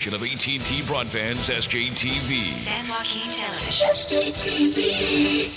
Of AT&T Broadband's SJTV. San Joaquin Television. SJTV.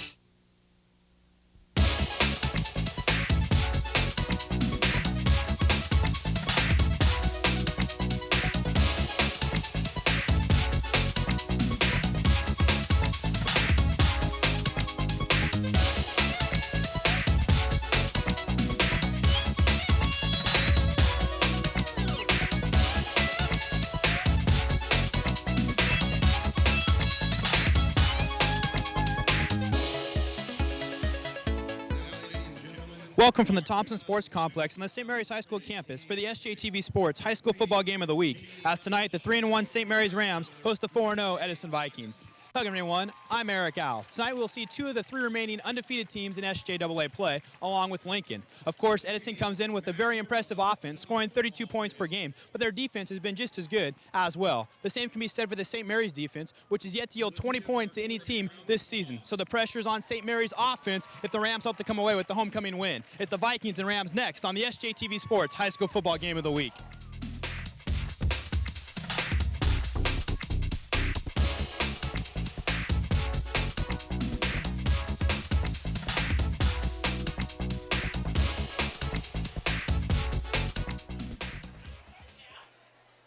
Welcome from the Thompson Sports Complex on the St. Mary's High School campus for the SJTV Sports High School Football Game of the Week. As tonight, the 3-1 St. Mary's Rams host the 4-0 Edison Vikings. Hello everyone, I'm Eric Alves. Tonight we'll see two of the three remaining undefeated teams in SJAA play, along with Lincoln. Of course, Edison comes in with a very impressive offense, scoring 32 points per game, but their defense has been just as good as well. The same can be said for the St. Mary's defense, which has yet to yield 20 points to any team this season. So the pressure's on St. Mary's offense if the Rams hope to come away with the homecoming win. It's the Vikings and Rams next on the SJTV Sports High School Football Game of the Week.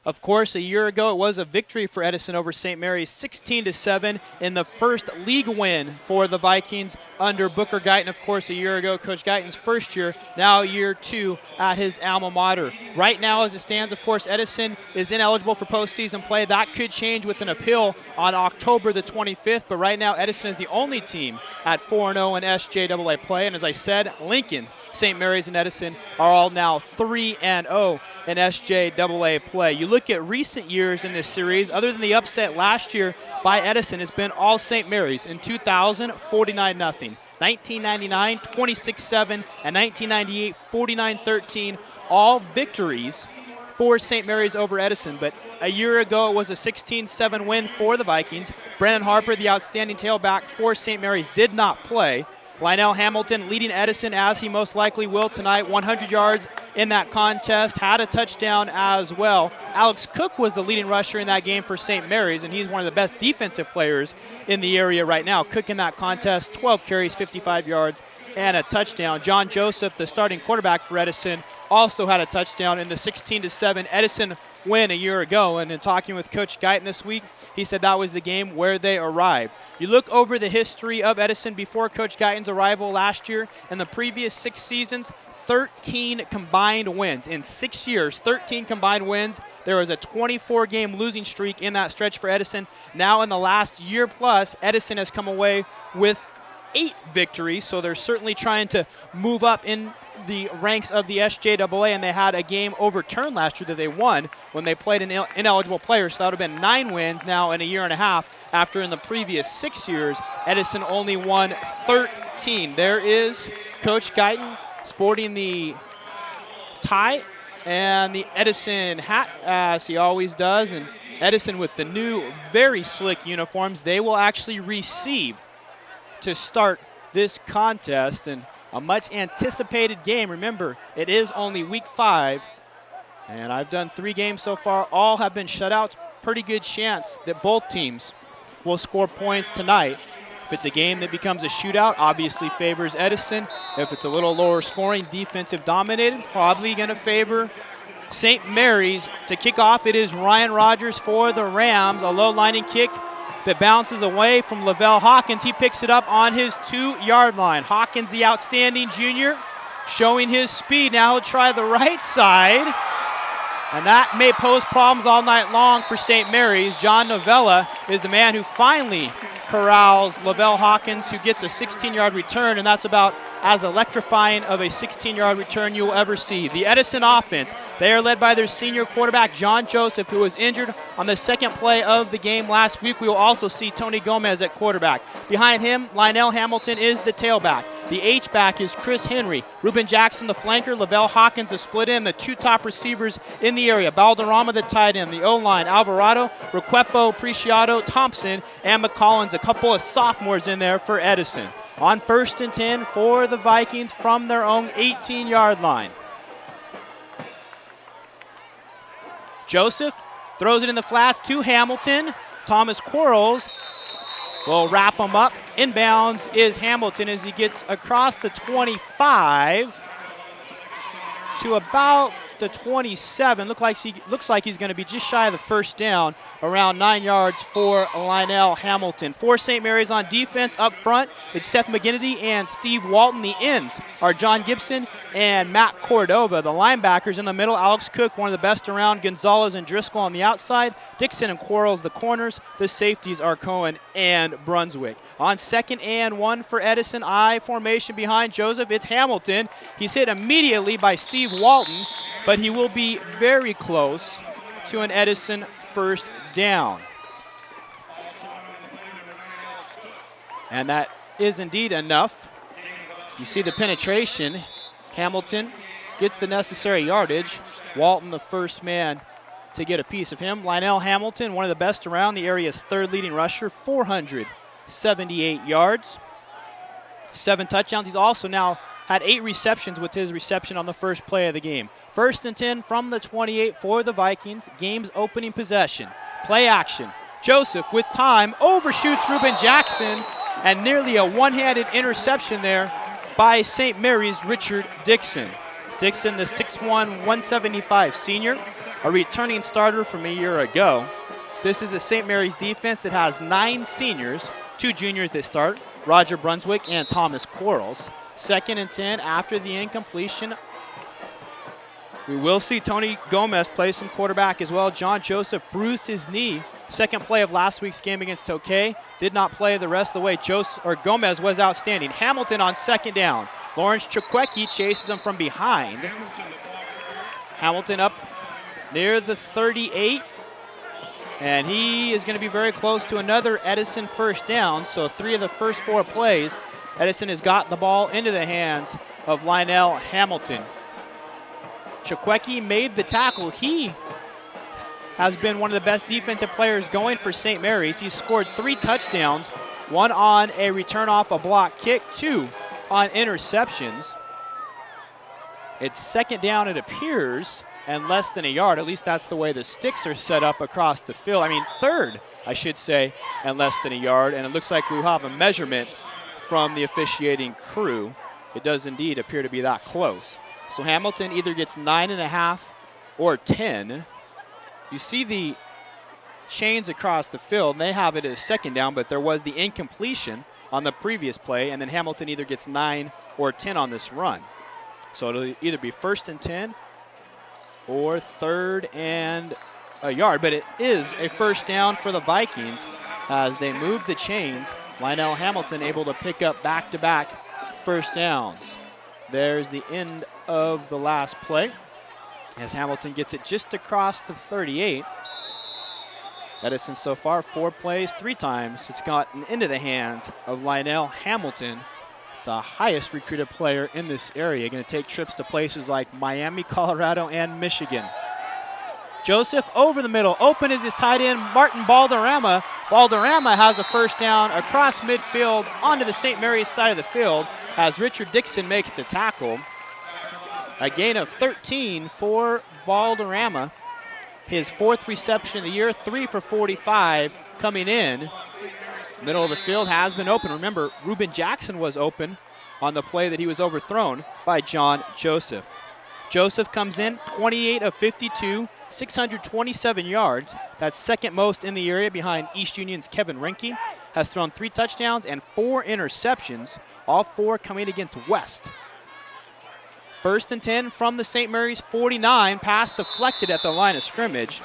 Of course, a year ago it was a victory for Edison over St. Mary's, 16-7 in the first league win for the Vikings under Booker Guyton. Of course, a year ago, Coach Guyton's first year, now year two at his alma mater. Right now, as it stands, of course, Edison is ineligible for postseason play. That could change with an appeal on October the 25th, but right now Edison is the only team at 4-0 in SJAA play. And as I said, Lincoln, St. Mary's, and Edison are all now 3-0 in SJAA play. You look at recent years in this series, other than the upset last year by Edison, it's been all St. Mary's. In 2000, 49-0. 1999, 26-7, and 1998, 49-13, all victories for St. Mary's over Edison. But a year ago, it was a 16-7 win for the Vikings. Brandon Harper, the outstanding tailback for St. Mary's, did not play. Lionel Hamilton leading Edison, as he most likely will tonight, 100 yards in that contest, had a touchdown as well. Alex Cook was the leading rusher in that game for St. Mary's, and he's one of the best defensive players in the area right now. Cook in that contest, 12 carries, 55 yards, and a touchdown. John Joseph, the starting quarterback for Edison, also had a touchdown in the 16-7 Edison win a year ago. And in talking with Coach Guyton this week, he said that was the game where they arrived. You look over the history of Edison before Coach Guyton's arrival last year, and the previous 6 seasons, 13 combined wins. In 6 years, 13 combined wins. There was a 24-game losing streak in that stretch for Edison. Now in the last year plus, Edison has come away with 8 victories, so they're certainly trying to move up in the ranks of the SJAA, and they had a game overturned last year that they won when they played an ineligible player, so that would have been 9 wins now in a year and a half, after in the previous 6 years, Edison only won 13. There is Coach Guyton sporting the tie and the Edison hat, as he always does, and Edison with the new, very slick uniforms. They will actually receive to start this contest, and a much anticipated game. Remember, it is only week 5, and I've done 3 games so far. All have been shutouts. Pretty good chance that both teams will score points tonight. If it's a game that becomes a shootout, obviously favors Edison. If it's a little lower scoring, defensive dominated, probably going to favor St. Mary's. To kick off, it is Ryan Rogers for the Rams. A low lining kick that bounces away from Lavelle Hawkins. He picks it up on his 2-yard line. Hawkins, the outstanding junior, showing his speed. Now he'll try the right side, and that may pose problems all night long for St. Mary's. John Novella is the man who finally corrals Lavelle Hawkins, who gets a 16-yard return, and that's about as electrifying of a 16-yard return you will ever see. The Edison offense, they are led by their senior quarterback, John Joseph, who was injured on the second play of the game last week. We will also see Tony Gomez at quarterback. Behind him, Lionel Hamilton is the tailback. The H-back is Chris Henry. Ruben Jackson, the flanker. Lavelle Hawkins, the split end. The 2 top receivers in the area. Balderrama, the tight end. The O-line, Alvarado, Requepo, Preciado, Thompson, and McCollins. A couple of sophomores in there for Edison. On 1st and 10 for the Vikings from their own 18-yard line. Joseph Throws it in the flats to Hamilton. Thomas Quarles will wrap him up. Inbounds is Hamilton as he gets across the 25 to about the 27. Looks like he's going to be just shy of the first down, around 9 yards for Lionel Hamilton. For St. Mary's on defense up front, it's Seth McGinnity and Steve Walton. The ends are John Gibson and Matt Cordova. The linebackers in the middle, Alex Cook, one of the best around, Gonzalez and Driscoll on the outside, Dixon and Quarles the corners. The safeties are Cohen and Brunswick. On 2nd and 1 for Edison, I formation behind Joseph. It's Hamilton. He's hit immediately by Steve Walton, but he will be very close to an Edison first down. And that is indeed enough. You see the penetration. Hamilton gets the necessary yardage. Walton, the first man to get a piece of him. Lionel Hamilton, one of the best around, the area's third leading rusher, 478 yards, 7 touchdowns. He's also now had 8 receptions with his reception on the first play of the game. 1st and 10 from the 28 for the Vikings. Game's opening possession. Play action. Joseph with time overshoots Ruben Jackson, and nearly a one-handed interception there by St. Mary's Richard Dixon. Dixon, the 6'1", 175 senior, a returning starter from a year ago. This is a St. Mary's defense that has 9 seniors, 2 juniors that start, Roger Brunswick and Thomas Quarles. 2nd and 10 after the incompletion. We will see Tony Gomez play some quarterback as well. John Joseph bruised his knee. 2nd play of last week's game against Tokay. Did not play the rest of the way. Gomez was outstanding. Hamilton on 2nd down. Lawrence Chukwiecki chases him from behind. Hamilton up near the 38. And he is going to be very close to another Edison first down. So 3 of the first 4 plays, Edison has got the ball into the hands of Lionel Hamilton. Chukwiecki made the tackle. He has been one of the best defensive players going for St. Mary's. He's scored 3 touchdowns, 1 on a return off a block kick, 2 on interceptions. It's 2nd down, it appears, and less than a yard. At least that's the way the sticks are set up across the field. 3rd, I should say, and less than a yard. And it looks like we have a measurement from the officiating crew. It does indeed appear to be that close. So Hamilton either gets 9.5 or 10. You see the chains across the field. They have it as 2nd down, but there was the incompletion on the previous play, and then Hamilton either gets 9 or 10 on this run. So it'll either be 1st and 10 or 3rd and a yard. But it is a first down for the Vikings as they move the chains. Lionel Hamilton able to pick up back-to-back first downs. There's the end of the last play as Hamilton gets it just across the 38. Edison so far 4 plays, 3 times. It's gotten into the hands of Lionel Hamilton, the highest recruited player in this area. Going to take trips to places like Miami, Colorado, and Michigan. Joseph over the middle. Open is his tight end, Martin Balderrama. Balderrama has a first down across midfield onto the St. Mary's side of the field as Richard Dixon makes the tackle. A gain of 13 for Balderrama. His 4th reception of the year, 3 for 45 coming in. Middle of the field has been open. Remember, Ruben Jackson was open on the play that he was overthrown by John Joseph. Joseph comes in 28 of 52, 627 yards. That's 2nd most in the area behind East Union's Kevin Rinke. Has thrown 3 touchdowns and 4 interceptions, all 4 coming against West. 1st and 10 from the St. Mary's 49, pass deflected at the line of scrimmage.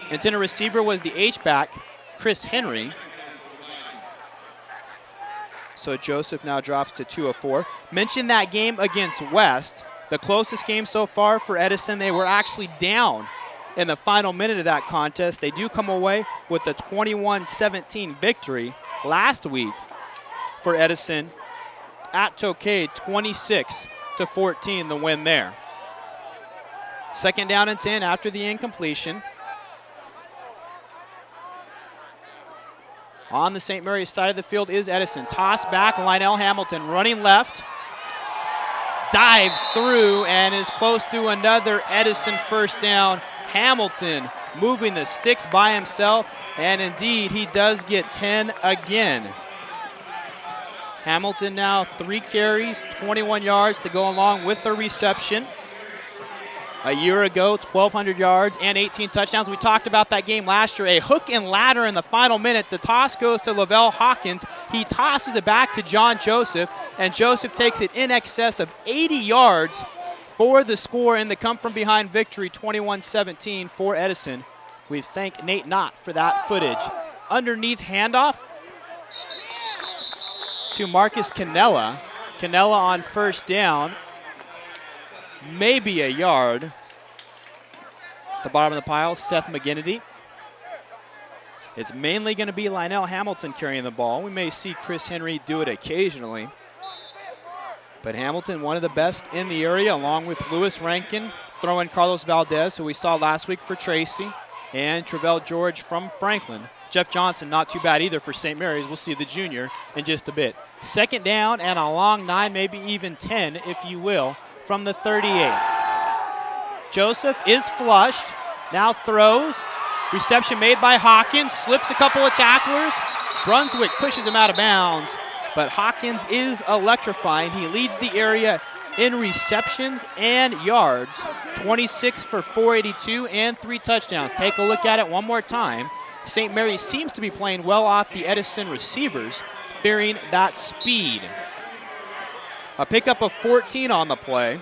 Intended receiver was the H-back, Chris Henry. So Joseph now drops to 2 of 4. Mentioned that game against West. The closest game so far for Edison. They were actually down in the final minute of that contest. They do come away with the 21-17 victory last week for Edison at Tokay, 26-14, the win there. 2nd down and 10 after the incompletion. On the St. Mary's side of the field is Edison. Toss back, Lionel Hamilton running left. Dives through and is close to another Edison first down. Hamilton moving the sticks by himself, and indeed he does get 10 again. Hamilton now 3 carries, 21 yards to go along with the reception. A year ago, 1,200 yards and 18 touchdowns. We talked about that game last year. A hook and ladder in the final minute. The toss goes to Lavelle Hawkins. He tosses it back to John Joseph, and Joseph takes it in excess of 80 yards for the score in the come-from-behind victory, 21-17 for Edison. We thank Nate Knott for that footage. Underneath handoff to Marcus Cannella. Cannella on first down. Maybe a yard. At the bottom of the pile, Seth McGinnity. It's mainly going to be Lionel Hamilton carrying the ball. We may see Chris Henry do it occasionally. But Hamilton, one of the best in the area, along with Lewis Rankin, throwing Carlos Valdez, who we saw last week for Tracy, and Travell George from Franklin. Jeff Johnson, not too bad either for St. Mary's. We'll see the junior in just a bit. Second down and a long 9, maybe even 10, if you will, from the 38. Joseph is flushed, now throws. Reception made by Hawkins, slips a couple of tacklers. Brunswick pushes him out of bounds, but Hawkins is electrifying. He leads the area in receptions and yards, 26 for 482 and 3 touchdowns. Take a look at it one more time. St. Mary's seems to be playing well off the Edison receivers, fearing that speed. A pickup of 14 on the play.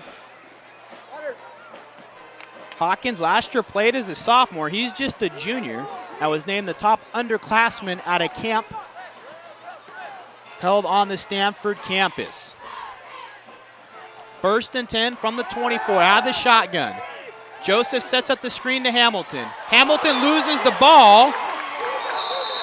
Hawkins last year played as a sophomore. He's just a junior and was named the top underclassman at a camp held on the Stanford campus. First and 10 from the 24, out of the shotgun. Joseph sets up the screen to Hamilton. Hamilton loses the ball.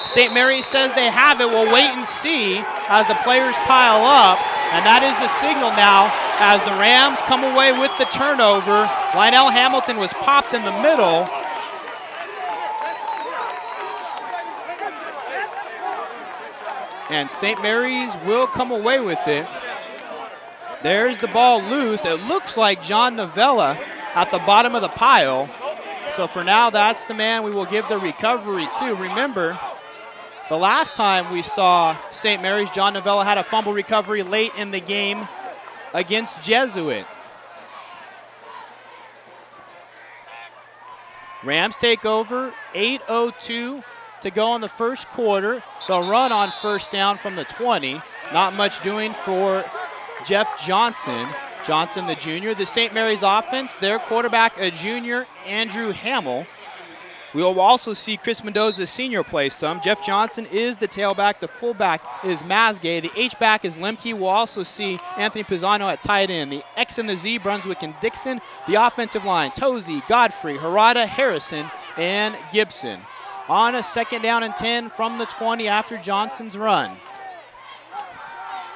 St. Mary's says they have it. We'll wait and see as the players pile up. And that is the signal now as the Rams come away with the turnover. Lionel Hamilton was popped in the middle. And St. Mary's will come away with it. There's the ball loose. It looks like John Novella at the bottom of the pile. So for now, that's the man we will give the recovery to. Remember, the last time we saw St. Mary's, John Novella had a fumble recovery late in the game against Jesuit. Rams take over, 8:02 to go in the first quarter. The run on first down from the 20. Not much doing for Jeff Johnson. Johnson, the junior. The St. Mary's offense, their quarterback, a junior, Andrew Hamill. We will also see Chris Mendoza Sr. play some. Jeff Johnson is the tailback. The fullback is Mazgay. The H-back is Lemke. We'll also see Anthony Pisano at tight end. The X and the Z, Brunswick and Dixon. The offensive line, Tozy, Godfrey, Harada, Harrison, and Gibson. On a second down and 10 from the 20 after Johnson's run.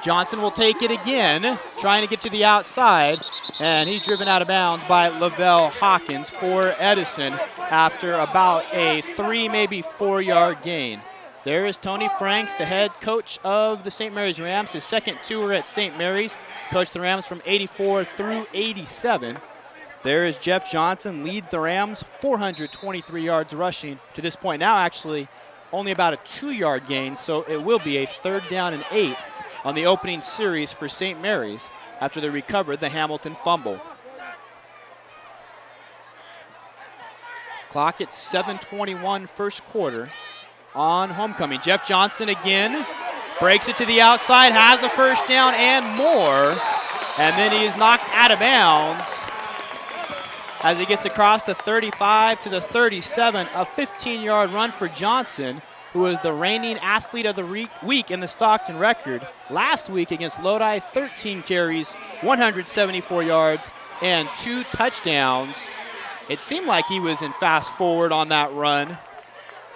Johnson will take it again, trying to get to the outside, and he's driven out of bounds by Lavelle Hawkins for Edison after about a 3, maybe 4-yard gain. There is Tony Franks, the head coach of the St. Mary's Rams, his second tour at St. Mary's, coached the Rams from 84 through 87. There is Jeff Johnson, leads the Rams, 423 yards rushing to this point. Now actually only about a 2-yard gain, so it will be a 3rd down and 8 on the opening series for St. Mary's after they recovered the Hamilton fumble. Clock at 7:21 first quarter on homecoming. Jeff Johnson again breaks it to the outside, has a first down and more, and then he is knocked out of bounds as he gets across the 35 to the 37, a 15-yard run for Johnson, who was the reigning athlete of the week in the Stockton record. Last week against Lodi, 13 carries, 174 yards, and 2 touchdowns. It seemed like he was in fast forward on that run.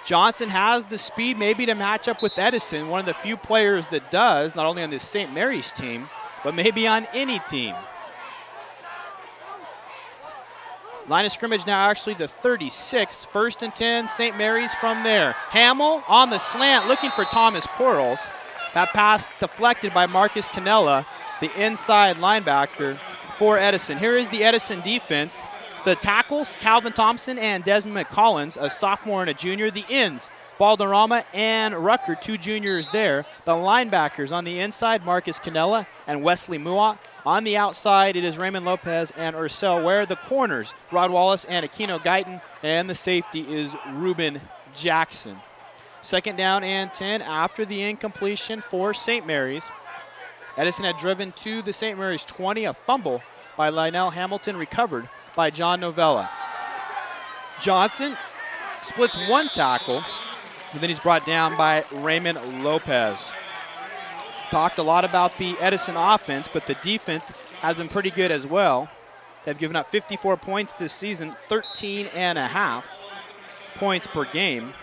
Johnson has the speed maybe to match up with Edison, one of the few players that does, not only on this St. Mary's team, but maybe on any team. Line of scrimmage now actually the 36. 1st and 10, St. Mary's from there. Hamill on the slant looking for Thomas Quarles. That pass deflected by Marcus Cannella, the inside linebacker for Edison. Here is the Edison defense. The tackles, Calvin Thompson and Desmond McCollins, a sophomore and a junior. The ends, Balderrama and Rucker, 2 juniors there. The linebackers on the inside, Marcus Canella and Wesley Muat. On the outside, it is Raymond Lopez and Ursel Ware. The corners, Rod Wallace and Aquino Guyton. And the safety is Ruben Jackson. 2nd down and 10 after the incompletion for St. Mary's. Edison had driven to the St. Mary's 20, a fumble by Lionel Hamilton, recovered by John Novella. Johnson splits 1 tackle, and then he's brought down by Raymond Lopez. Talked a lot about the Edison offense, but the defense has been pretty good as well. They've given up 54 points this season, 13.5 points per game.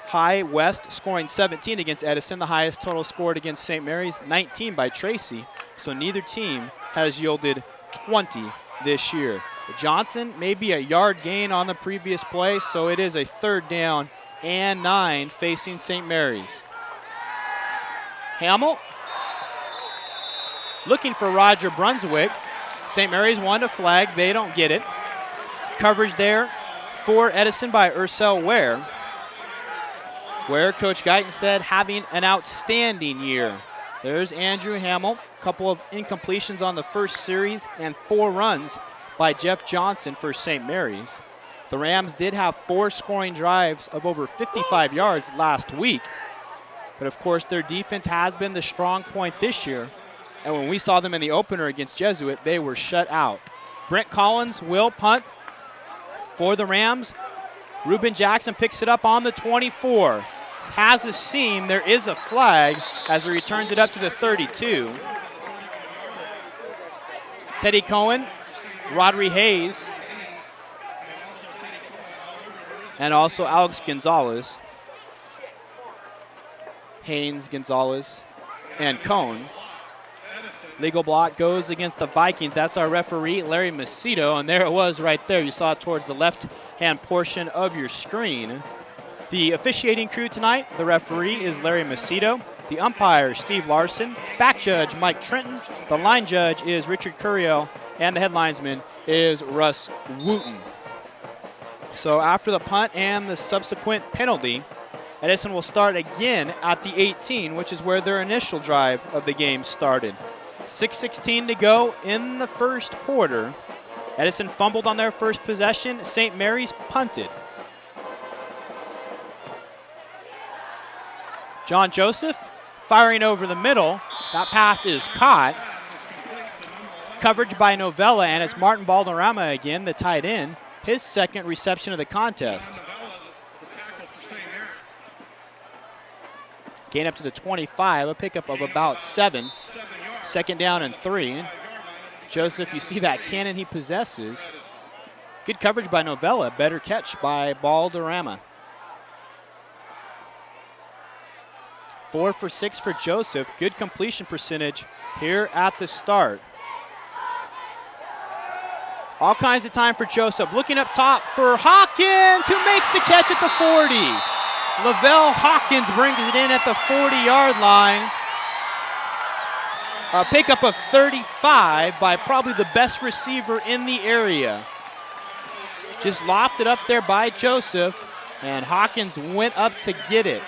High West scoring 17 against Edison, the highest total scored against St. Mary's, 19 by Tracy. So neither team has yielded 20 this year. Johnson may be a yard gain on the previous play, so it is a 3rd down and 9 facing St. Mary's. Hamill looking for Roger Brunswick. St. Mary's wanted a flag. They don't get it. Coverage there for Edison by Ursel Ware. Where Coach Guyton said having an outstanding year. There's Andrew Hamill, a couple of incompletions on the first series and 4 runs by Jeff Johnson for St. Mary's. The Rams did have 4 scoring drives of over 55 yards last week. But of course their defense has been the strong point this year. And when we saw them in the opener against Jesuit, they were shut out. Brent Collins will punt for the Rams. Ruben Jackson picks it up on the 24. Has a seam. There is a flag as he returns it up to the 32. Teddy Cohen, Rodri Hayes, and also Alex Gonzalez. Haynes, Gonzalez, and Cohn. Legal block goes against the Vikings. That's our referee, Larry Macedo, and there it was right there. You saw it towards the left-hand portion of your screen. The officiating crew tonight, the referee is Larry Macedo. The umpire, Steve Larson. Back judge, Mike Trenton. The line judge is Richard Curiel, and the head linesman is Russ Wooten. So after the punt and the subsequent penalty, Edison will start again at the 18, which is where their initial drive of the game started. 6:16 to go in the first quarter. Edison fumbled on their first possession. St. Mary's punted. John Joseph firing over the middle. That pass is caught. Coverage by Novella, and it's Martin Balderrama again, the tight end. His 2nd reception of the contest. Gain up to the 25, a pickup of about 7. 2nd down and 3. Joseph, you see that cannon he possesses. Good coverage by Novella, better catch by Balderrama. 4 for 6 for Joseph. Good completion percentage here at the start. All kinds of time for Joseph. Looking up top for Hawkins, who makes the catch at the 40. Lavelle Hawkins brings it in at the 40-yard line. A pickup of 35 by probably the best receiver in the area. Just lofted up there by Joseph, and Hawkins went up to get it.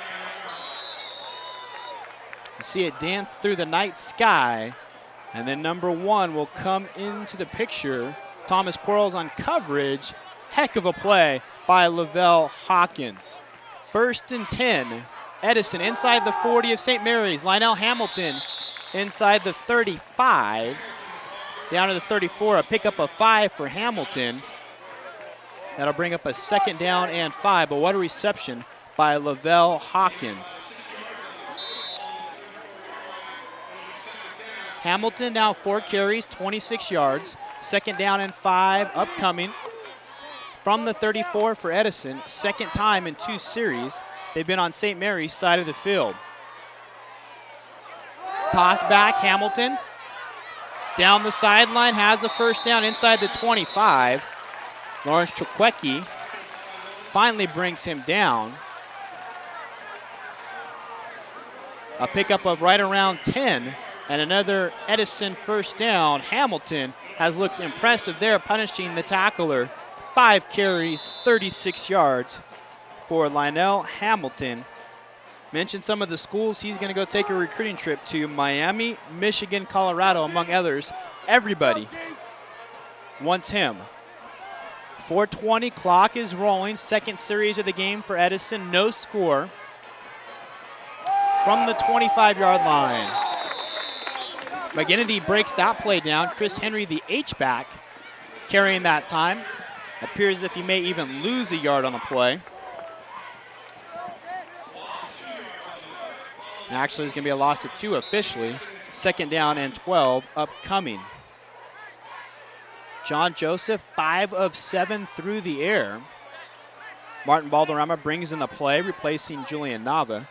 You see it dance through the night sky, and then number 1 will come into the picture. Thomas Quarles on coverage. Heck of a play by Lavelle Hawkins. 1st and 10. Edison inside the 40 of St. Mary's. Lionel Hamilton inside the 35. Down to the 34, a pickup of 5 for Hamilton. That'll bring up a 2nd down and 5, but what a reception by Lavelle Hawkins. Hamilton now 4 carries, 26 yards. 2nd down and 5 upcoming from the 34 for Edison. 2nd time in 2 series they've been on St. Mary's side of the field. Toss back, Hamilton. Down the sideline, has a 1st down inside the 25. Lawrence Chukwu finally brings him down. A pickup of right around 10. And another Edison 1st down. Hamilton has looked impressive there, punishing the tackler. 5 carries, 36 yards for Lionel Hamilton. Mentioned some of the schools he's going to go take a recruiting trip to: Miami, Michigan, Colorado, among others. Everybody wants him. 4:20, clock is rolling. Second series of the game for Edison, no score. From the 25-yard line. McGinnity breaks that play down. Chris Henry, the H-back, carrying that time. Appears as if he may even lose a yard on the play. Actually, it's going to be a loss of 2 officially. 2nd down and 12 upcoming. John Joseph, 5 of 7 through the air. Martin Balderrama brings in the play, replacing Julian Nava.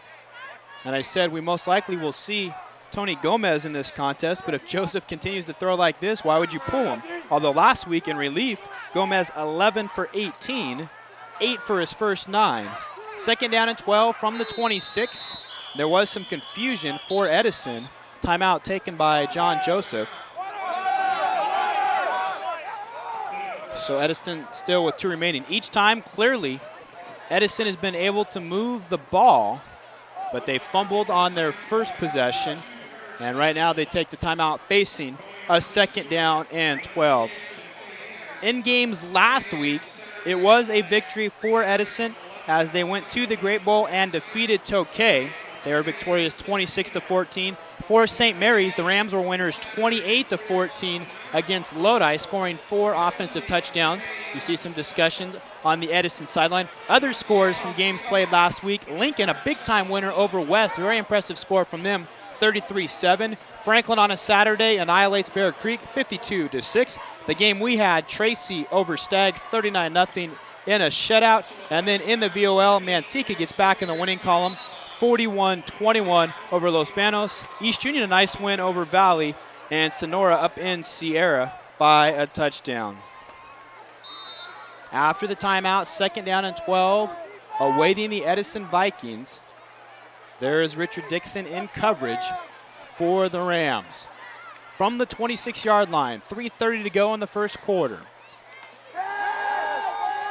And I said we most likely will see Tony Gomez in this contest, but if Joseph continues to throw like this, why would you pull him? Although last week in relief, Gomez 11 for 18, 8 for his first 9. 2nd down and 12 from the 26. There was some confusion for Edison. Timeout taken by John Joseph. So Edison still with 2 remaining. Each time, clearly, Edison has been able to move the ball, but they fumbled on their first possession. And right now they take the timeout facing a 2nd down and 12. In games last week, it was a victory for Edison as they went to the Great Bowl and defeated Tokay. They were victorious 26-14. For St. Mary's, the Rams were winners 28-14 against Lodi, scoring 4 offensive touchdowns. You see some discussions on the Edison sideline. Other scores from games played last week: Lincoln, a big-time winner over West. Very impressive score from them, 33-7. Franklin on a Saturday annihilates Bear Creek 52-6. The game we had, Tracy over Stagg 39-0 in a shutout. And then in the VOL, Manteca gets back in the winning column, 41-21 over Los Banos. East Union, a nice win over Valley, and Sonora up in Sierra by a touchdown. After the timeout, 2nd down and 12, awaiting the Edison Vikings. There is Richard Dixon in coverage for the Rams. From the 26-yard line, 3:30 to go in the first quarter.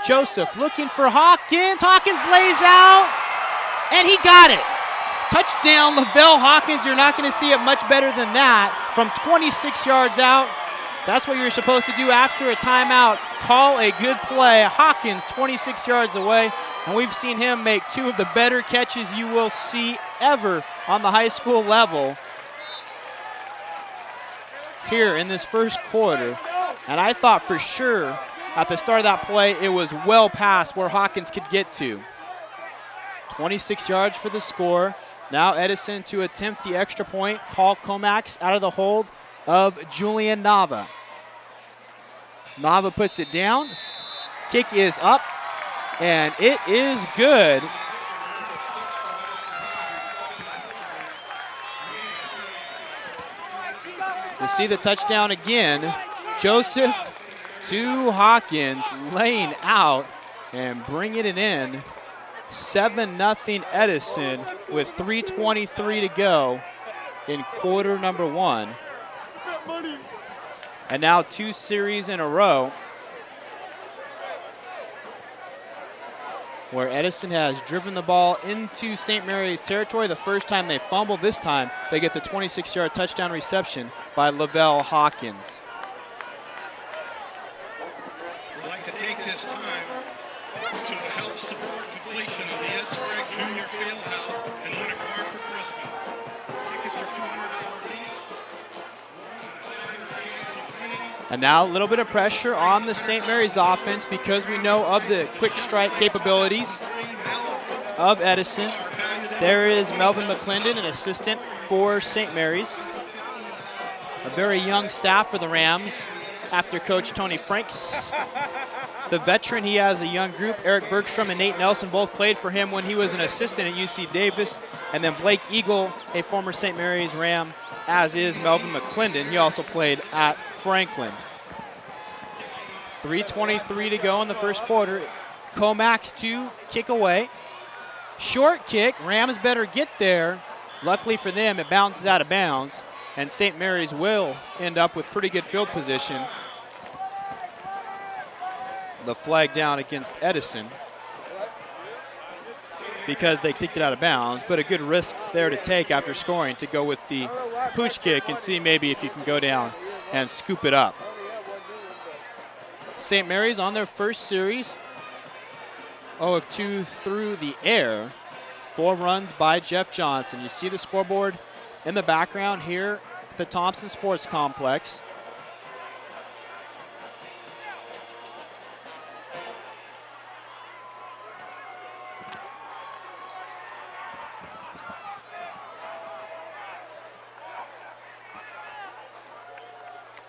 Joseph looking for Hawkins. Hawkins lays out, and he got it. Touchdown, Lavelle Hawkins. You're not going to see it much better than that. From 26 yards out, that's what you're supposed to do after a timeout. Call a good play. Hawkins, 26 yards away, and we've seen him make 2 of the better catches you will see ever on the high school level here in this first quarter. And I thought for sure at the start of that play it was well past where Hawkins could get to. 26 yards for the score. Now Edison to attempt the extra point. Paul Comax out of the hold of Julian Nava. Nava puts it down. Kick is up, and it is good. You see the touchdown again. Joseph to Hawkins, laying out and bringing it in. 7-0 Edison with 3:23 to go in quarter number 1. And now 2 series in a row where Edison has driven the ball into St. Mary's territory. The first time they fumble, this time they get the 26-yard touchdown reception by Lavelle Hawkins. I'd like to take this time to help support completion of the Ed Sprague Junior Fieldhouse and win a car for Christmas. Tickets are $200 each. And now a little bit of pressure on the St. Mary's offense because we know of the quick strike capabilities of Edison. There is Melvin McClendon, an assistant for St. Mary's. A very young staff for the Rams after Coach Tony Franks. The veteran, he has a young group. Eric Bergstrom and Nate Nelson both played for him when he was an assistant at UC Davis. And then Blake Eagle, a former St. Mary's Ram, as is Melvin McClendon. He also played at Franklin. 3:23 to go in the first quarter. Comax to kick away. Short kick. Rams better get there. Luckily for them, it bounces out of bounds. and St. Mary's will end up with pretty good field position. The flag down against Edison because they kicked it out of bounds, but a good risk there to take after scoring to go with the pooch kick and see maybe if you can go down and scoop it up. St. Mary's on their first series, 0 of 2 through the air. 4 runs by Jeff Johnson. You see the scoreboard in the background here at the Thompson Sports Complex.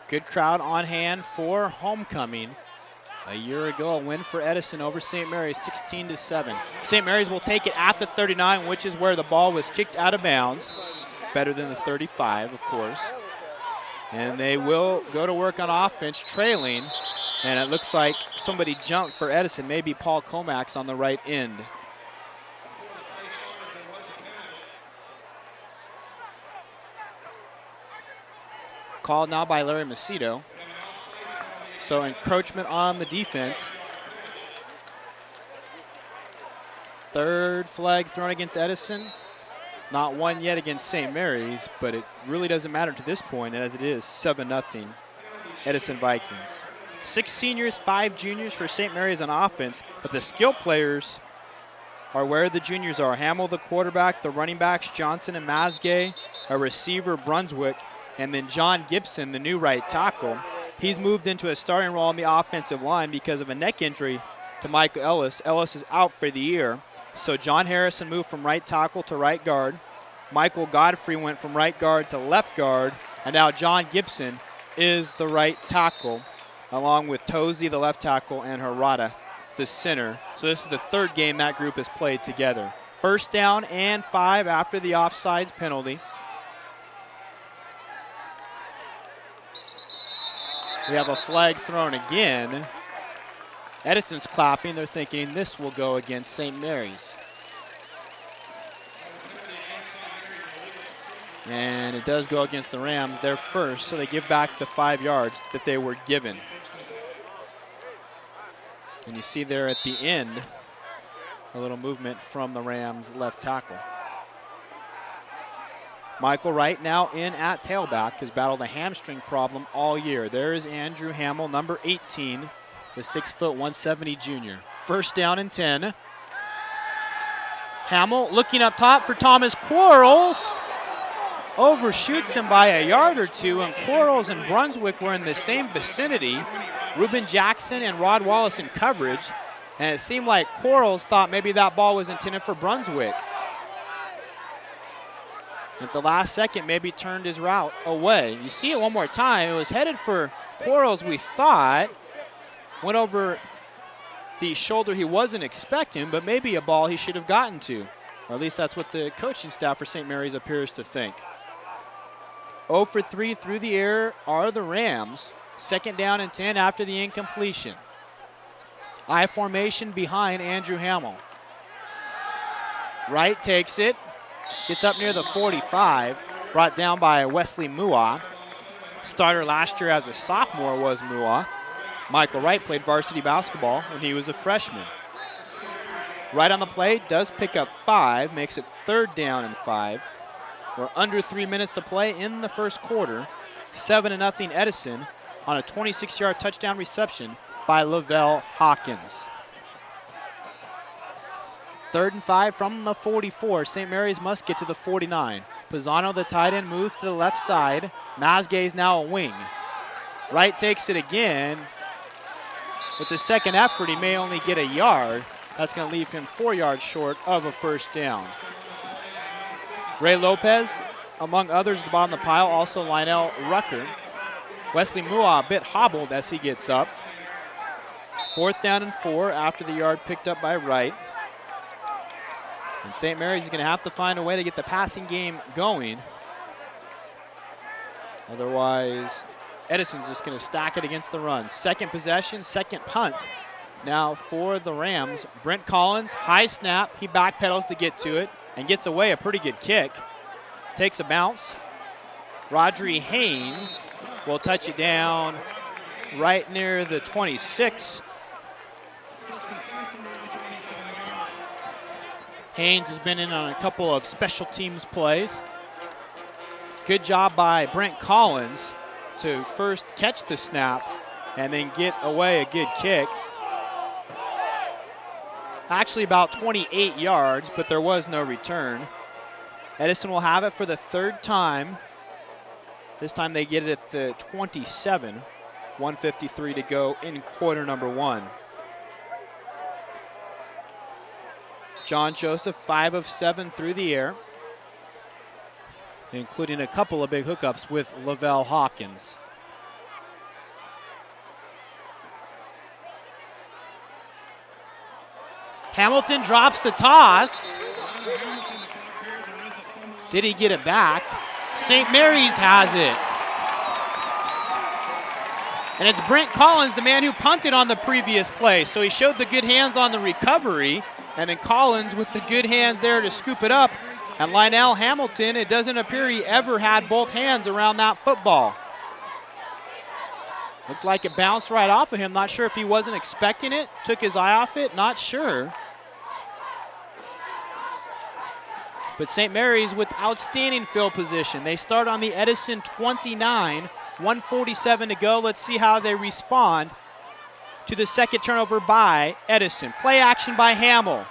Good crowd on hand for homecoming. A year ago, a win for Edison over St. Mary's, 16-7. St. Mary's will take it at the 39, which is where the ball was kicked out of bounds. Better than the 35, of course. And they will go to work on offense, trailing. And it looks like somebody jumped for Edison, maybe Paul Comax on the right end. Called now by Larry Macedo. So encroachment on the defense. Third flag thrown against Edison. Not one yet against St. Mary's, but it really doesn't matter to this point as it is 7-0 Edison Vikings. 6 seniors, 5 juniors for St. Mary's on offense, but the skill players are where the juniors are. Hamill, the quarterback, the running backs, Johnson and Mazgay, a receiver, Brunswick, and then John Gibson, the new right tackle. He's moved into a starting role on the offensive line because of a neck injury to Michael Ellis. Ellis is out for the year. So John Harrison moved from right tackle to right guard. Michael Godfrey went from right guard to left guard. And now John Gibson is the right tackle, along with Tozy, the left tackle, and Harada, the center. So this is the third game that group has played together. First down and 5 after the offsides penalty. We have a flag thrown again. Edison's clapping. They're thinking this will go against St. Mary's. And it does go against the Rams. They're first, so they give back the 5 yards that they were given. And you see there at the end, a little movement from the Rams left tackle. Michael Wright now in at tailback, has battled a hamstring problem all year. There is Andrew Hamill, number 18, the 6', 170 junior. First down and 10. Hamill looking up top for Thomas Quarles. Overshoots him by a yard or two, and Quarles and Brunswick were in the same vicinity. Reuben Jackson and Rod Wallace in coverage, and it seemed like Quarles thought maybe that ball was intended for Brunswick. At the last second, maybe turned his route away. You see it one more time. It was headed for Quarles, we thought. Went over the shoulder he wasn't expecting, but maybe a ball he should have gotten to. Or at least that's what the coaching staff for St. Mary's appears to think. 0 for 3 through the air are the Rams. Second down and 10 after the incompletion. I formation behind Andrew Hamill. Wright takes it. Gets up near the 45, brought down by Wesley Mua. Starter last year as a sophomore was Mua. Michael Wright played varsity basketball when he was a freshman. Right on the play, does pick up 5, makes it third down and 5. We're under 3 minutes to play in the first quarter. 7-0 Edison on a 26-yard touchdown reception by Lavelle Hawkins. Third and 5 from the 44. St. Mary's must get to the 49. Pisano, the tight end, moves to the left side. Mazgay is now a wing. Wright takes it again. With the second effort, he may only get a yard. That's going to leave him 4 yards short of a first down. Ray Lopez, among others at the bottom of the pile, also Lionel Rucker. Wesley Mua a bit hobbled as he gets up. Fourth down and 4 after the yard picked up by Wright. And St. Mary's is going to have to find a way to get the passing game going. Otherwise, Edison's just going to stack it against the run. Second possession, second punt. Now for the Rams, Brent Collins, high snap. He backpedals to get to it and gets away a pretty good kick. Takes a bounce Rodri Haynes will touch it down right near the 26. Haynes has been in on a couple of special teams plays. Good job by Brent Collins to first catch the snap and then get away a good kick. Actually about 28 yards, but there was no return. Edison will have it for the third time. This time they get it at the 27. 1:53 to go in quarter number one. John Joseph, 5 of 7 through the air, including a couple of big hookups with Lavelle Hawkins. Hamilton drops the toss. Did he get it back? St. Mary's has it. And it's Brent Collins, the man who punted on the previous play. So he showed the good hands on the recovery, and then Collins with the good hands there to scoop it up. And Lionel Hamilton, it doesn't appear he ever had both hands around that football. Looked like it bounced right off of him. Not sure if he wasn't expecting it, took his eye off it, not sure. But St. Mary's with outstanding field position. They start on the Edison 29, 1:47 to go. Let's see how they respond to the second turnover by Edison. Play action by Hamill.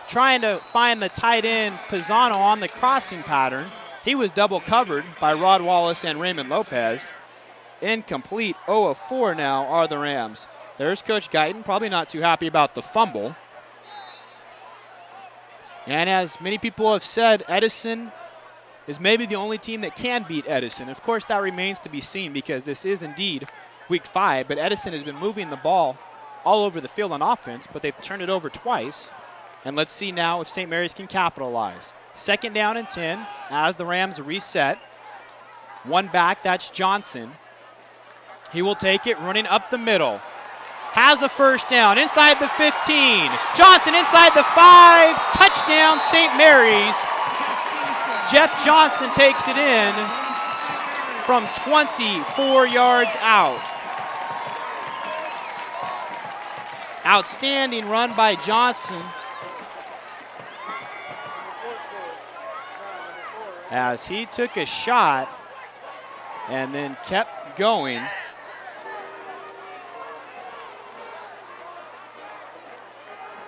Trying to find the tight end Pisano on the crossing pattern. He was double covered by Rod Wallace and Raymond Lopez. Incomplete. 0 of 4 now are the Rams. There's Coach Guyton, probably not too happy about the fumble. And as many people have said, Edison is maybe the only team that can beat Edison. Of course, that remains to be seen because this is indeed week 5, but Edison has been moving the ball all over the field on offense, but they've turned it over twice. And let's see now if St. Mary's can capitalize. Second down and 10 as the Rams reset. One back, that's Johnson. He will take it, running up the middle. Has a first down inside the 15. Johnson inside the 5. Touchdown, St. Mary's. Jeff Johnson takes it in from 24 yards out. Outstanding run by Johnson as he took a shot and then kept going.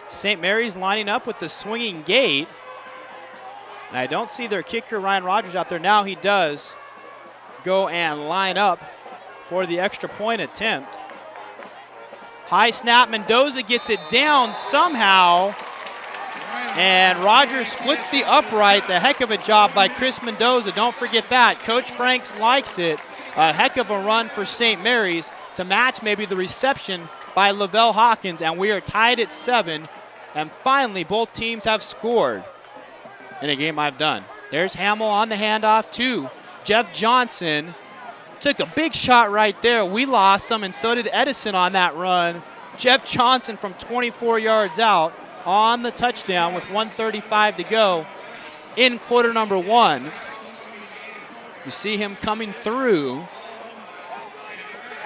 St. Mary's lining up with the swinging gate. I don't see their kicker, Ryan Rogers, out there. Now he does go and line up for the extra point attempt. High snap, Mendoza gets it down somehow. And Rogers splits the uprights. A heck of a job by Chris Mendoza. Don't forget that. Coach Franks likes it. A heck of a run for St. Mary's to match maybe the reception by Lavelle Hawkins. And we are tied at 7. And finally, both teams have scored in a game I've done. There's Hamill on the handoff to Jeff Johnson. Took a big shot right there. We lost him, and so did Edison on that run. Jeff Johnson from 24 yards out on the touchdown with 1:35 to go in quarter number one. You see him coming through.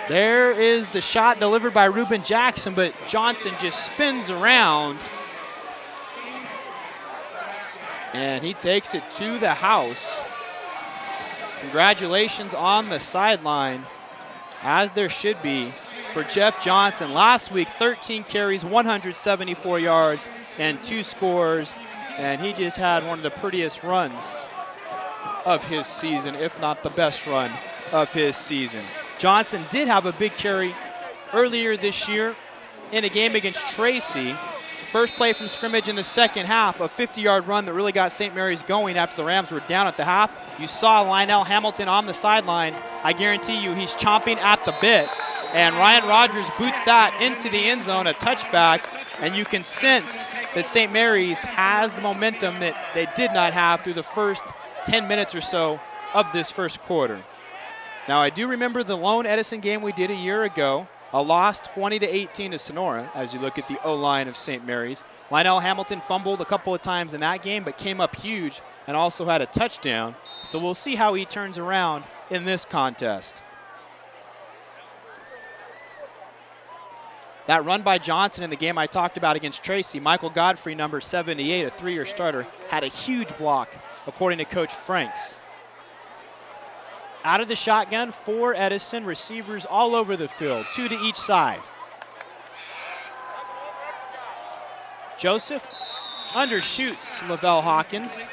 There is the shot delivered by Reuben Jackson, but Johnson just spins around. And he takes it to the house. Congratulations on the sideline, as there should be, for Jeff Johnson. Last week, 13 carries, 174 yards, and 2 scores. And he just had one of the prettiest runs of his season, if not the best run of his season. Johnson did have a big carry earlier this year in a game against Tracy. First play from scrimmage in the second half, a 50-yard run that really got St. Mary's going after the Rams were down at the half. You saw Lionel Hamilton on the sideline. I guarantee you he's chomping at the bit. And Ryan Rogers boots that into the end zone, a touchback. And you can sense that St. Mary's has the momentum that they did not have through the first 10 minutes or so of this first quarter. Now, I do remember the lone Edison game we did a year ago. A loss 20-18 to Sonora as you look at the O-line of St. Mary's. Lionel Hamilton fumbled a couple of times in that game, but came up huge and also had a touchdown. So we'll see how he turns around in this contest. That run by Johnson in the game I talked about against Tracy, Michael Godfrey, number 78, a 3-year starter, had a huge block, according to Coach Franks. Out of the shotgun for Edison, receivers all over the field, 2 to each side. Joseph undershoots Lavelle Hawkins.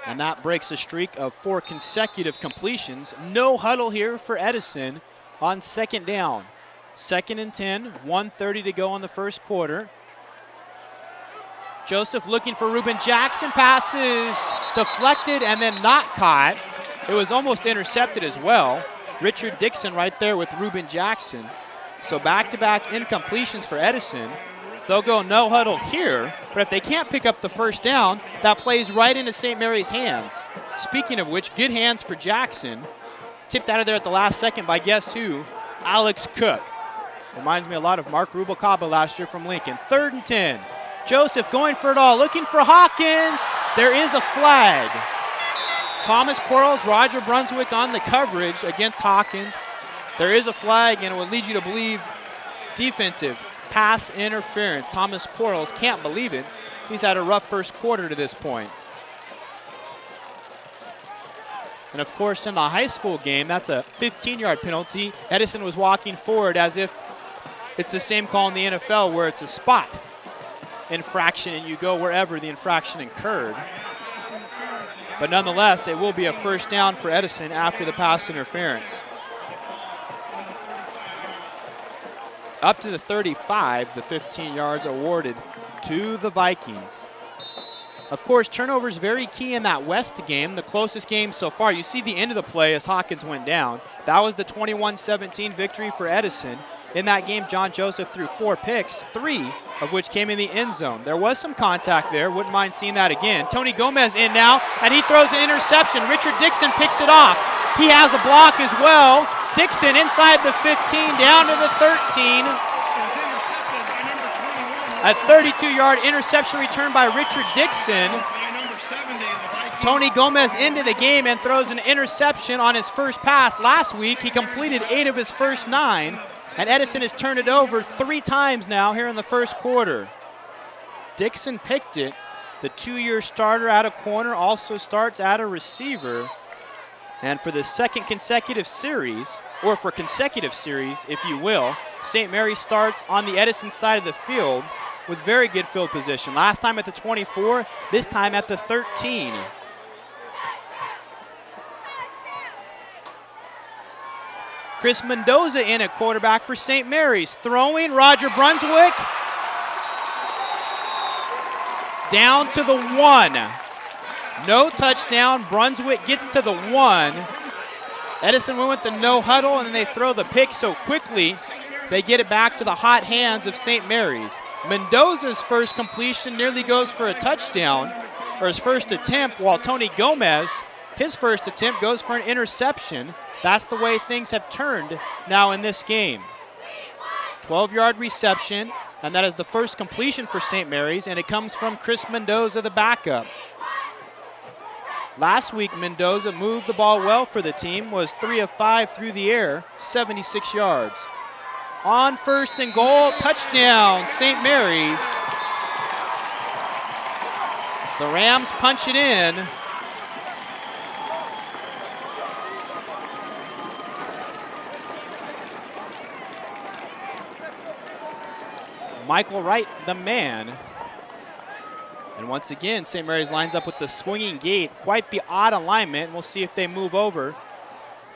And that breaks a streak of 4 consecutive completions. No huddle here for Edison on second down. 2nd and 10, 1:30 to go in the first quarter. Joseph looking for Ruben Jackson, passes deflected and then not caught. It was almost intercepted as well. Richard Dixon right there with Ruben Jackson. So back-to-back incompletions for Edison. They'll go no huddle here, but if they can't pick up the first down, that plays right into St. Mary's hands. Speaking of which, good hands for Jackson. Tipped out of there at the last second by guess who? Alex Cook. Reminds me a lot of Mark Rubalcaba last year from Lincoln. 3rd and 10. Joseph going for it all, looking for Hawkins. There is a flag. Thomas Quarles, Roger Brunswick on the coverage against Hawkins. There is a flag, and it would lead you to believe defensive pass interference. Thomas Quarles can't believe it. He's had a rough first quarter to this point. And of course, in the high school game, that's a 15-yard penalty. Edison was walking forward as if it's the same call in the NFL where it's a spot infraction and you go wherever the infraction occurred. But nonetheless, it will be a first down for Edison after the pass interference. Up to the 35, the 15 yards awarded to the Vikings. Of course, turnovers very key in that West game, the closest game so far. You see the end of the play as Hawkins went down. That was the 21-17 victory for Edison. In that game, John Joseph threw 4 picks, 3 of which came in the end zone. There was some contact there. Wouldn't mind seeing that again. Tony Gomez in now, and he throws an interception. Richard Dixon picks it off. He has a block as well. Dixon inside the 15, down to the 13. A 32-yard interception return by Richard Dixon. Tony Gomez into the game and throws an interception on his first pass. Last week, he completed 8 of his first 9. And Edison has turned it over 3 times now here in the first quarter. Dixon picked it. The 2-year starter out of corner also starts at a receiver. And for the second consecutive series, or for consecutive series, if you will, St. Mary starts on the Edison side of the field with very good field position. Last time at the 24, this time at the 13. Chris Mendoza in at quarterback for St. Mary's. Throwing, Roger Brunswick. Down to the 1. No touchdown. Brunswick gets to the 1. Edison went with the no huddle, and then they throw the pick so quickly they get it back to the hot hands of St. Mary's. Mendoza's first completion nearly goes for a touchdown, or his first attempt, while Tony Gomez, his first attempt goes for an interception. That's the way things have turned now in this game. 12-yard reception, and that is the first completion for St. Mary's, and it comes from Chris Mendoza, the backup. Last week, Mendoza moved the ball well for the team, was 3 of 5 through the air, 76 yards. On 1st and goal, touchdown, St. Mary's. The Rams punch it in. Michael Wright, the man. And once again, St. Mary's lines up with the swinging gate. Quite the odd alignment. We'll see if they move over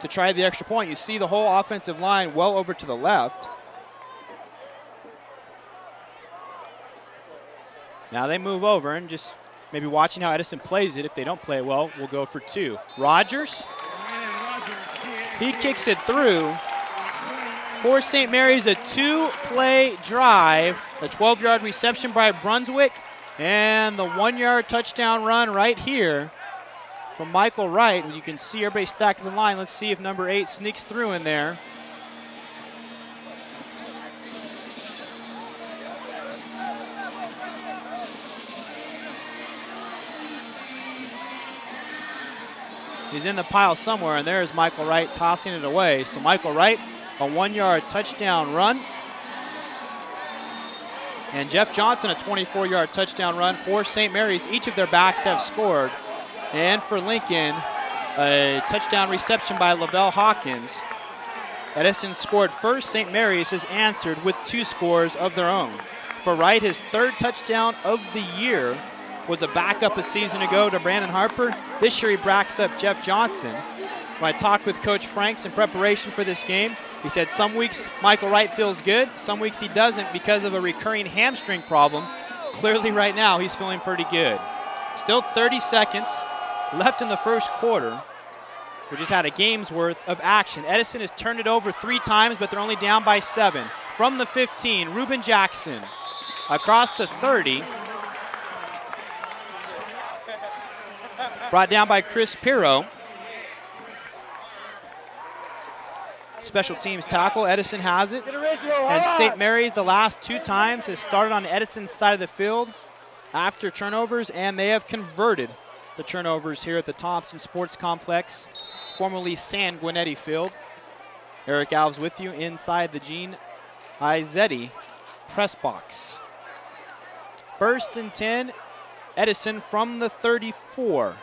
to try the extra point. You see the whole offensive line well over to the left. Now they move over and just maybe watching how Edison plays it. If they don't play it well, we'll go for 2. Rogers. He kicks it through. For St. Mary's, a 2-play drive. A 12-yard reception by Brunswick. And the 1-yard touchdown run right here from Michael Wright. You can see everybody stacked in the line. Let's see if number 8 sneaks through in there. He's in the pile somewhere, and there's Michael Wright tossing it away. So Michael Wright, a 1-yard touchdown run. And Jeff Johnson, a 24-yard touchdown run for St. Mary's. Each of their backs have scored. And for Lincoln, a touchdown reception by Lavelle Hawkins. Edison scored first. St. Mary's has answered with 2 scores of their own. For Wright, his 3rd touchdown of the year was a backup a season ago to Brandon Harper. This year he backs up Jeff Johnson. When I talked with Coach Franks in preparation for this game, he said some weeks Michael Wright feels good, some weeks he doesn't because of a recurring hamstring problem. Clearly right now he's feeling pretty good. Still 30 seconds left in the first quarter. We just had a game's worth of action. Edison has turned it over 3 times, but they're only down by 7. From the 15, Ruben Jackson across the 30. Brought down by Chris Pirro. Special teams tackle, Edison has it. And St. Mary's the last 2 times has started on Edison's side of the field after turnovers, and they have converted the turnovers here at the Thompson Sports Complex, formerly San Guinetti Field. Eric Alves with you inside the Gene Izzetti press box. 1st and 10, Edison from the 34.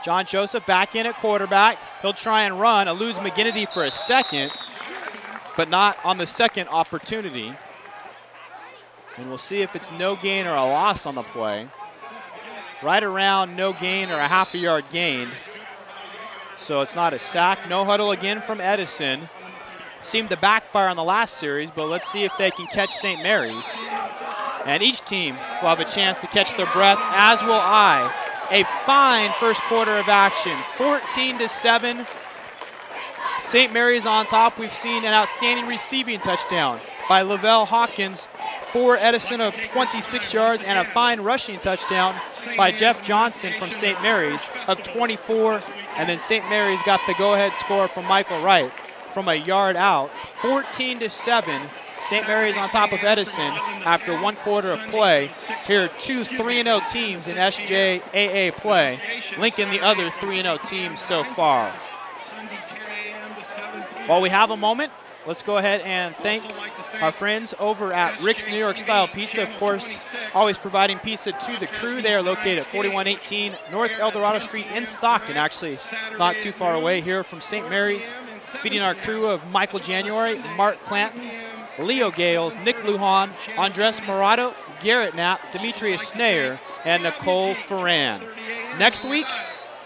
John Joseph back in at quarterback. He'll try and run. Eludes McGinnity for a second, but not on the second opportunity. And we'll see if it's no gain or a loss on the play. Right around no gain or a half a yard gain. So it's not a sack. No huddle again from Edison. Seemed to backfire on the last series, but let's see if they can catch St. Mary's. And each team will have a chance to catch their breath, as will I. A fine first quarter of action, 14-7. St. Mary's on top. We've seen an outstanding receiving touchdown by Lavelle Hawkins for Edison of 26 yards, and a fine rushing touchdown by Jeff Johnson from St. Mary's of 24. And then St. Mary's got the go-ahead score from Michael Wright from a yard out, 14-7. St. Mary's on top of Edison after 1 quarter of play. Here are 2 3-0 teams in SJAA play. Lincoln the other 3-0 team so far. While we have a moment, let's go ahead and thank our friends over at Rick's New York Style Pizza. Of course, always providing pizza to the crew. They are located at 4118 North El Dorado Street in Stockton, actually not too far away here from St. Mary's. Feeding our crew of Michael January, Mark Clanton, Leo Gales, Nick Lujan, Andres Morado, Garrett Knapp, Demetrius Snayer, and Nicole Ferran. Next week,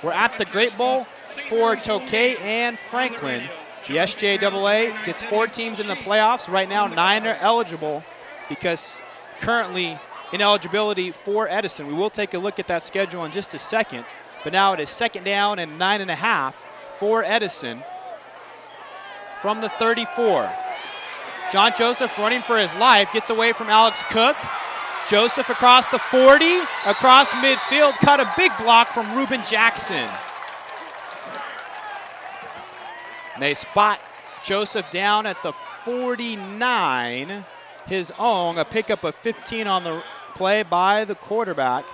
we're at the Great Bowl for Tokay and Franklin. The SJAA gets 4 teams in the playoffs. Right now, 9 are eligible because currently ineligibility for Edison. We will take a look at that schedule in just a second, but now it is 2nd down and 9.5 for Edison from the 34. John Joseph running for his life, gets away from Alex Cook. Joseph across the 40, across midfield, cut a big block from Ruben Jackson. And they spot Joseph down at the 49, his own, a pickup of 15 on the play by the quarterback.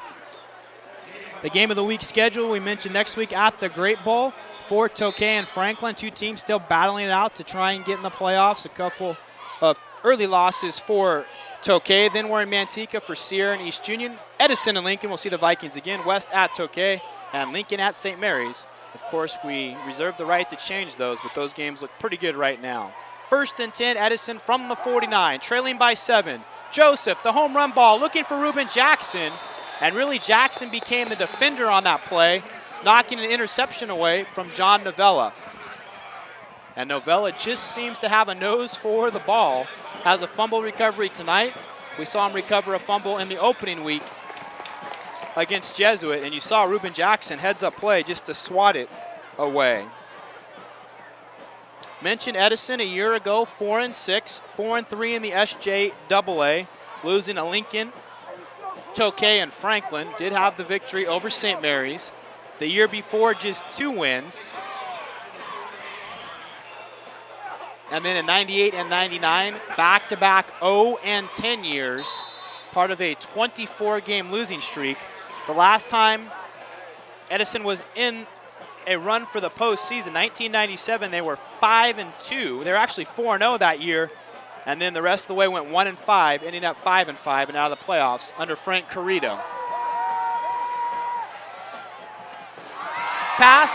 The game of the week schedule we mentioned next week at the Great Bowl for Tokay and Franklin. 2 teams still battling it out to try and get in the playoffs. A couple of early losses for Tokay. Then we're in Manteca for Sierra and East Union. Edison and Lincoln will see the Vikings again. West at Tokay and Lincoln at St. Mary's. Of course, we reserve the right to change those, but those games look pretty good right now. 1st and 10, Edison from the 49, trailing by 7. Joseph, the home run ball, looking for Ruben Jackson. And really, Jackson became the defender on that play, knocking an interception away from John Novella. And Novella just seems to have a nose for the ball. Has a fumble recovery tonight. We saw him recover a fumble in the opening week against Jesuit, and you saw Ruben Jackson heads up play just to swat it away. Mentioned Edison a year ago, 4-6, 4-3 in the SJAA, losing to Lincoln Tokay and Franklin did have the victory over St. Mary's. The year before, just 2 wins. And then in 98 and 99, back-to-back 0 and 10 years, part of a 24-game losing streak. The last time Edison was in a run for the postseason, 1997, they were 5-2. They were actually 4-0 that year, and then the rest of the way went 1-5, ending up 5-5 and out of the playoffs under Frank Carrito. Pass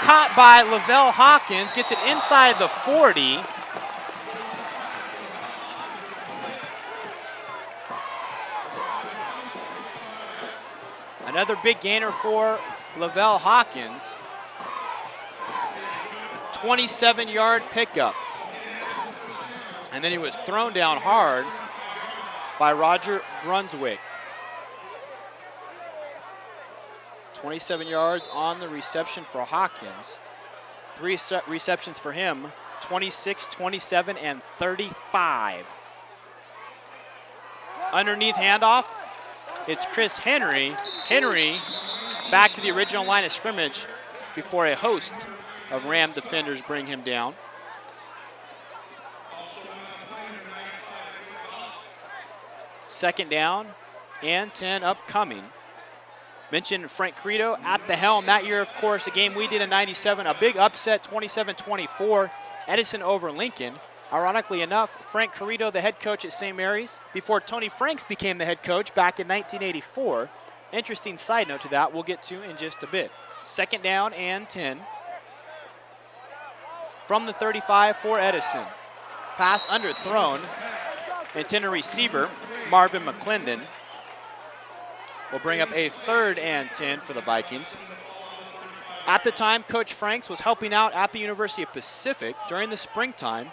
caught by Lavelle Hawkins, gets it inside the 40. Another big gainer for Lavelle Hawkins. 27-yard pickup. And then he was thrown down hard by Roger Brunswick. 27 yards on the reception for Hawkins. 3 receptions for him, 26, 27, and 35. Underneath handoff, it's Chris Henry. Henry back to the original line of scrimmage before a host of Ram defenders bring him down. Second down and 10 upcoming. Mentioned Frank Carrito at the helm that year, of course, a game we did in 97, a big upset, 27-24, Edison over Lincoln. Ironically enough, Frank Carrito, the head coach at St. Mary's, before Tony Franks became the head coach back in 1984. Interesting side note to that we'll get to in just a bit. Second down and 10. From the 35 for Edison. Pass underthrown. Intended receiver, Marvin McClendon, will bring up a 3rd and 10 for the Vikings. At the time, Coach Franks was helping out at the University of Pacific during the springtime.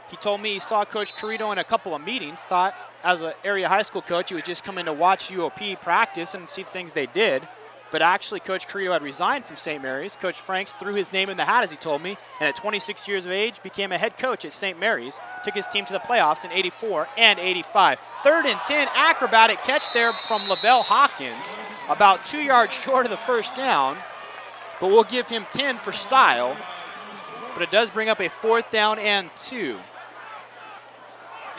He told me he saw Coach Carrito in a couple of meetings, thought as an area high school coach he was just coming to watch UOP practice and see the things they did. But actually, Coach Carrito had resigned from St. Mary's. Coach Franks threw his name in the hat, as he told me, and at 26 years of age, became a head coach at St. Mary's. Took his team to the playoffs in 84 and 85. 3rd and 10, acrobatic catch there from Lavelle Hawkins, about 2 yards short of the first down, but we'll give him 10 for style. But it does bring up a 4th down and 2.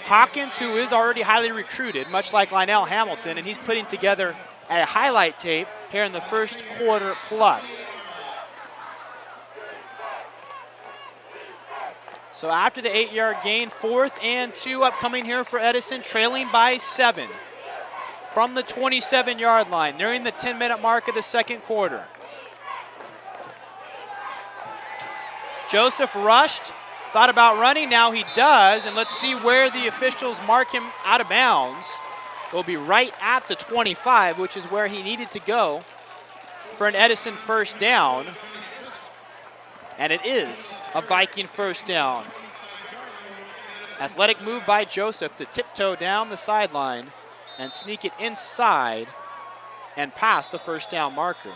Hawkins, who is already highly recruited, much like Lionel Hamilton, and he's putting together a highlight tape here in the first quarter plus. So after the 8-yard gain, 4th and 2 upcoming here for Edison, trailing by 7 from the 27-yard line, nearing the 10-minute mark of the second quarter. Joseph rushed, thought about running, now he does, and let's see where the officials mark him out of bounds. Will be right at the 25, which is where he needed to go for an Edison first down. And it is a Viking first down. Athletic move by Joseph to tiptoe down the sideline and sneak it inside and past the first down marker.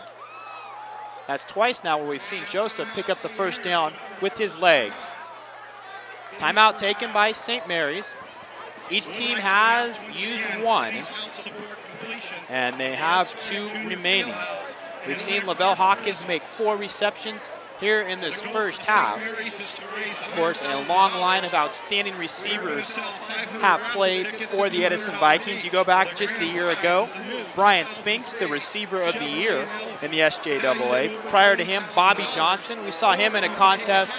That's twice now where we've seen Joseph pick up the first down with his legs. Timeout taken by St. Mary's. Each team has used 1, and they have 2 remaining. We've seen Lavelle Hawkins make 4 receptions here in this first half. Of course, a long line of outstanding receivers have played for the Edison Vikings. You go back just a year ago, Brian Spinks, the receiver of the year in the SJAA. Prior to him, Bobby Johnson. We saw him in a contest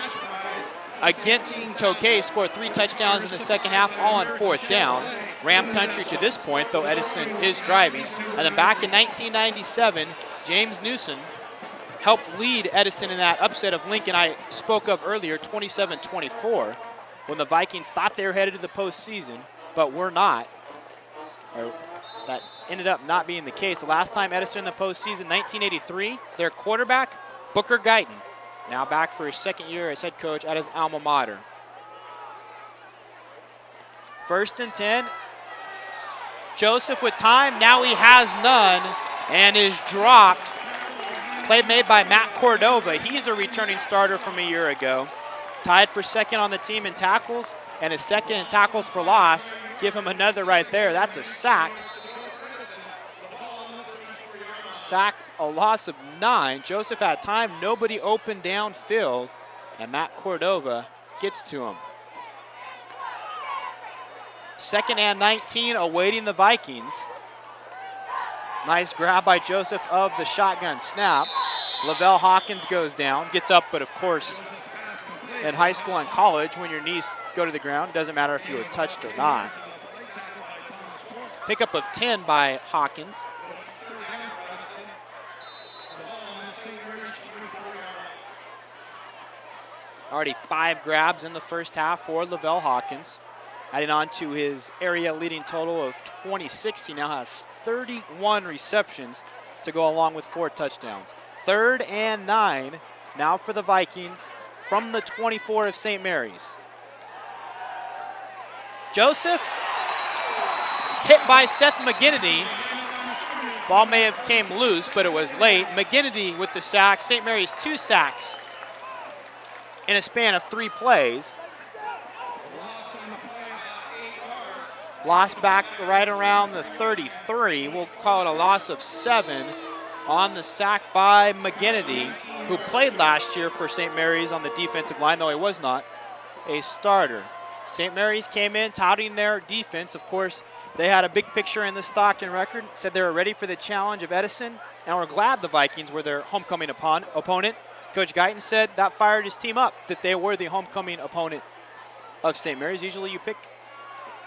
against Tokay, scored 3 touchdowns in the second half, all on 4th down. Ram country to this point, though Edison is driving. And then back in 1997, James Newsom helped lead Edison in that upset of Lincoln I spoke of earlier, 27-24, when the Vikings thought they were headed to the postseason, but were not. That ended up not being the case. The last time Edison in the postseason, 1983, their quarterback, Booker Guyton, now back for his 2nd year as head coach at his alma mater. 1st and 10. Joseph with time. Now he has none and is dropped. Play made by Matt Cordova. He's a returning starter from a year ago. Tied for 2nd on the team in tackles and is 2nd in tackles for loss. Give him another right there. That's a sack. sack, a loss of 9. Joseph had time, nobody open downfield, and Matt Cordova gets to him. 2nd and 19 awaiting the Vikings. Nice grab by Joseph of the shotgun snap. Lavelle Hawkins goes down, gets up, but of course, in high school and college, when your knees go to the ground, it doesn't matter if you were touched or not. Pickup of 10 by Hawkins. Already 5 grabs in the first half for Lavelle Hawkins. Adding on to his area leading total of 26, he now has 31 receptions to go along with 4 touchdowns. 3rd and 9 now for the Vikings from the 24 of St. Mary's. Joseph hit by Seth McGinnity. Ball may have came loose, but it was late. McGinnity with the sack. St. Mary's 2 sacks in a span of 3 plays. Lost back right around the 33. We'll call it a loss of 7 on the sack by McGinnity, who played last year for St. Mary's on the defensive line, though he was not a starter. St. Mary's came in touting their defense. Of course, they had a big picture in the Stockton record, said they were ready for the challenge of Edison, and were glad the Vikings were their homecoming opponent. Coach Guyton said that fired his team up, that they were the homecoming opponent of St. Mary's. Usually you pick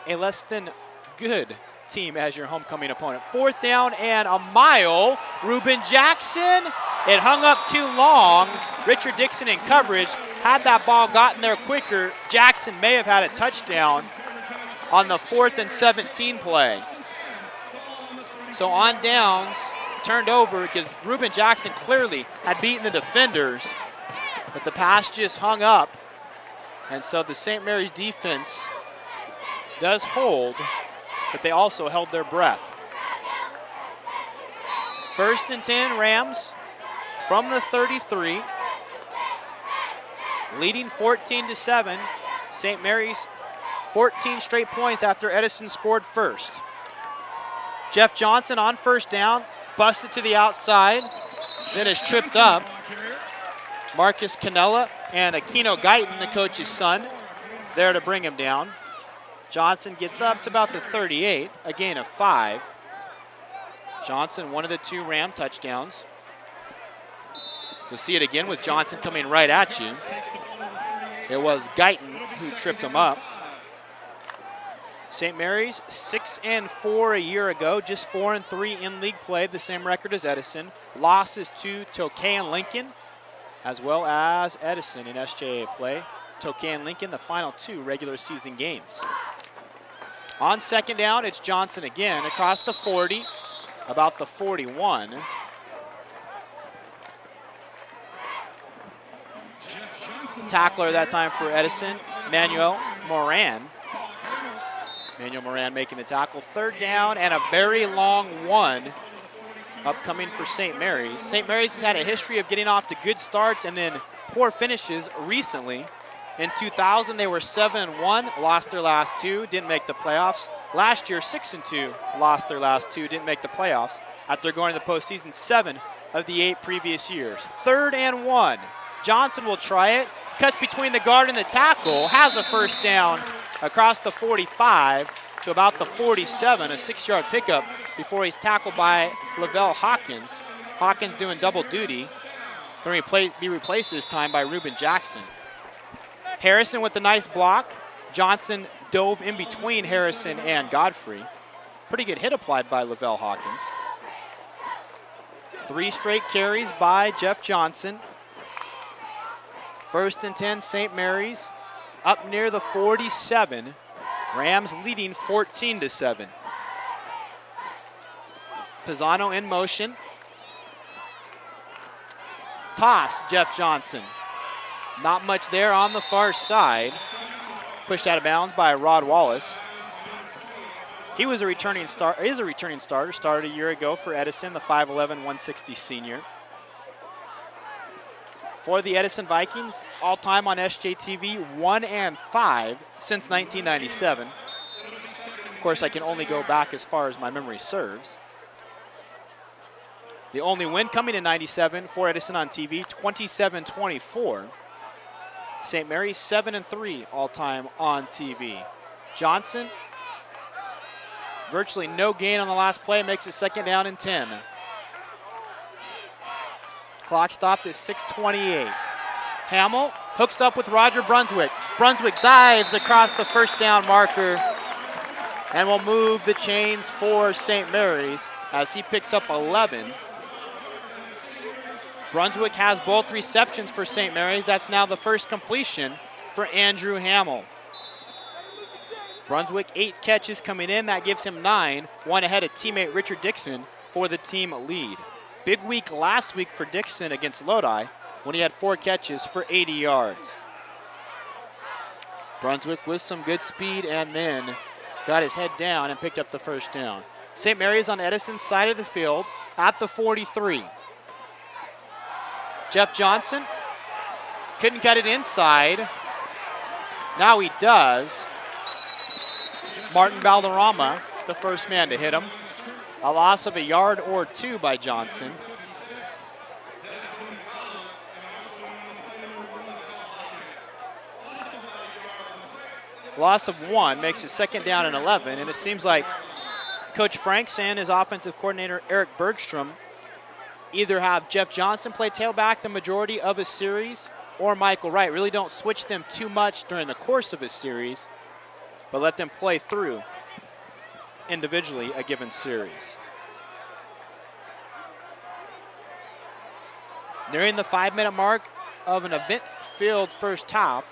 a less than good team as your homecoming opponent. 4th down and a mile. Reuben Jackson, it hung up too long. Richard Dixon in coverage. Had that ball gotten there quicker, Jackson may have had a touchdown on the 4th and 17 play. So on downs, turned over because Reuben Jackson clearly had beaten the defenders, but the pass just hung up. And so the St. Mary's defense does hold, but they also held their breath. 1st and 10 Rams from the 33. Leading 14-7. St. Mary's 14 straight points after Edison scored first. Jeff Johnson on 1st down, busted to the outside, then is tripped up. Marcus Canella and Aquino Guyton, the coach's son, there to bring him down. Johnson gets up to about the 38, a gain of 5. Johnson, one of the 2 Ram touchdowns. We'll see it again with Johnson coming right at you. It was Guyton who tripped him up. St. Mary's 6-4 a year ago, just 4-3 in league play, the same record as Edison. Losses to Tokay and Lincoln, as well as Edison in SJA play. Tokay and Lincoln, the final 2 regular season games. On 2nd down, it's Johnson again across the 40, about the 41. Tackler that time for Edison, Manuel Moran. Manuel Moran making the tackle. 3rd down and a very long one upcoming for St. Mary's. St. Mary's has had a history of getting off to good starts and then poor finishes recently. In 2000, they were 7-1, lost their last 2, didn't make the playoffs. Last year, 6-2, lost their last 2, didn't make the playoffs after going to the postseason 7 of the 8 previous years. 3rd and 1. Johnson will try it, cuts between the guard and the tackle, has a 1st down across the 45 to about the 47, a 6-yard pickup before he's tackled by Lavelle Hawkins. Hawkins doing double duty. Going to be replaced this time by Reuben Jackson. Harrison with the nice block. Johnson dove in between Harrison and Godfrey. Pretty good hit applied by Lavelle Hawkins. 3 straight carries by Jeff Johnson. 1st and 10, St. Mary's up near the 47. Rams leading 14-7. Pisano in motion. Toss, Jeff Johnson. Not much there on the far side. Pushed out of bounds by Rod Wallace. He was a returning starter, started a year ago for Edison, the 5'11", 160 senior. For the Edison Vikings, all-time on SJTV, 1-5 since 1997. Of course, I can only go back as far as my memory serves. The only win coming in 97 for Edison on TV, 27-24. St. Mary's 7-3 all-time on TV. Johnson, virtually no gain on the last play, makes it 2nd down and 10. Clock stopped at 6:28. Hamill hooks up with Roger Brunswick. Brunswick dives across the first down marker and will move the chains for St. Mary's as he picks up 11. Brunswick has both receptions for St. Mary's. That's now the first completion for Andrew Hamill. Brunswick 8 catches coming in. That gives him 9, one ahead of teammate Richard Dixon for the team lead. Big week last week for Dixon against Lodi when he had 4 catches for 80 yards. Brunswick with some good speed and then got his head down and picked up the first down. St. Mary's on Edison's side of the field at the 43. Jeff Johnson couldn't cut it inside. Now he does. Martin Valderrama, the first man to hit him. A loss of a yard or 2 by Johnson. Loss of 1 makes it 2nd down and 11, and it seems like Coach Franks and his offensive coordinator Eric Bergstrom either have Jeff Johnson play tailback the majority of a series or Michael Wright. Really don't switch them too much during the course of a series, but let them play through individually a given series. Nearing the 5-minute mark of an event-filled first half.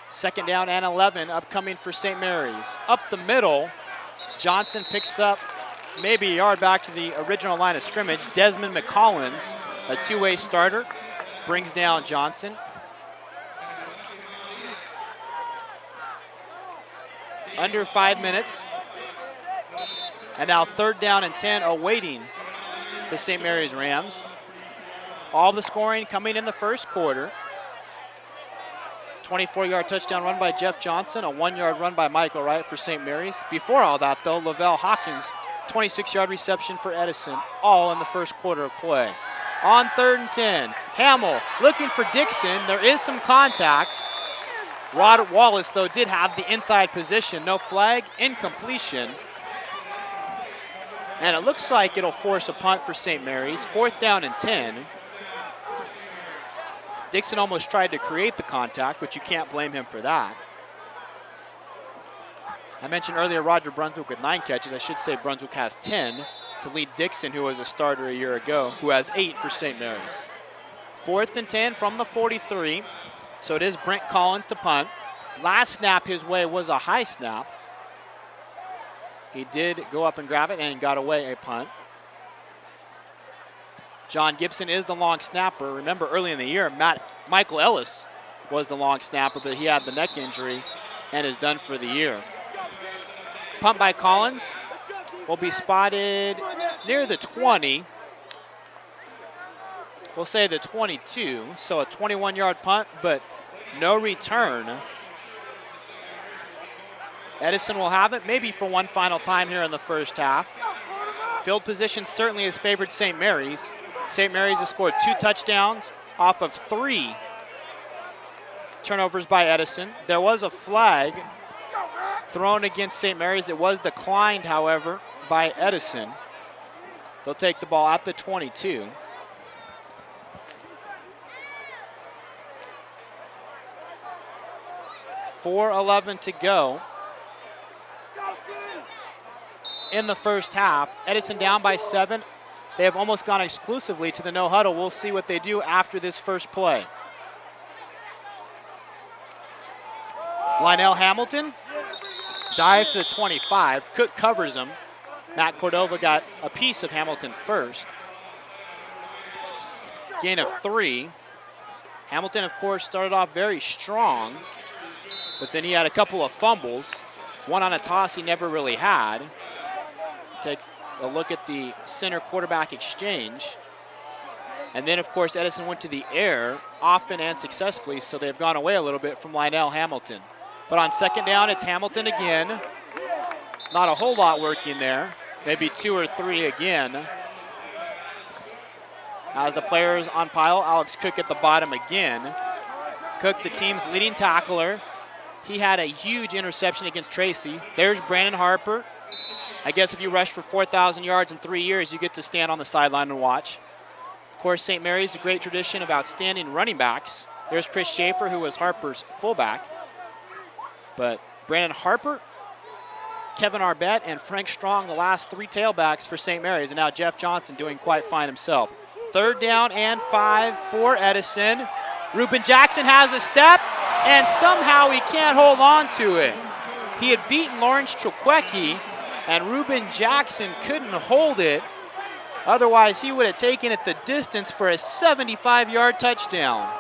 2nd down and 11 upcoming for St. Mary's. Up the middle, Johnson picks up maybe a yard back to the original line of scrimmage. Desmond McCollins, a 2-way starter, brings down Johnson. Under 5 minutes. And now 3rd down and 10 awaiting the St. Mary's Rams. All the scoring coming in the first quarter. 24-yard touchdown run by Jeff Johnson, a 1-yard run by Michael Wright for St. Mary's. Before all that, though, Lavelle Hawkins, 26-yard reception for Edison, all in the first quarter of play. On 3rd and 10, Hamill looking for Dixon. There is some contact. Rod Wallace, though, did have the inside position. No flag, incompletion. And it looks like it'll force a punt for St. Mary's. 4th down and 10. Dixon almost tried to create the contact, but you can't blame him for that. I mentioned earlier Roger Brunswick with 9 catches. I should say Brunswick has 10 to lead Dixon, who was a starter a year ago, who has 8 for St. Mary's. 4th and 10 from the 43. So it is Brent Collins to punt. Last snap his way was a high snap. He did go up and grab it and got away a punt. John Gibson is the long snapper. Remember early in the year, Michael Ellis was the long snapper, but he had the neck injury and is done for the year. Punt by Collins will be spotted near the 20. We'll say the 22, so a 21-yard punt, but no return. Edison will have it, maybe for one final time here in the first half. Field position certainly has favored St. Mary's. St. Mary's has scored 2 touchdowns off of 3 turnovers by Edison. There was a flag thrown against St. Mary's. It was declined, however, by Edison. They'll take the ball at the 22. .4:11 to go in the first half. Edison down by 7. They have almost gone exclusively to the no huddle. We'll see what they do after this first play. Lionel Hamilton dives to the 25. Cook covers him. Matt Cordova got a piece of Hamilton first. Gain of 3. Hamilton, of course, started off very strong, but then he had a couple of fumbles. One on a toss he never really had. Take a look at the center quarterback exchange. And then, of course, Edison went to the air often and successfully, so they've gone away a little bit from Lionel Hamilton. But on 2nd down, it's Hamilton again. Not a whole lot working there. maybe 2 or 3 again. As the players on pile, Alex Cook at the bottom again. Cook, the team's leading tackler. He had a huge interception against Tracy. There's Brandon Harper. I guess if you rush for 4,000 yards in 3 years, you get to stand on the sideline and watch. Of course, St. Mary's, a great tradition of outstanding running backs. There's Chris Schaefer, who was Harper's fullback. But Brandon Harper, Kevin Arbette, and Frank Strong, the last 3 tailbacks for St. Mary's. And now Jeff Johnson doing quite fine himself. 3rd down and 5 for Edison. Ruben Jackson has a step, and somehow he can't hold on to it. He had beaten Lawrence Chilkwecki, and Ruben Jackson couldn't hold it. Otherwise, he would have taken it the distance for a 75-yard touchdown.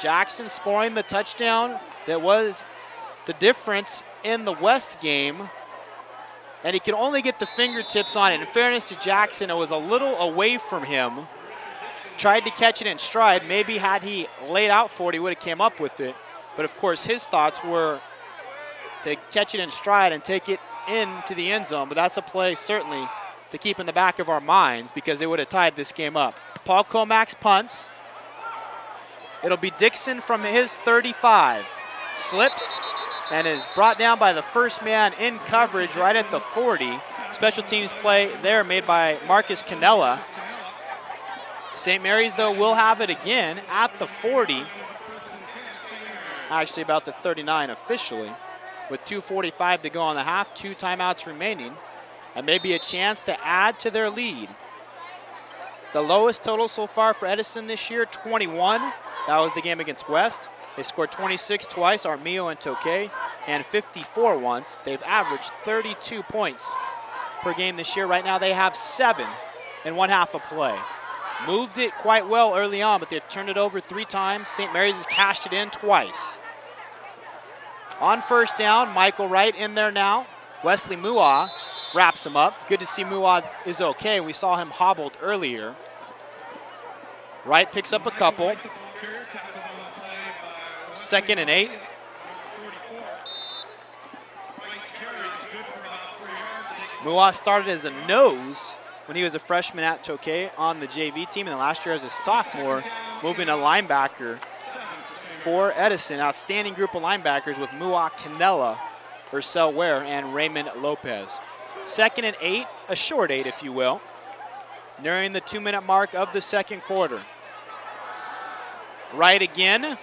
Jackson scoring the touchdown that was the difference in the West game. And he could only get the fingertips on it. In fairness to Jackson, it was a little away from him. Tried to catch it in stride. Maybe had he laid out for it, he would have came up with it. But of course, his thoughts were to catch it in stride and take it into the end zone. But that's a play certainly to keep in the back of our minds because it would have tied this game up. Paul Comax punts. It'll be Dixon from his 35. Slips and is brought down by the first man in coverage right at the 40. Special teams play there made by Marcus Canella. St. Mary's, though, will have it again at the 40. Actually, about the 39 officially. With 2:45 to go on the half, 2 timeouts remaining, and maybe a chance to add to their lead. The lowest total so far for Edison this year, 21. That was the game against West. They scored 26 twice, Armillo and Tokay, and 54 once. They've averaged 32 points per game this year. Right now they have 7 in 1/2 of play. Moved it quite well early on, but they've turned it over 3 times. St. Mary's has cashed it in twice. On 1st down, Michael Wright in there now. Wesley Mua wraps him up. Good to see Mua is okay. We saw him hobbled earlier. Wright picks up a couple. 2nd and 8. Mua started as a nose when he was a freshman at Tokay on the JV team, and then last year as a sophomore, moving a linebacker for Edison. Outstanding group of linebackers with Mua Canella, Ursel Ware, and Raymond Lopez. 2nd and 8, a short 8 if you will, nearing the 2-minute mark of the 2nd quarter. Right again,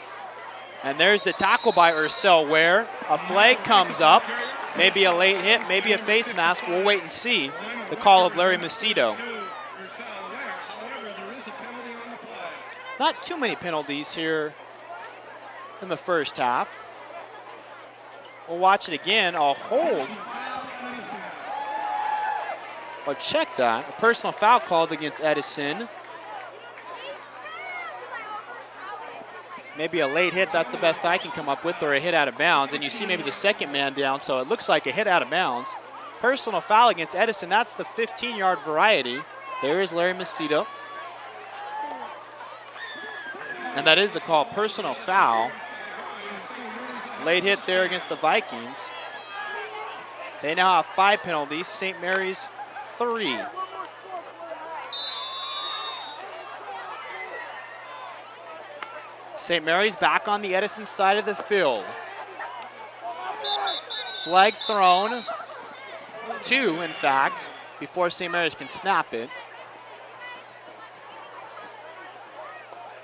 and there's the tackle by Ursel Ware. A flag comes up, maybe a late hit, maybe a face mask. We'll wait and see. The call of Larry Macedo. Not too many penalties here in the first half. We'll watch it again. A hold. Or check that. A personal foul called against Edison. Maybe a late hit, that's the best I can come up with, or a hit out of bounds. And you see maybe the 2nd man down, so it looks like a hit out of bounds. Personal foul against Edison, that's the 15-yard variety. There is Larry Macedo. And that is the call, personal foul. Late hit there against the Vikings. They now have 5 penalties, St. Mary's 3. St. Mary's back on the Edison side of the field. Flag thrown, 2 in fact, before St. Mary's can snap it.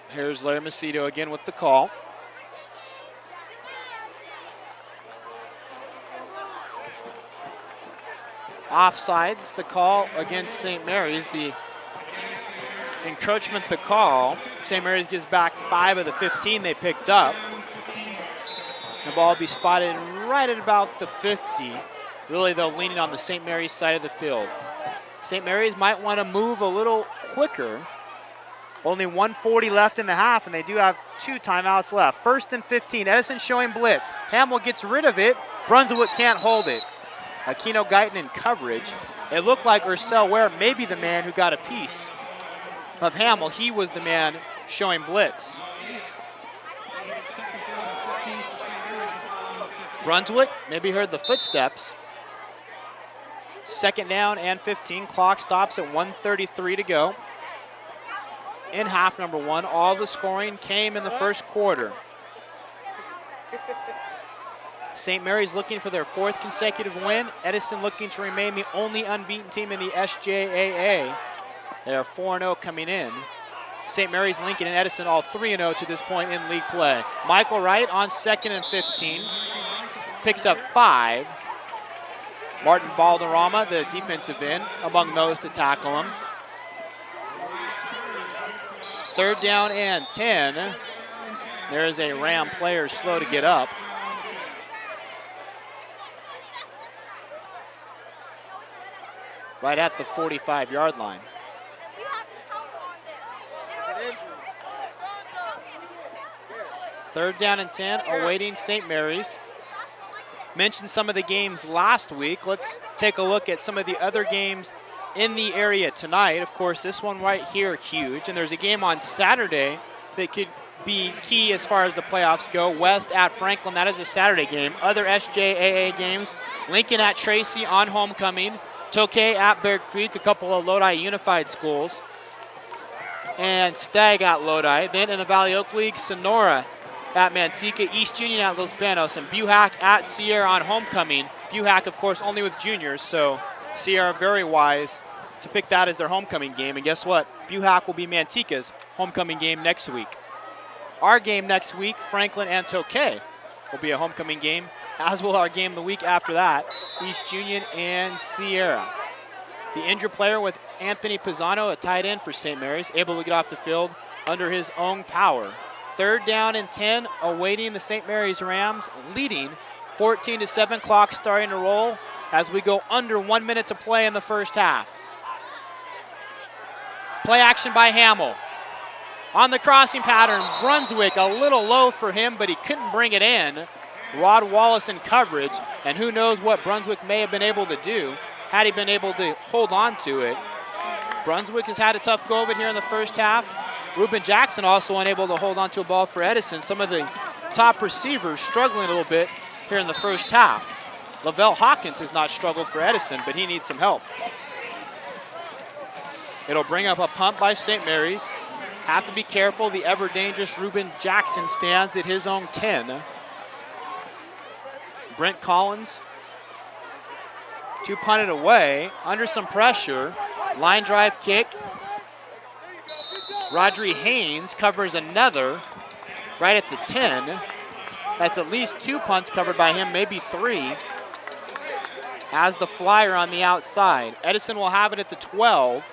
Here's Larry Macedo again with the call. Offsides, the call against St. Mary's. The encroachment, the call. St. Mary's gives back 5 of the 15 they picked up. The ball will be spotted right at about the 50. Really, though, leaning on the St. Mary's side of the field. St. Mary's might want to move a little quicker. Only 1:40 left in the half, and they do have 2 timeouts left. 1st and 15, Edison showing blitz. Hamill gets rid of it. Brunswick can't hold it. Aquino Guyton in coverage. It looked like Ursel Ware may be the man who got a piece of Hamill. He was the man showing blitz. Brunswick maybe heard the footsteps. Second down and 15. Clock stops at 1:33 to go. In half number one, all the scoring came in the first quarter. St. Mary's looking for their 4th consecutive win. Edison looking to remain the only unbeaten team in the SJAA. They are 4-0 coming in. St. Mary's, Lincoln, and Edison all 3-0 to this point in league play. Michael Wright on 2nd and 15. Picks up 5. Martin Balderrama, the defensive end, among those to tackle him. 3rd down and 10. There is a Ram player slow to get up. Right at the 45-yard line. 3rd down and 10, awaiting St. Mary's. Mentioned some of the games last week. Let's take a look at some of the other games in the area tonight. Of course, this one right here, huge. And there's a game on Saturday that could be key as far as the playoffs go. West at Franklin, that is a Saturday game. Other SJAA games, Lincoln at Tracy on homecoming. Tokay at Bear Creek, a couple of Lodi Unified schools. And Stagg at Lodi. Then in the Valley Oak League, Sonora at Manteca, East Union at Los Banos, and Buhack at Sierra on homecoming. Buhack, of course, only with juniors, so Sierra very wise to pick that as their homecoming game. And guess what? Buhack will be Manteca's homecoming game next week. Our game next week, Franklin and Tokay, will be a homecoming game, as will our game the week after that, East Union and Sierra. The injured player with Anthony Pisano, a tight end for St. Mary's, able to get off the field under his own power. 3rd down and 10, awaiting the St. Mary's Rams, leading 14-7, clock starting to roll as we go under 1 minute to play in the first half. Play action by Hamill. On the crossing pattern, Brunswick a little low for him, but he couldn't bring it in. Rod Wallace in coverage, and who knows what Brunswick may have been able to do had he been able to hold on to it. Brunswick has had a tough go of it here in the first half. Reuben Jackson also unable to hold on to a ball for Edison. Some of the top receivers struggling a little bit here in the first half. Lavelle Hawkins has not struggled for Edison, but he needs some help. It'll bring up a punt by St. Mary's. Have to be careful. The ever-dangerous Reuben Jackson stands at his own 10. Brent Collins to punt it away. Under some pressure. Line drive kick. Rodri Haynes covers another right at the 10. That's at least 2 punts covered by him, maybe 3. As the flyer on the outside. Edison will have it at the 12.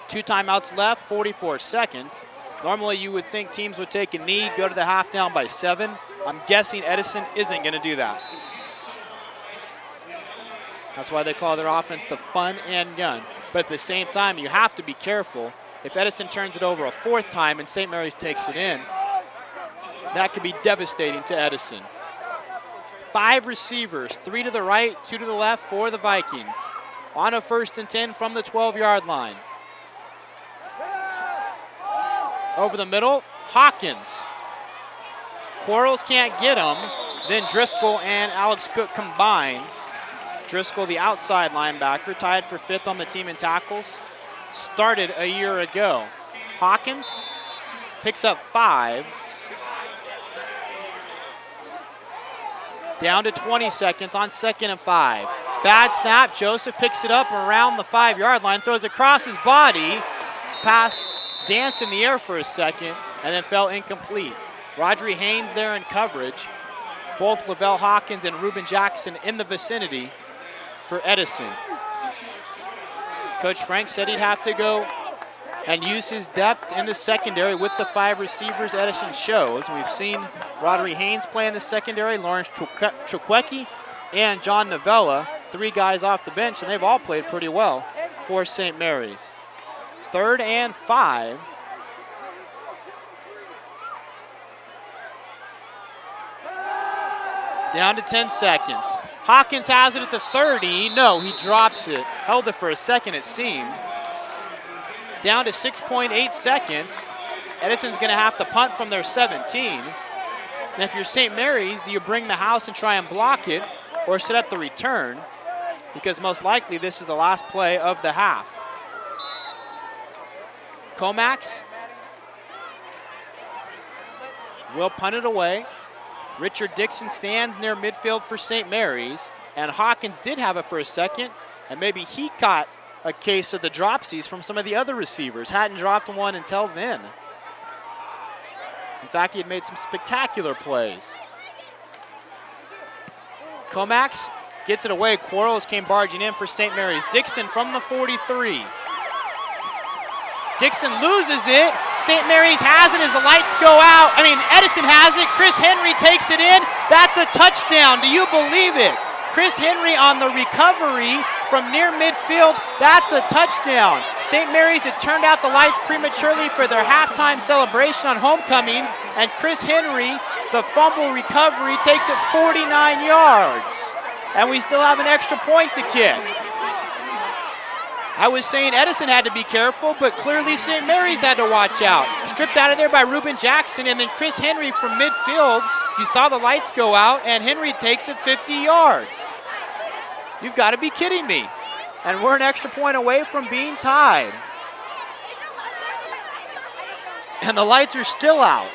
2 timeouts left, 44 seconds. Normally you would think teams would take a knee, go to the half down by 7. I'm guessing Edison isn't going to do that. That's why they call their offense the fun and gun. But at the same time, you have to be careful. If Edison turns it over a 4th time and St. Mary's takes it in, that could be devastating to Edison. 5 receivers, 3 to the right, 2 to the left for the Vikings. On a 1st and 10 from the 12-yard line. Over the middle, Hawkins. Quarles can't get him. Then Driscoll and Alex Cook combine. Driscoll, the outside linebacker, tied for 5th on the team in tackles. Started a year ago. Hawkins picks up 5. Down to 20 seconds on 2nd and 5. Bad snap. Joseph picks it up around the 5-yard line, throws across his body. Pass danced in the air for a second and then fell incomplete. Rodri Haynes there in coverage. Both Lavelle Hawkins and Reuben Jackson in the vicinity for Edison. Coach Frank said he'd have to go and use his depth in the secondary with the 5 receivers Edison shows. We've seen Rodri Haynes play in the secondary, Lawrence Chukwueke, and John Novella, 3 guys off the bench, and they've all played pretty well for St. Mary's. 3rd and 5. Down to 10 seconds. Hawkins has it at the 30. No, he drops it. Held it for a second, it seemed. Down to 6.8 seconds. Edison's going to have to punt from their 17. And if you're St. Mary's, do you bring the house and try and block it or set up the return? Because most likely this is the last play of the half. Comax will punt it away. Richard Dixon stands near midfield for St. Mary's, and Hawkins did have it for a second, and maybe he caught a case of the dropsies from some of the other receivers. Hadn't dropped one until then. In fact, he had made some spectacular plays. Comax gets it away. Quarles came barging in for St. Mary's. Dixon from the 43. Dixon loses it. St. Mary's has it as the lights go out. Edison has it. Chris Henry takes it in. That's a touchdown. Do you believe it? Chris Henry on the recovery from near midfield. That's a touchdown. St. Mary's had turned out the lights prematurely for their halftime celebration on homecoming, and Chris Henry, the fumble recovery, takes it 49 yards. And we still have an extra point to kick. I was saying Edison had to be careful, but clearly St. Mary's had to watch out. Stripped out of there by Reuben Jackson, and then Chris Henry from midfield. You saw the lights go out, and Henry takes it 50 yards. You've got to be kidding me. And we're an extra point away from being tied. And the lights are still out.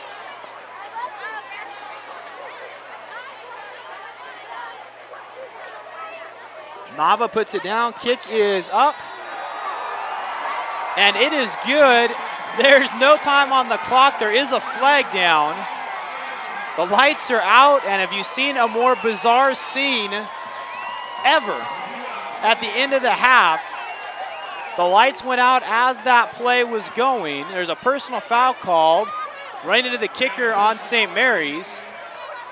Nava puts it down. Kick is up. And it is good. There's no time on the clock. There is a flag down. The lights are out, and have you seen a more bizarre scene ever at the end of the half? The lights went out as that play was going. There's a personal foul called right into the kicker on St. Mary's.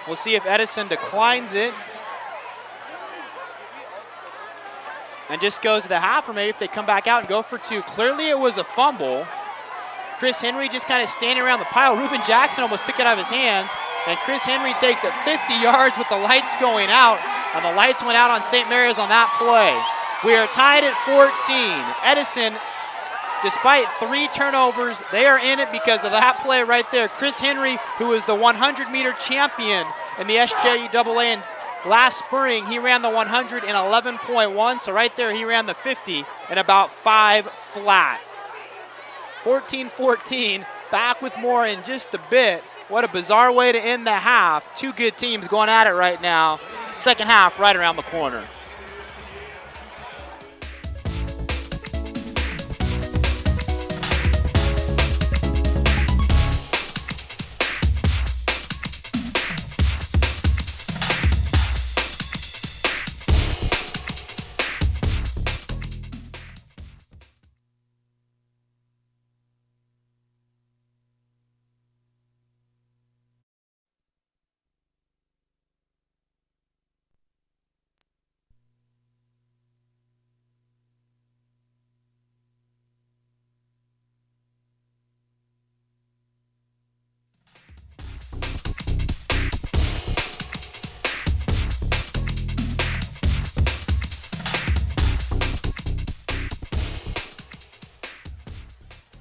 We'll see if Edison declines it and just goes to the half, or maybe if they come back out and go for two. Clearly it was a fumble. Chris Henry just kind of standing around the pile. Reuben Jackson almost took it out of his hands, and Chris Henry takes it 50 yards with the lights going out, and the lights went out on St. Mary's on that play. We are tied at 14. Edison, despite 3 turnovers, they are in it because of that play right there. Chris Henry, who is the 100-meter champion in the SJAA in last spring, he ran the 100 in 11.1, so right there he ran the 50 in about 5 flat. 14-14, back with more in just a bit. What a bizarre way to end the half. Two good teams going at it right now. Second half right around the corner.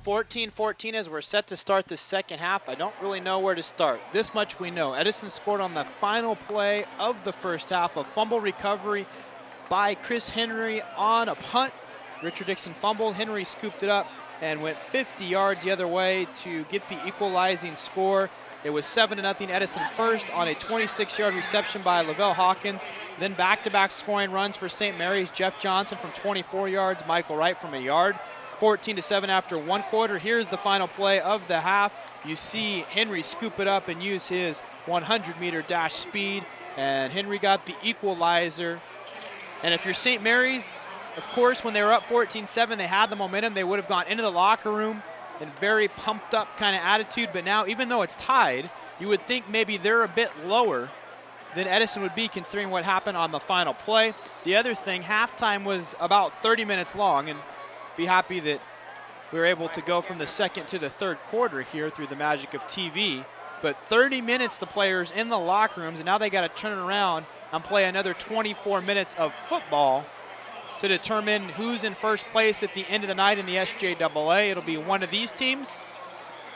(14-14) as we're set to start the second half. I don't really know where to start. This much we know. Edison scored on the final play of the first half. A fumble recovery by Chris Henry on a punt. Richard Dixon fumbled. Henry scooped it up and went 50 yards the other way to get the equalizing score. It was 7-0 Edison first on a 26-yard reception by Lavelle Hawkins. Then back-to-back scoring runs for St. Mary's. Jeff Johnson from 24 yards, Michael Wright from a yard. 14-7 after one quarter. Here's the final play of the half. You see Henry scoop it up and use his 100-meter dash speed, and Henry got the equalizer. And if you're St. Mary's, of course, when they were up 14-7, they had the momentum. They would have gone into the locker room in very pumped up kind of attitude, but now, even though it's tied, you would think maybe they're a bit lower than Edison would be, considering what happened on the final play. The other thing, halftime was about 30 minutes long, and be happy that we were able to go from the second to the third quarter here through the magic of TV. But 30 minutes, the players in the locker rooms, and now they got to turn around and play another 24 minutes of football to determine who's in first place at the end of the night in the SJAA. It'll be one of these teams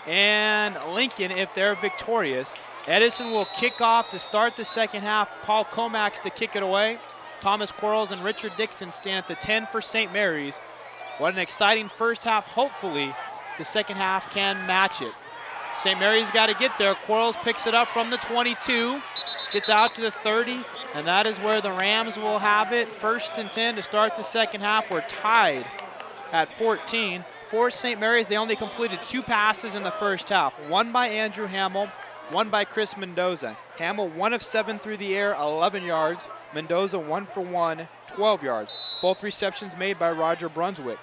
and Lincoln if they're victorious. Edison will kick off to start the second half. Paul Comax to kick it away. Thomas Quarles and Richard Dixon stand at the 10 for St. Mary's. What an exciting first half. Hopefully, the second half can match it. St. Mary's got to get there. Quarles picks it up from the 22, gets out to the 30, and that is where the Rams will have it. 1st and 10 to start the second half. We're tied at 14. For St. Mary's, they only completed 2 passes in the first half. One by Andrew Hamill, one by Chris Mendoza. Hamill 1 of 7 through the air, 11 yards. Mendoza 1 for 1, 12 yards. Both receptions made by Roger Brunswick.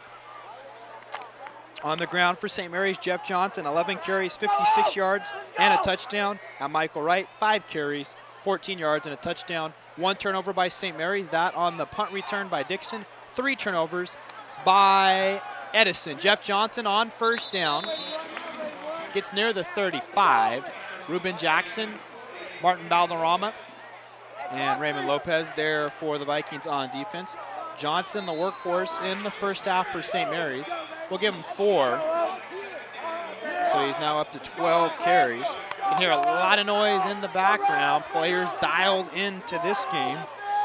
On the ground for St. Mary's, Jeff Johnson, 11 carries, 56 yards, and a touchdown. And Michael Wright, 5 carries, 14 yards, and a touchdown. 1 turnover by St. Mary's, that on the punt return by Dixon. 3 turnovers by Edison. Jeff Johnson on first down. Gets near the 35. Ruben Jackson, Martin Valderrama, and Raymond Lopez there for the Vikings on defense. Johnson, the workhorse in the first half for St. Mary's. We'll give him 4. So he's now up to 12 carries. You can hear a lot of noise in the background. Players dialed into this game,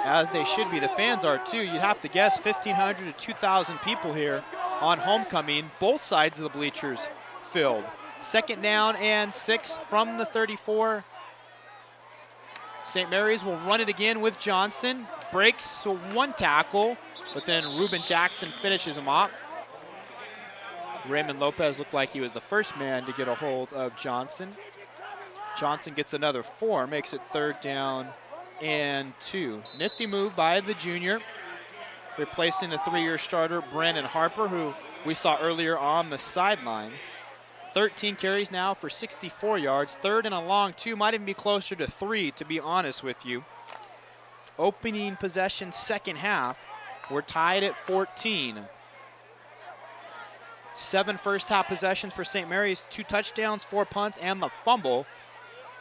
as they should be. The fans are too. You'd have to guess 1,500 to 2,000 people here on homecoming. Both sides of the bleachers filled. 2nd down and 6 from the 34. St. Mary's will run it again with Johnson. Breaks 1 tackle, but then Ruben Jackson finishes him off. Raymond Lopez looked like he was the first man to get a hold of Johnson. Johnson gets another 4, makes it 3rd down and 2. Nifty move by the junior, replacing the 3-year starter, Brandon Harper, who we saw earlier on the sideline. 13 carries now for 64 yards. 3rd and a long 2, might even be closer to 3, to be honest with you. Opening possession second half, we're tied at 14. 7 first half possessions for St. Mary's, 2 touchdowns, 4 punts, and the fumble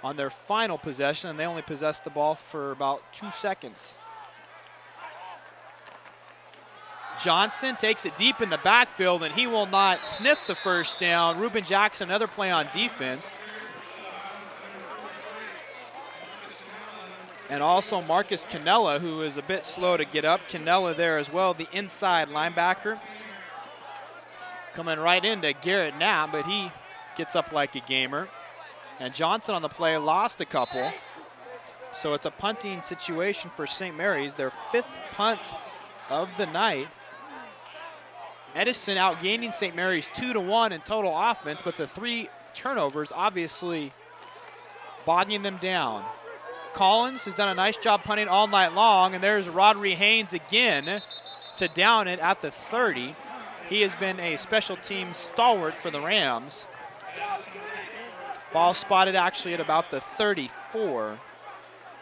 on their final possession, and they only possessed the ball for about 2 seconds. Johnson takes it deep in the backfield, and he will not sniff the first down. Ruben Jackson, another play on defense. And also Marcus Cannella, who is a bit slow to get up. Cannella there as well, the inside linebacker. Coming right into Garrett Knapp, but he gets up like a gamer. And Johnson on the play lost a couple. So it's a punting situation for St. Mary's, their 5th punt of the night. Edison outgaining St. Mary's 2-1 in total offense, but the 3 turnovers obviously bogging them down. Collins has done a nice job punting all night long, and there's Rodri Haynes again to down it at the 30. He has been a special team stalwart for the Rams. Ball spotted actually at about the 34.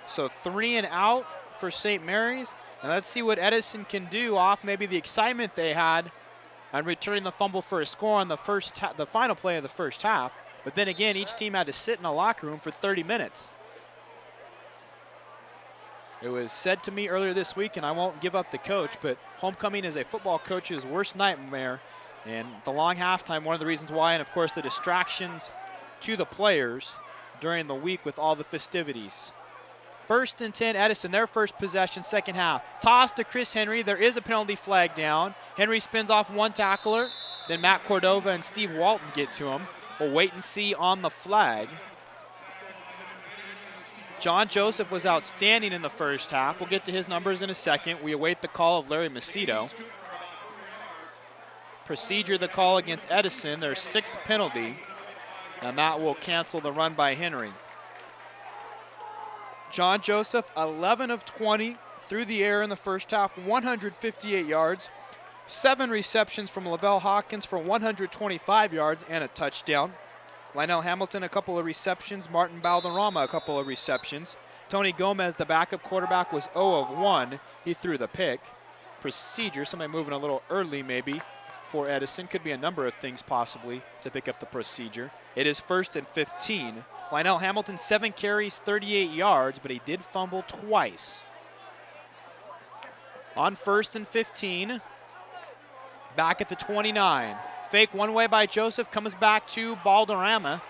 So 3 and out for St. Mary's. And let's see what Edison can do off maybe the excitement they had on returning the fumble for a score on the final play of the first half. But then again, each team had to sit in a locker room for 30 minutes. It was said to me earlier this week, and I won't give up the coach, but homecoming is a football coach's worst nightmare. And the long halftime, one of the reasons why, and of course the distractions to the players during the week with all the festivities. 1st and 10, Edison, their first possession, second half. Toss to Chris Henry. There is a penalty flag down. Henry spins off 1 tackler. Then Matt Cordova and Steve Walton get to him. We'll wait and see on the flag. John Joseph was outstanding in the first half. We'll get to his numbers in a second. We await the call of Larry Macedo. Procedure the call against Edison, their 6th penalty, and that will cancel the run by Henry. John Joseph, 11 of 20 through the air in the first half, 158 yards, 7 receptions from Lavelle Hawkins for 125 yards and a touchdown. Lionel Hamilton, a couple of receptions. Martin Valderrama, a couple of receptions. Tony Gomez, the backup quarterback, was 0 of 1. He threw the pick. Procedure, somebody moving a little early maybe for Edison. Could be a number of things possibly to pick up the procedure. It is 1st and 15. Lionel Hamilton, 7 carries, 38 yards, but he did fumble twice. On 1st and 15, back at the 29. Fake one way by Joseph, comes back to Balderrama.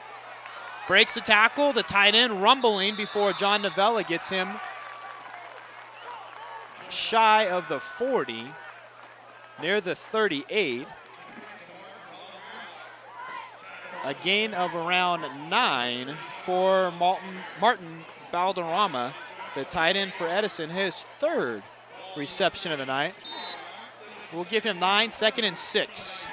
Breaks the tackle, the tight end rumbling before John Novella gets him shy of the 40, near the 38. A gain of around 9 for Martin Balderrama, the tight end for Edison, his third reception of the night. We'll give him 9, 2nd and 6.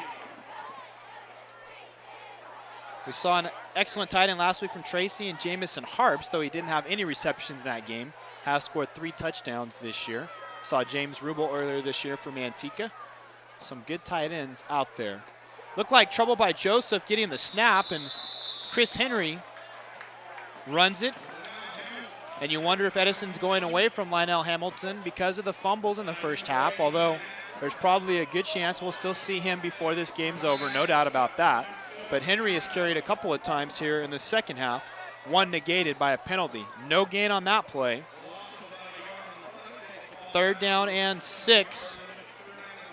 We saw an excellent tight end last week from Tracy and Jamison Harps, though he didn't have any receptions in that game. Has scored 3 touchdowns this year. Saw James Rubel earlier this year from Manteca. Some good tight ends out there. Looked like trouble by Joseph getting the snap, and Chris Henry runs it. And you wonder if Edison's going away from Lionel Hamilton because of the fumbles in the first half, although there's probably a good chance we'll still see him before this game's over, no doubt about that. But Henry has carried a couple of times here in the second half, one negated by a penalty. No gain on that play. 3rd down and 6.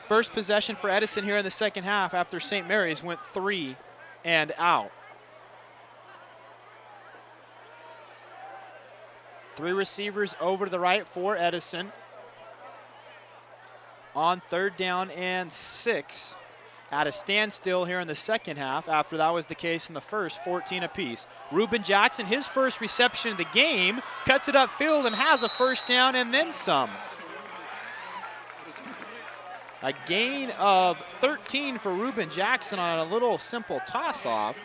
First possession for Edison here in the second half after St. Mary's went 3 and out. 3 receivers over to the right for Edison. On 3rd down and 6. At a standstill here in the second half after that was the case in the first, 14 apiece. Reuben Jackson, his first reception of the game, cuts it upfield and has a first down and then some. A gain of 13 for Reuben Jackson on a little simple toss-off.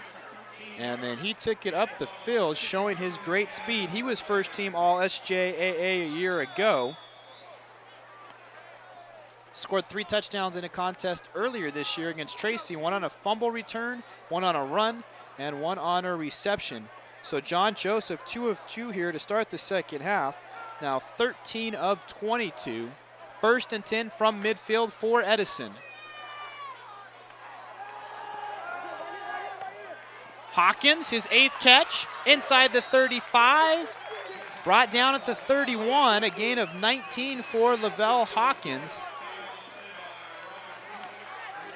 And then he took it up the field, showing his great speed. He was first team All-SJAA a year ago. Scored 3 touchdowns in a contest earlier this year against Tracy, 1 on a fumble return, 1 on a run, and 1 on a reception. So John Joseph, 2 of 2 here to start the second half. Now 13 of 22. 1st and 10 from midfield for Edison. Hawkins, his 8th catch, inside the 35. Brought down at the 31, a gain of 19 for Lavelle Hawkins.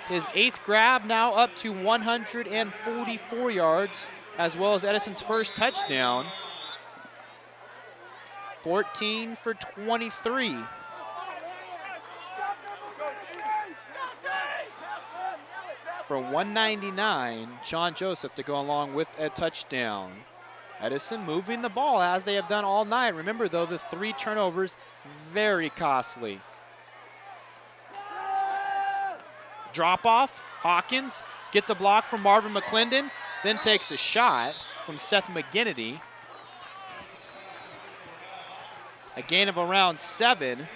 His 8th grab, now up to 144 yards, as well as Edison's first touchdown. 14 for 23. For 199, John Joseph to go along with a touchdown. Edison moving the ball as they have done all night. Remember though, the 3 turnovers, very costly. Drop off, Hawkins gets a block from Marvin McClendon, then takes a shot from Seth McGinnity. A gain of around 7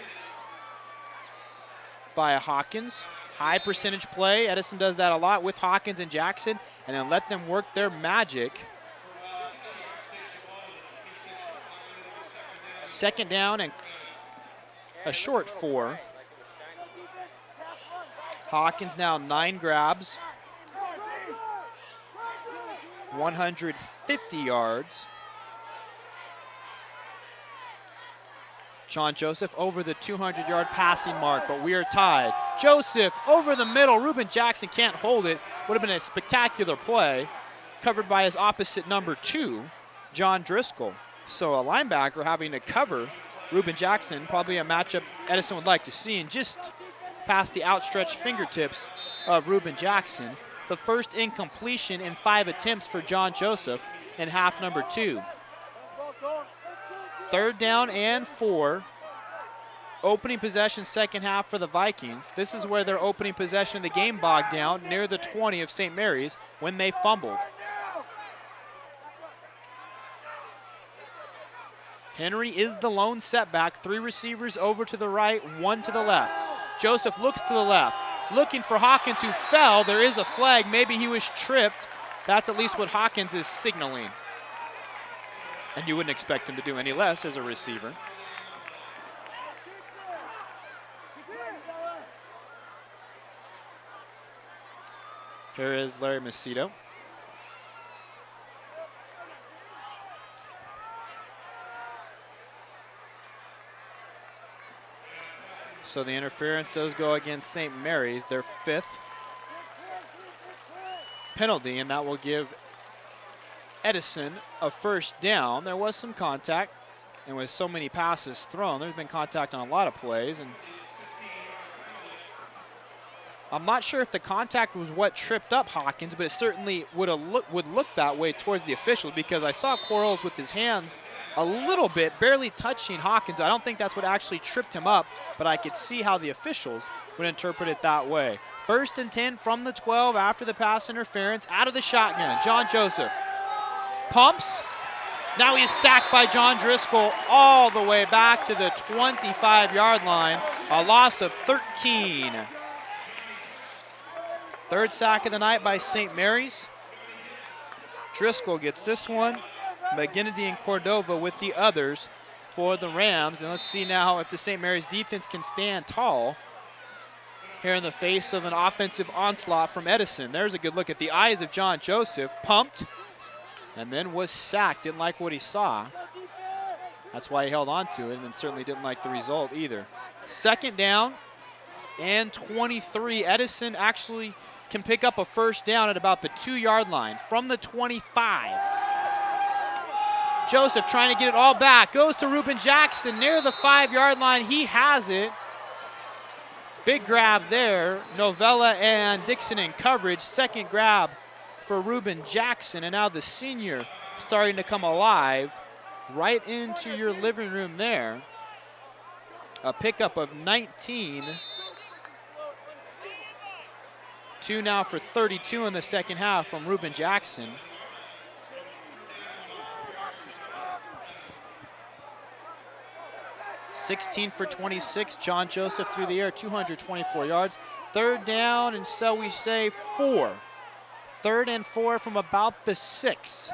by Hawkins. High percentage play. Edison does that a lot with Hawkins and Jackson, and then let them work their magic. 2nd down and a short 4. Hawkins now 9 grabs, 150 yards. John Joseph over the 200-yard passing mark, but we are tied. Joseph over the middle. Reuben Jackson can't hold it. Would have been a spectacular play, covered by his opposite number 2, John Driscoll. So a linebacker having to cover Reuben Jackson, probably a matchup Edison would like to see, and just past the outstretched fingertips of Reuben Jackson. The first incompletion in 5 attempts for John Joseph in half number 2. 3rd down and 4. Opening possession second half for the Vikings. This is where their opening possession of the game bogged down near the 20 of St. Mary's when they fumbled. Henry is the lone setback. 3 receivers over to the right, 1 to the left. Joseph looks to the left, looking for Hawkins, who fell. There is a flag. Maybe he was tripped. That's at least what Hawkins is signaling. And you wouldn't expect him to do any less as a receiver. Here is Larry Macedo. So the interference does go against St. Mary's, their 5th penalty, and that will give Edison a first down. There was some contact, and with so many passes thrown, there's been contact on a lot of plays. And I'm not sure if the contact was what tripped up Hawkins, but it certainly would look that way towards the officials, because I saw Quarles with his hands a little bit, barely touching Hawkins. I don't think that's what actually tripped him up, but I could see how the officials would interpret it that way. 1st and 10 from the 12 after the pass interference, out of the shotgun. John Joseph pumps. Now he's sacked by John Driscoll all the way back to the 25-yard line. A loss of 13. 3rd sack of the night by St. Mary's. Driscoll gets this one. McGinnity and Cordova with the others for the Rams. And let's see now if the St. Mary's defense can stand tall here in the face of an offensive onslaught from Edison. There's a good look at the eyes of John Joseph. Pumped and then was sacked. Didn't like what he saw. That's why he held on to it, and certainly didn't like the result either. 2nd down and 23. Edison actually can pick up a first down at about the 2-yard line from the 25. Joseph trying to get it all back. Goes to Reuben Jackson near the 5-yard line. He has it. Big grab there. Novella and Dixon in coverage. 2nd grab for Reuben Jackson. And now the senior starting to come alive right into your living room there. A pickup of 19. 2 now for 32 in the second half from Reuben Jackson. (16 for 26). John Joseph through the air, 224 yards. 3rd down, and so we say 4. 3rd and 4 from about the 6.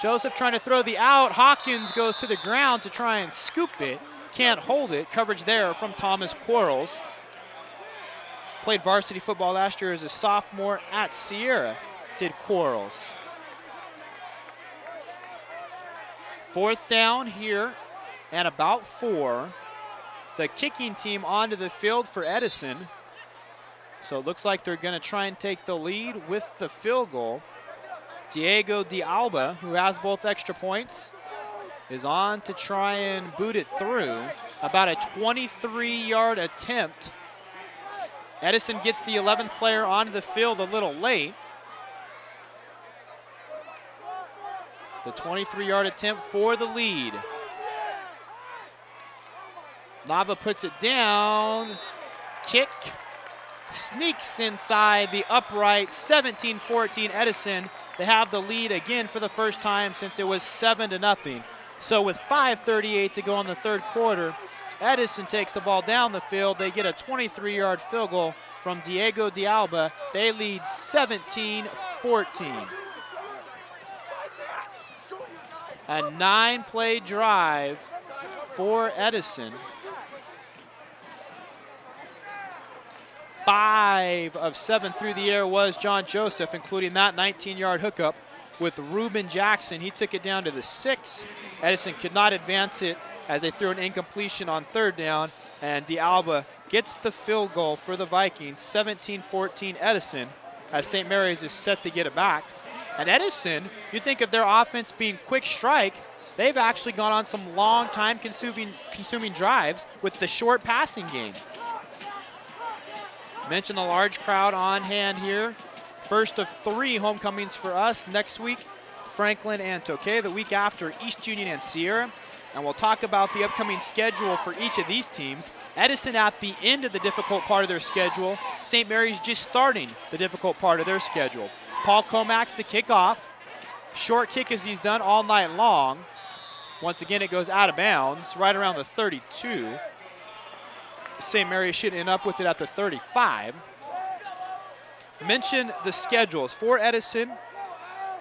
Joseph trying to throw the out. Hawkins goes to the ground to try and scoop it. Can't hold it. Coverage there from Thomas Quarles. Played varsity football last year as a sophomore at Sierra, did Quarles. 4th down here and about 4. The kicking team onto the field for Edison. So it looks like they're going to try and take the lead with the field goal. Diego D'Alba, who has both extra points, is on to try and boot it through. About a 23-yard attempt. Edison gets the 11th player onto the field a little late. The 23-yard attempt for the lead. Nava puts it down. Kick sneaks inside the upright. 17-14 Edison. They have the lead again for the first time since it was 7-0. So with 5:38 to go in the 3rd quarter, Edison takes the ball down the field. They get a 23-yard field goal from Diego D'Alba. They lead 17-14. A 9-play drive for Edison. 5 of 7 through the air was John Joseph, including that 19-yard hookup with Reuben Jackson. He took it down to the 6. Edison could not advance it as they threw an incompletion on 3rd down, and D'Alba gets the field goal for the Vikings. 17-14 Edison, as St. Mary's is set to get it back. And Edison, you think of their offense being quick strike, they've actually gone on some long time consuming drives with the short passing game. Mentioned the large crowd on hand here. First of 3 homecomings for us next week, Franklin and Tokay. The week after, East Union and Sierra. And we'll talk about the upcoming schedule for each of these teams. Edison at the end of the difficult part of their schedule. St. Mary's just starting the difficult part of their schedule. Paul Comax to kick off. Short kick as he's done all night long. Once again, it goes out of bounds right around the 32. St. Mary's should end up with it at the 35. Mention the schedules for Edison.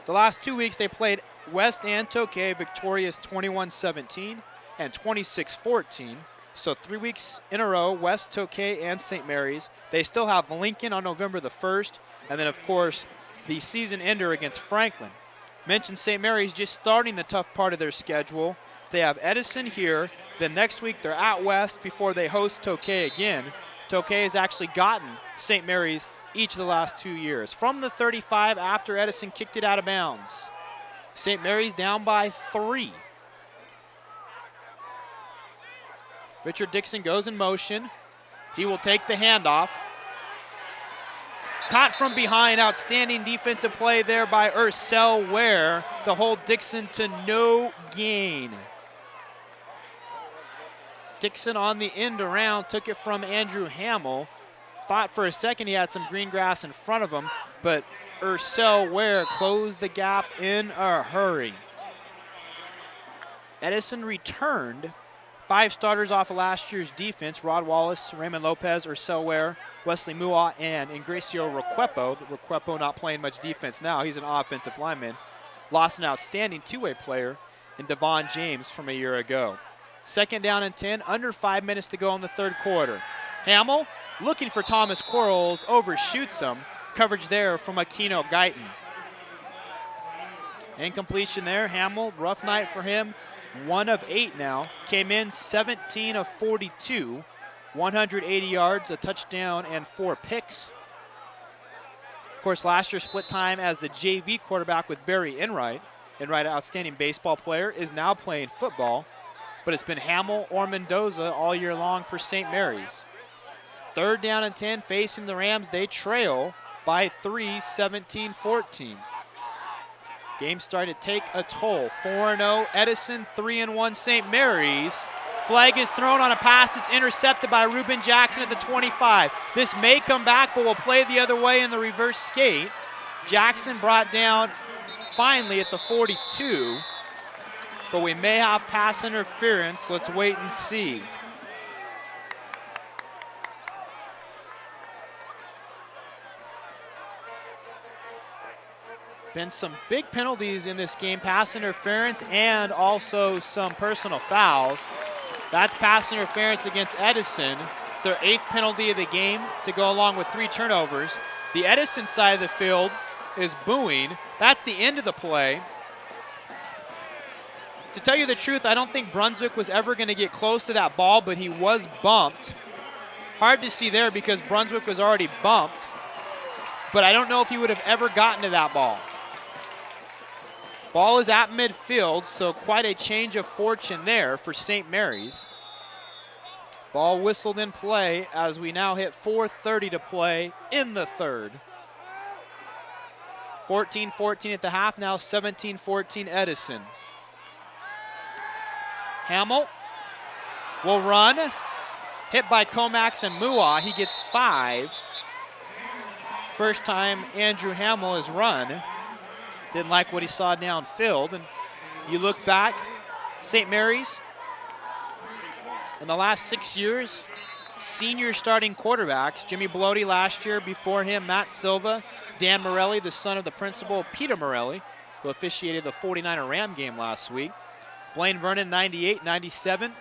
The last 2 weeks they played West and Tokay, victorious 21-17 and 26-14. So 3 weeks in a row, West, Tokay, and St. Mary's. They still have Lincoln on November the 1st, and then of course the season ender against Franklin. Mentioned St. Mary's just starting the tough part of their schedule. They have Edison here. Then next week they're at West before they host Tokay again. Tokay has actually gotten St. Mary's each of the last 2 years. From the 35 after Edison kicked it out of bounds. St. Mary's down by 3. Richard Dixon goes in motion. He will take the handoff. Caught from behind, outstanding defensive play there by Ursel Ware to hold Dixon to no gain. Dixon on the end around, took it from Andrew Hamill. Thought for a second he had some green grass in front of him, but Ursel Ware closed the gap in a hurry. Edison returned 5 starters off of last year's defense: Rod Wallace, Raymond Lopez, Ursel Ware, Wesley Mua, and Ingracio Requepo. Requepo not playing much defense now. He's an offensive lineman. Lost an outstanding two-way player in Devon James from a year ago. 2nd down and 10, under 5 minutes to go in the 3rd quarter. Hamill looking for Thomas Quarles, overshoots him. Coverage there from Aquino Guyton. Incompletion there. Hamill, rough night for him. 1 of 8 now. Came in 17 of 42. 180 yards, a touchdown, and 4 picks. Of course, last year split time as the JV quarterback with Barry Enright. Enright, outstanding baseball player, is now playing football. But it's been Hamill or Mendoza all year long for St. Mary's. 3rd down and 10, facing the Rams. They trail by 3, 17-14. Game started to take a toll. 4-0 Edison, 3-1 St. Mary's. Flag is thrown on a pass that's intercepted by Reuben Jackson at the 25. This may come back, but will play the other way in the reverse skate. Jackson brought down finally at the 42, but we may have pass interference. Let's wait and see. Been some big penalties in this game, pass interference and also some personal fouls. That's pass interference against Edison, their 8th penalty of the game, to go along with 3 turnovers. The Edison side of the field is booing. That's the end of the play. To tell you the truth, I don't think Brunswick was ever going to get close to that ball, but he was bumped. Hard to see there because Brunswick was already bumped, but I don't know if he would have ever gotten to that ball. Ball is at midfield, so quite a change of fortune there for St. Mary's. Ball whistled in play as we now hit 4:30 to play in the 3rd. 14-14 at the half, now 17-14 Edison. Hamill will run, hit by Comax and Mua. He gets 5. First time Andrew Hamill has run. Didn't like what he saw downfield. And you look back, St. Mary's, in the last 6 years, senior starting quarterbacks. Jimmy Bellotti last year, before him, Matt Silva, Dan Morelli, the son of the principal, Peter Morelli, who officiated the 49er Ram game last week. Blaine Vernon, 98, 97.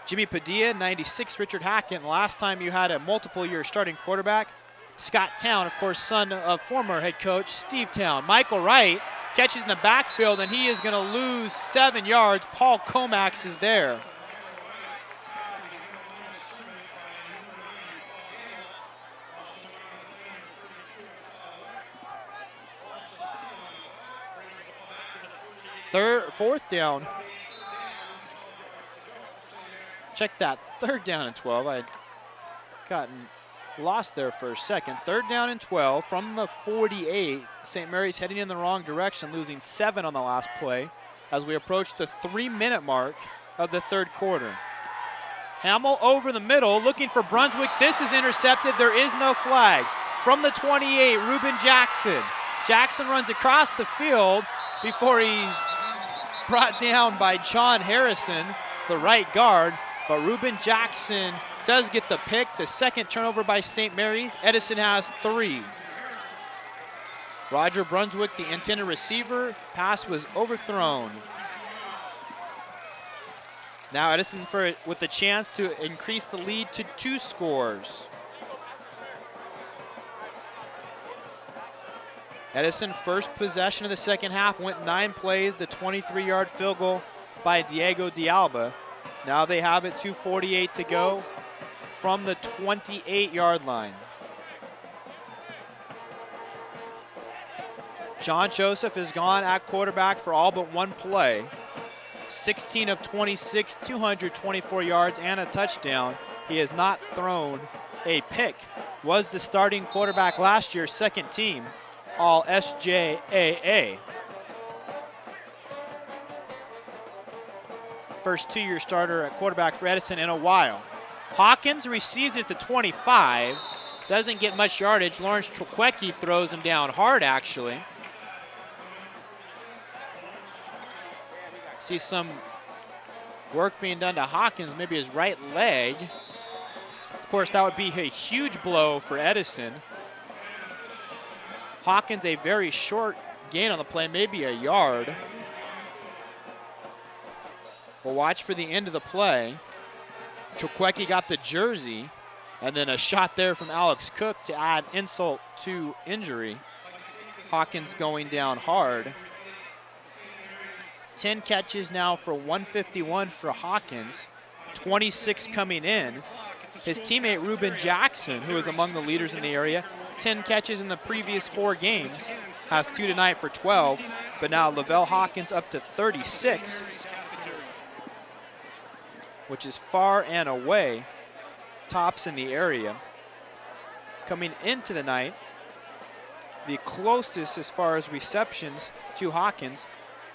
Jimmy Padilla, 96, Richard Hackett. And last time you had a multiple-year starting quarterback, Scott Town, of course, son of former head coach Steve Town. Michael Wright catches in the backfield, and he is going to lose 7 yards. Paul Comax is there. Fourth down. Check that. 3rd down and 12. I had gotten lost there for a second. 3rd down and 12 from the 48. St. Mary's heading in the wrong direction, losing 7 on the last play as we approach the 3-minute mark of the 3rd quarter. Hamill over the middle, looking for Brunswick. This is intercepted. There is no flag. From the 28, Reuben Jackson. Jackson runs across the field before he's brought down by John Harrison, the right guard, but Reuben Jackson does get the pick. The 2nd turnover by St. Mary's. Edison has 3. Roger Brunswick, the intended receiver. Pass was overthrown. Now Edison with the chance to increase the lead to 2 scores. Edison, first possession of the 2nd half, went 9 plays, the 23-yard field goal by Diego Dialba. Now they have it, 2:48 to go from the 28-yard line. John Joseph has gone at quarterback for all but one play. 16 of 26, 224 yards and a touchdown. He has not thrown a pick. Was the starting quarterback last year, second team, all SJAA. First two-year starter at quarterback for Edison in a while. Hawkins receives it at the 25. Doesn't get much yardage. Lawrence Trkwecki throws him down hard, actually. See some work being done to Hawkins, maybe his right leg. Of course, that would be a huge blow for Edison. Hawkins, a very short gain on the play, maybe a yard. We'll watch for the end of the play. Trkwecki got the jersey, and then a shot there from Alex Cook to add insult to injury. Hawkins going down hard. 10 catches now for 151 for Hawkins, 26 coming in. His teammate Ruben Jackson, who is among the leaders in the area, 10 catches in the previous 4 games, has 2 tonight for 12, but now Lavelle Hawkins up to 36, which is far and away tops in the area. Coming into the night, the closest as far as receptions to Hawkins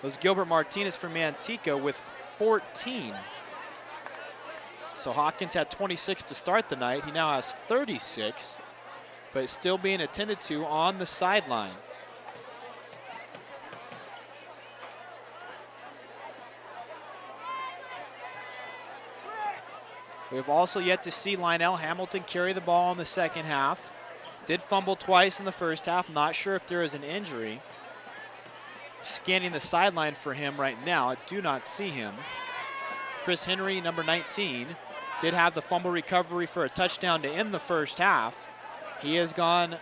was Gilbert Martinez from Manteca with 14. So Hawkins had 26 to start the night. He now has 36, but it's still being attended to on the sideline. We've also yet to see Lionel Hamilton carry the ball in the second half. Did fumble twice in the first half. Not sure if there is an injury. Scanning the sideline for him right now. I do not see him. Chris Henry, number 19, did have the fumble recovery for a touchdown to end the first half. He has gone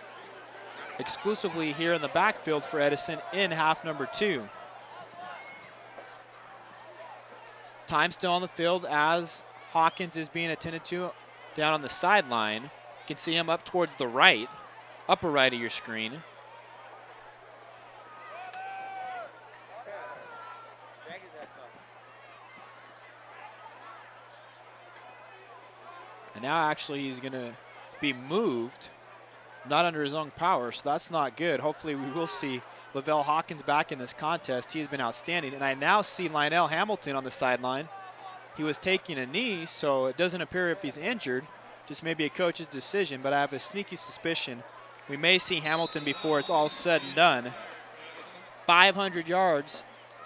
exclusively here in the backfield for Edison in half number 2. Time still on the field as Hawkins is being attended to down on the sideline. You can see him up towards the right, upper right of your screen. And now actually he's going to be moved, not under his own power, so that's not good. Hopefully we will see Lavelle Hawkins back in this contest. He has been outstanding. And I now see Lionel Hamilton on the sideline. He was taking a knee, so it doesn't appear if he's injured. Just maybe a coach's decision, but I have a sneaky suspicion we may see Hamilton before it's all said and done. 500 yards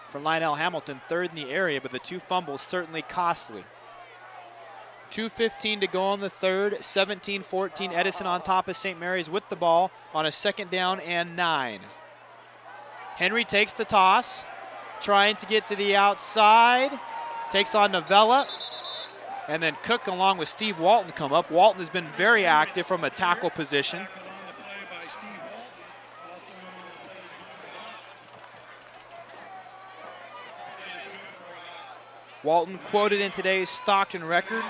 for Lionel Hamilton, third in the area, but the 2 fumbles certainly costly. 2:15 to go on the third, 17-14. Edison on top of St. Mary's with the ball on a 2nd down and 9. Henry takes the toss, trying to get to the outside. Takes on Novella, and then Cook along with Steve Walton come up. Walton has been very active from a tackle position. Walton quoted in today's Stockton Record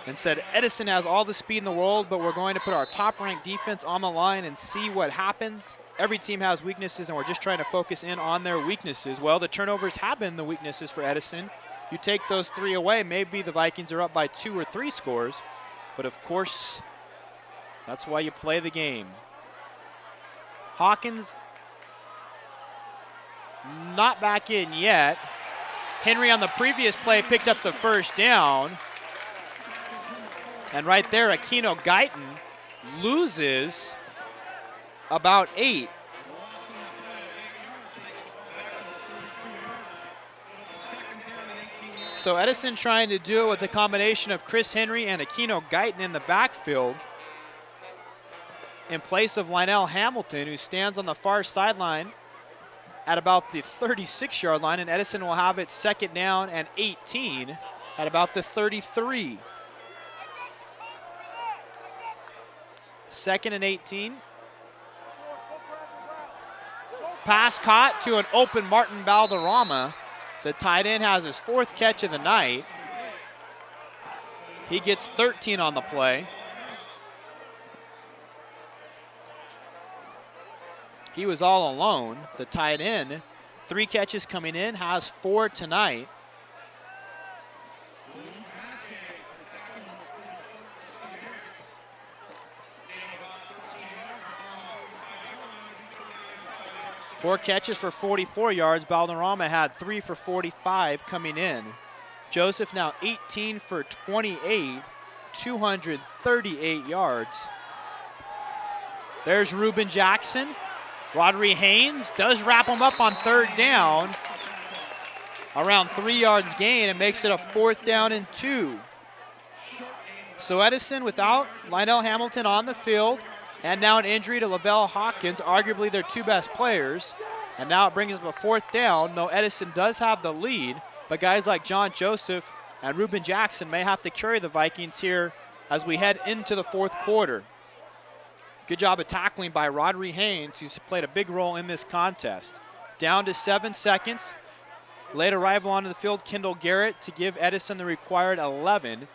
and said, Edison has all the speed in the world, but we're going to put our top-ranked defense on the line and see what happens. Every team has weaknesses, and we're just trying to focus in on their weaknesses. Well, the turnovers have been the weaknesses for Edison. You take those 3 away, maybe the Vikings are up by 2 or 3 scores. But of course, that's why you play the game. Hawkins not back in yet. Henry on the previous play picked up the first down. And right there, Aquino Guyton loses about 8. So Edison trying to do it with a combination of Chris Henry and Aquino Guyton in the backfield in place of Lionel Hamilton, who stands on the far sideline at about the 36-yard line, and Edison will have it 2nd down and 18 at about the 33. 2nd and 18. Pass caught to an open Martin Valderrama. The tight end has his 4th catch of the night. He gets 13 on the play. He was all alone, the tight end. 3 catches coming in, has 4 tonight. Four catches for 44 yards. Valderrama had 3 for 45 coming in. Joseph now 18 for 28, 238 yards. There's Reuben Jackson. Rodri Haynes does wrap him up on 3rd down. Around 3 yards gain and makes it a 4th down and 2. So Edison without Lionel Hamilton on the field, and now an injury to Lavelle Hawkins, arguably their 2 best players. And now it brings us a 4th down. No, Edison does have the lead, but guys like John Joseph and Reuben Jackson may have to carry the Vikings here as we head into the 4th quarter. Good job of tackling by Rodri Haynes, who's played a big role in this contest. Down to 7 seconds. Late arrival onto the field, Kendall Garrett, to give Edison the required 11.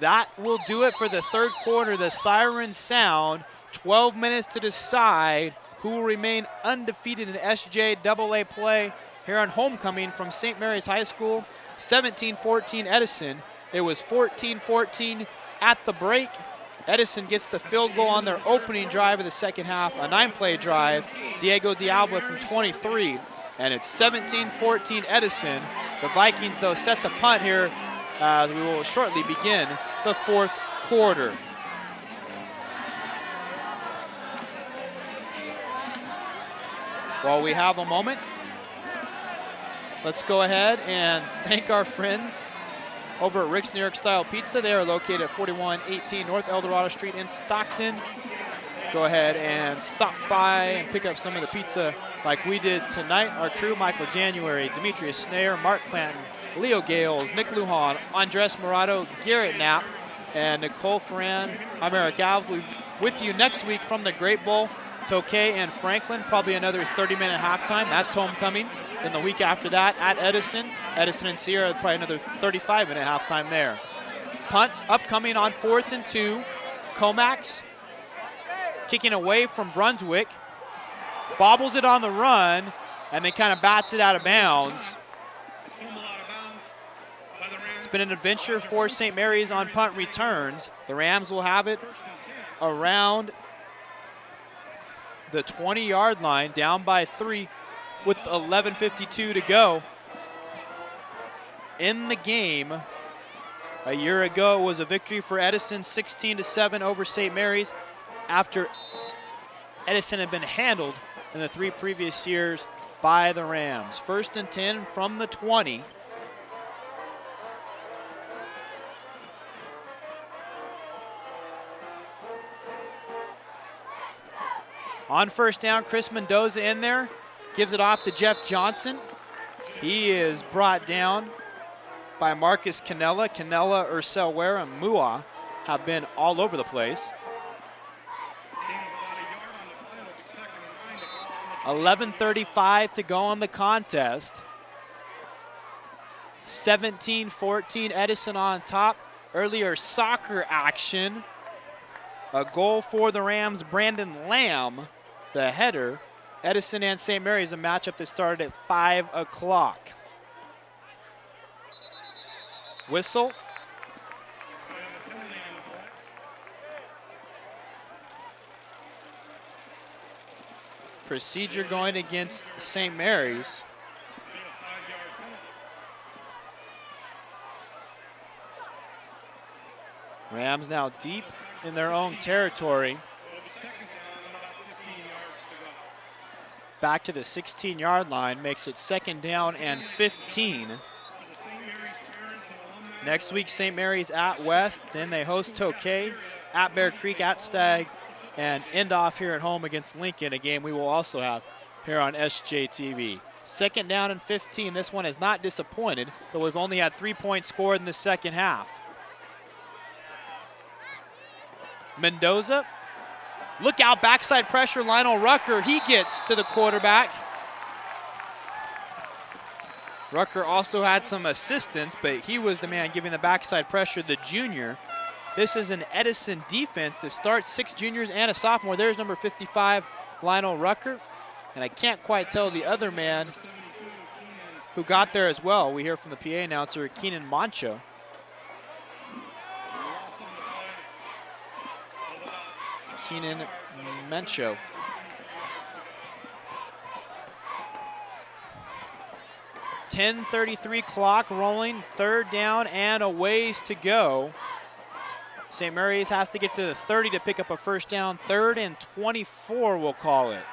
That will do it for the 3rd quarter. The sirens sound. 12 minutes to decide who will remain undefeated in SJAA play here on homecoming from St. Mary's High School. 17-14 Edison. It was 14-14 at the break. Edison gets the field goal on their opening drive of the second half, a 9-play drive. Diego Diablo from 23, and it's 17-14 Edison. The Vikings, though, set the punt here as we will shortly begin the 4th quarter. While we have a moment, let's go ahead and thank our friends over at Rick's New York Style Pizza. They are located at 4118 North Eldorado Street in Stockton. Go ahead and stop by and pick up some of the pizza like we did tonight. Our crew, Michael January, Demetrius Snayer, Mark Clanton, Leo Gales, Nick Lujan, Andres Morado, Garrett Knapp, and Nicole Ferran. I'm Eric Alves. We'll be with you next week from the Great Bowl. Tokay and Franklin, probably another 30-minute halftime. That's homecoming. Then the week after that at Edison. Edison and Sierra, probably another 35-minute halftime there. Punt upcoming on 4th and 2. Comax kicking away from Brunswick. Bobbles it on the run, and then kind of bats it out of bounds. It's been an adventure for St. Mary's on punt returns. The Rams will have it around the 20-yard line, down by 3 with 11:52 to go. In the game, a year ago, it was a victory for Edison, 16-7 over St. Mary's, after Edison had been handled in the 3 previous years by the Rams. 1st and 10 from the 20. On 1st down, Chris Mendoza in there, gives it off to Jeff Johnson. He is brought down by Marcus Canella. Canella, Urselware, and Mua have been all over the place. 11:35 to go on the contest. 17-14 Edison on top. Earlier soccer action. A goal for the Rams, Brandon Lamb, the header. Edison and St. Mary's, a matchup that started at 5 o'clock. Whistle. Procedure going against St. Mary's. Rams now deep in their own territory. Back to the 16-yard line, makes it 2nd down and 15. Next week, St. Mary's at West, then they host Tokay, at Bear Creek, at Stagg, and end off here at home against Lincoln, a game we will also have here on SJTV. 2nd down and 15. This one has not disappointed, but we've only had 3 points scored in the second half. Mendoza, look out, backside pressure, Lionel Rucker, he gets to the quarterback. Rucker also had some assistance, but he was the man giving the backside pressure, the junior. This is an Edison defense that starts 6 juniors and a sophomore. There's number 55, Lionel Rucker. And I can't quite tell the other man who got there as well. We hear from the PA announcer, Keenan Mancho. Keenan Mencho. .10:33 clock rolling, 3rd down and a ways to go. St. Mary's has to get to the 30 to pick up a first down. 3rd and 24, we'll call it.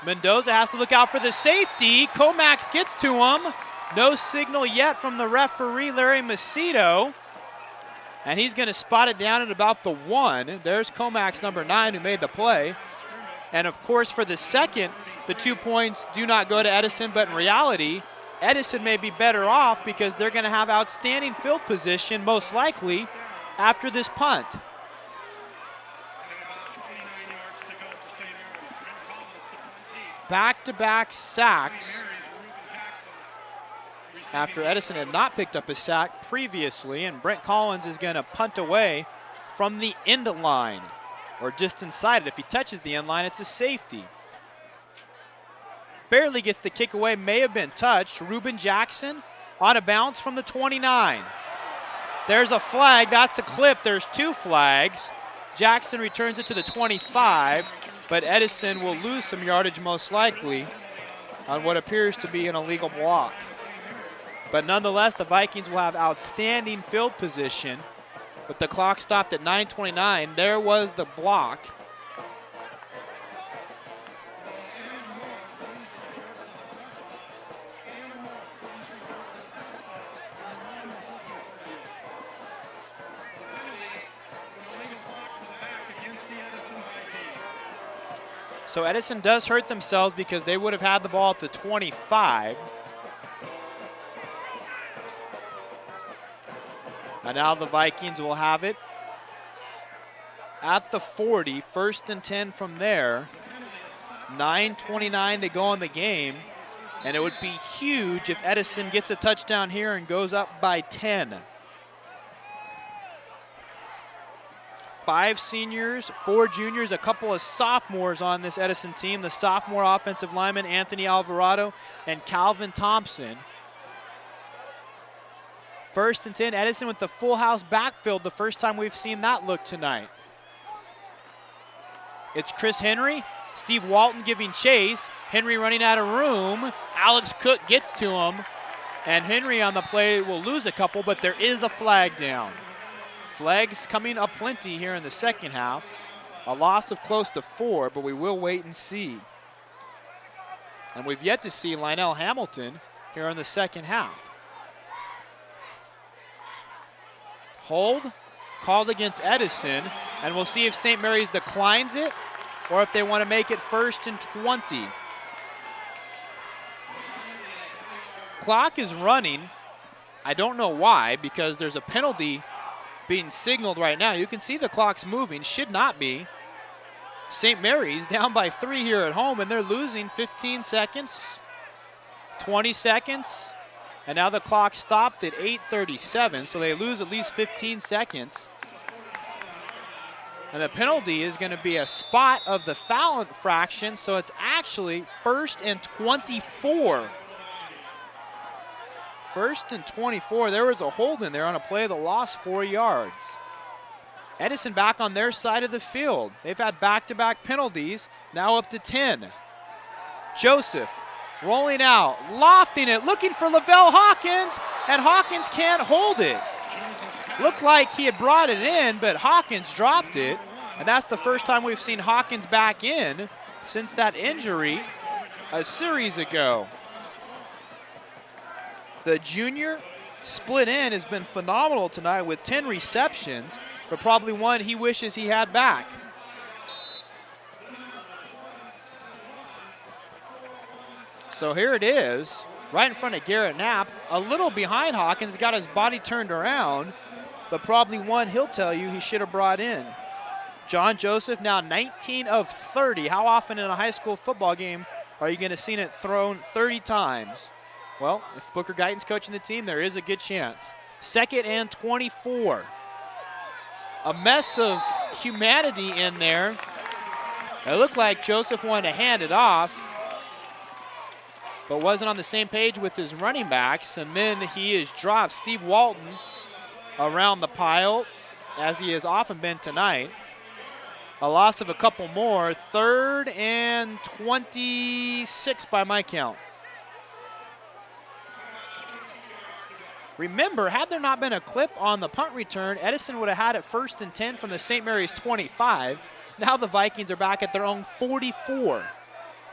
Mendoza has to look out for the safety. Comax gets to him. No signal yet from the referee, Larry Macedo. And he's going to spot it down at about the 1. There's Comax, number 9, who made the play. And of course, for the second, the 2 points do not go to Edison, but in reality, Edison may be better off because they're going to have outstanding field position, most likely, after this punt. Back-to-back sacks after Edison had not picked up a sack previously, and Brent Collins is going to punt away from the end line, or just inside it. If he touches the end line, it's a safety. Barely gets the kick away, may have been touched. Reuben Jackson on a bounce from the 29. There's a flag, that's a clip, there's 2 flags. Jackson returns it to the 25, but Edison will lose some yardage most likely on what appears to be an illegal block. But nonetheless, the Vikings will have outstanding field position. With the clock stopped at 9:29, there was the block. So Edison does hurt themselves because they would have had the ball at the 25. And now the Vikings will have it at the 40, 1st and 10 from there. 9:29 to go in the game. And it would be huge if Edison gets a touchdown here and goes up by 10. 5 seniors, 4 juniors, a couple of sophomores on this Edison team. The sophomore offensive lineman, Anthony Alvarado and Calvin Thompson. 1st and 10, Edison with the full house backfield, the first time we've seen that look tonight. It's Chris Henry, Steve Walton giving chase, Henry running out of room, Alex Cook gets to him, and Henry on the play will lose a couple, but there is a flag down. Flags coming up plenty here in the second half. A loss of close to 4, but we will wait and see. And we've yet to see Lionel Hamilton here in the second half. Hold called against Edison, and we'll see if St. Mary's declines it or if they want to make it 1st and 20. Clock is running. I don't know why, because there's a penalty being signaled right now. You can see the clock's moving, should not be. St. Mary's down by 3 here at home, and they're losing 15 seconds, 20 seconds. And now the clock stopped at 8:37, so they lose at least 15 seconds. And the penalty is going to be a spot of the foul infraction, so it's actually 1st and 24. 1st and 24. There was a hold in there on a play that lost 4 yards. Edison back on their side of the field. They've had back-to-back penalties, now up to 10. Joseph rolling out, lofting it, looking for Lavelle Hawkins, and Hawkins can't hold it. Looked like he had brought it in, but Hawkins dropped it, and that's the first time we've seen Hawkins back in since that injury a series ago. The junior split end has been phenomenal tonight with 10 receptions, but probably one he wishes he had back. So here it is, right in front of Garrett Knapp, a little behind Hawkins, got his body turned around, but probably one he'll tell you he should have brought in. John Joseph now 19 of 30. How often in a high school football game are you going to see it thrown 30 times? Well, if Booker Guyton's coaching the team, there is a good chance. 2nd and 24. A mess of humanity in there. It looked like Joseph wanted to hand it off. but wasn't on the same page with his running backs, and then he is dropped. Steve Walton around the pile, as he has often been tonight. A loss of a couple more. 3rd and 26 by my count. Remember, had there not been a clip on the punt return, Edison would have had it 1st and 10 from the St. Mary's 25. Now the Vikings are back at their own 44.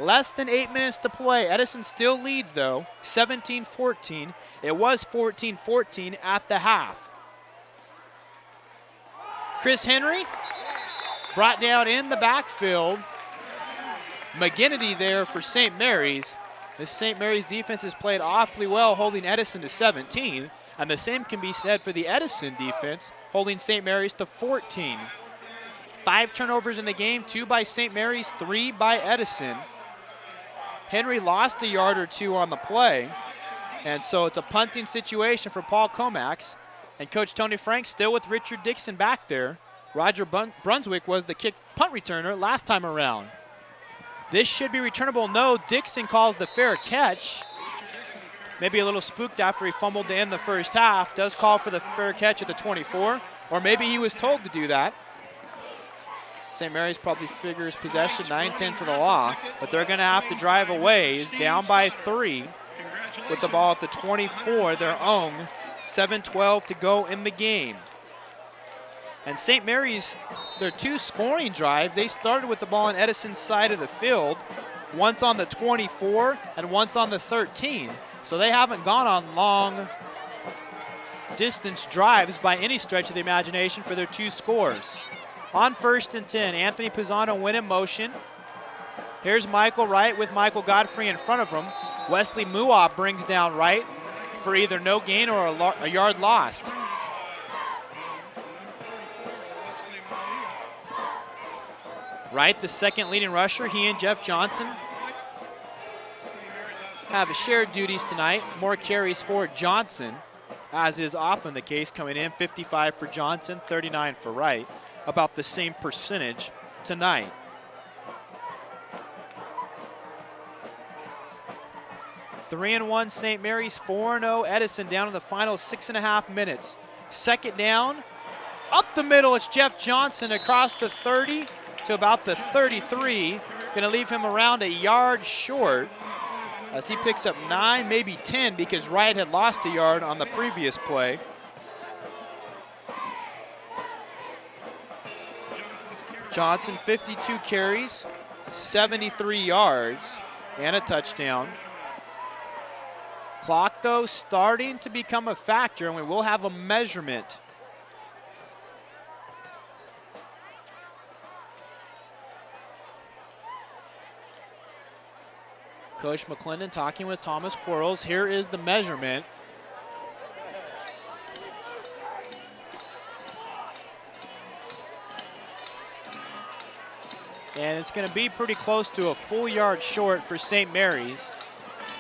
Less than 8 minutes to play. Edison still leads, though, 17-14. It was 14-14 at the half. Chris Henry brought down in the backfield. McGinnity there for St. Mary's. The St. Mary's defense has played awfully well, holding Edison to 17. And the same can be said for the Edison defense, holding St. Mary's to 14. 5 turnovers in the game, 2 by St. Mary's, 3 by Edison. Henry lost a yard or 2 on the play. And so it's a punting situation for Paul Comax. And Coach Tony Frank still with Richard Dixon back there. Roger Brunswick was the punt returner last time around. This should be returnable. No, Dixon calls the fair catch. Maybe a little spooked after he fumbled to end the first half. Does call for the fair catch at the 24, or maybe he was told to do that. St. Mary's probably figures possession, 9-10 to the law, but they're going to have to drive away. He's down by 3 with the ball at the 24, their own. 7:12 to go in the game. And St. Mary's, their 2 scoring drives, they started with the ball on Edison's side of the field, once on the 24 and once on the 13. So they haven't gone on long distance drives by any stretch of the imagination for their 2 scores. On 1st and 10, Anthony Pisano went in motion. Here's Michael Wright with Michael Godfrey in front of him. Wesley Muab brings down Wright for either no gain or a yard lost. Wright, the second leading rusher, he and Jeff Johnson have shared duties tonight. More carries for Johnson, as is often the case, coming in 55 for Johnson, 39 for Wright. About the same percentage tonight. Three and 1 St. Mary's, 4-0 Edison down in the final 6.5 minutes. 2nd down, up the middle, it's Jeff Johnson across the 30 to about the 33. Gonna leave him around a yard short as he picks up 9, maybe 10, because Wright had lost a yard on the previous play. Johnson, 52 carries, 73 yards, and a touchdown. Clock, though, starting to become a factor, and we will have a measurement. Coach McClendon talking with Thomas Quarles. Here is the measurement. And it's going to be pretty close to a full yard short for St. Mary's.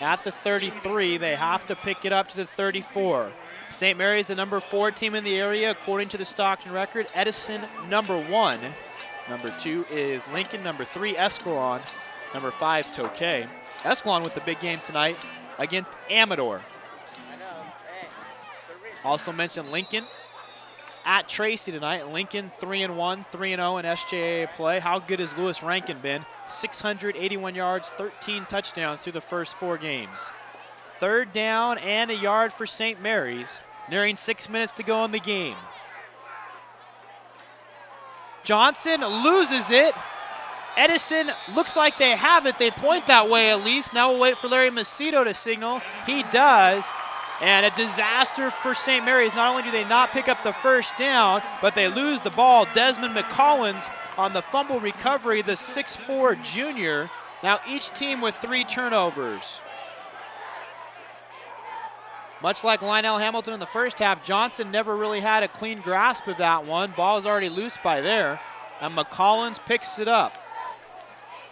At the 33, they have to pick it up to the 34. St. Mary's, the number 4 team in the area, according to the Stockton record. Edison, number 1. Number 2 is Lincoln. Number 3, Escalon. Number 5, Tokay. Escalon with the big game tonight against Amador. Also mentioned Lincoln at Tracy tonight. Lincoln 3-1, 3-0 in SJA play. How good has Lewis Rankin been? 681 yards, 13 touchdowns through the first 4 games. 3rd down and a yard for St. Mary's. Nearing 6 minutes to go in the game. Johnson loses it. Edison looks like they have it. They point that way at least. Now we'll wait for Larry Macedo to signal. He does. And a disaster for St. Mary's. Not only do they not pick up the 1st down, but they lose the ball. Desmond McCollins on the fumble recovery, the 6'4 junior. Now each team with 3 turnovers. Much like Lionel Hamilton in the first half, Johnson never really had a clean grasp of that one. Ball is already loose by there, and McCollins picks it up.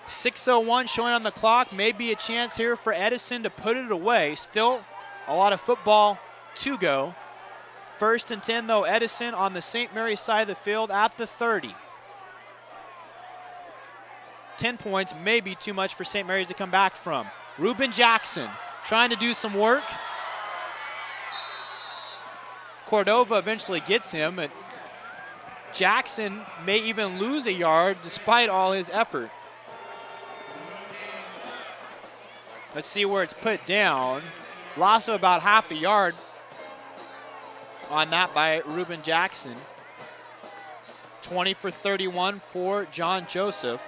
6:01 showing on the clock. Maybe a chance here for Edison to put it away. Still a lot of football to go. 1st and 10, though, Edison on the St. Mary's side of the field at the 30. 10 points may be too much for St. Mary's to come back from. Reuben Jackson trying to do some work. Cordova eventually gets him, and Jackson may even lose a yard despite all his effort. Let's see where it's put down. Loss of about half a yard on that by Reuben Jackson. 20 for 31 for John Joseph.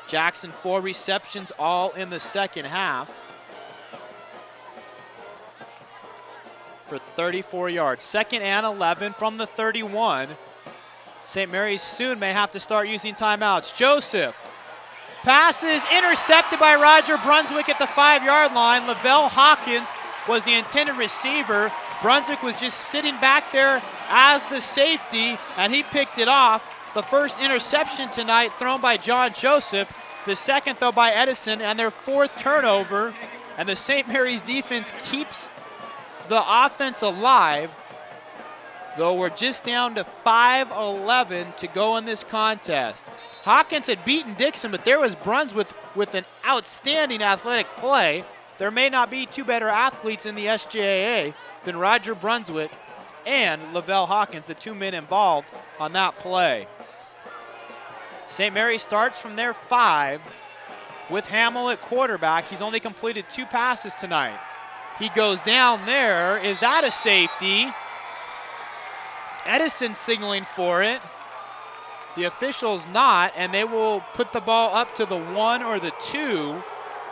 Jackson 4 receptions all in the second half for 34 yards. 2nd and 11 from the 31. St. Mary's soon may have to start using timeouts. Joseph passes intercepted by Roger Brunswick at the 5-yard line. Lavelle Hawkins was the intended receiver. Brunswick was just sitting back there as the safety, and he picked it off. The first interception tonight thrown by John Joseph. The second, though, by Edison, and their 4th turnover. And the St. Mary's defense keeps the offense alive, though we're just down to 5:11 to go in this contest. Hawkins had beaten Dixon, but there was Brunswick with an outstanding athletic play. There may not be two better athletes in the SJAA than Roger Brunswick and Lavelle Hawkins, the 2 men involved on that play. St. Mary starts from their 5 with Hamill at quarterback. He's only completed 2 passes tonight. He goes down there. Is that a safety? Edison signaling for it. The officials not, and they will put the ball up to the 1 or the 2.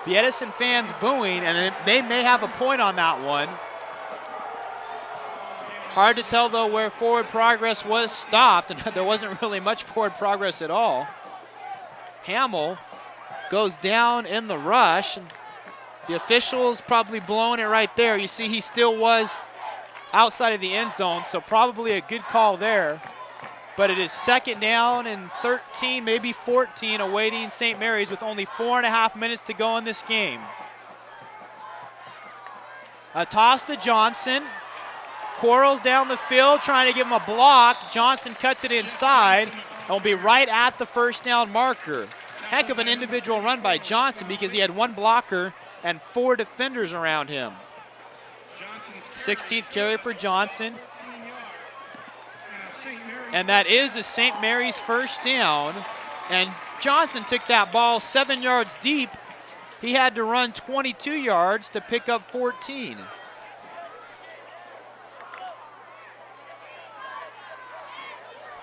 The Edison fans booing, and they may have a point on that one. Hard to tell, though, where forward progress was stopped, and there wasn't really much forward progress at all. Hamill goes down in the rush. The officials probably blowing it right there. You see he still was outside of the end zone, so probably a good call there. But it is 2nd down and 13, maybe 14, awaiting St. Mary's with only 4.5 minutes to go in this game. A toss to Johnson. Quarles down the field trying to give him a block. Johnson cuts it inside and will be right at the 1st down marker. Heck of an individual run by Johnson because he had 1 blocker and 4 defenders around him. 16th carry for Johnson. And that is a St. Mary's 1st down. And Johnson took that ball 7 yards deep. He had to run 22 yards to pick up 14.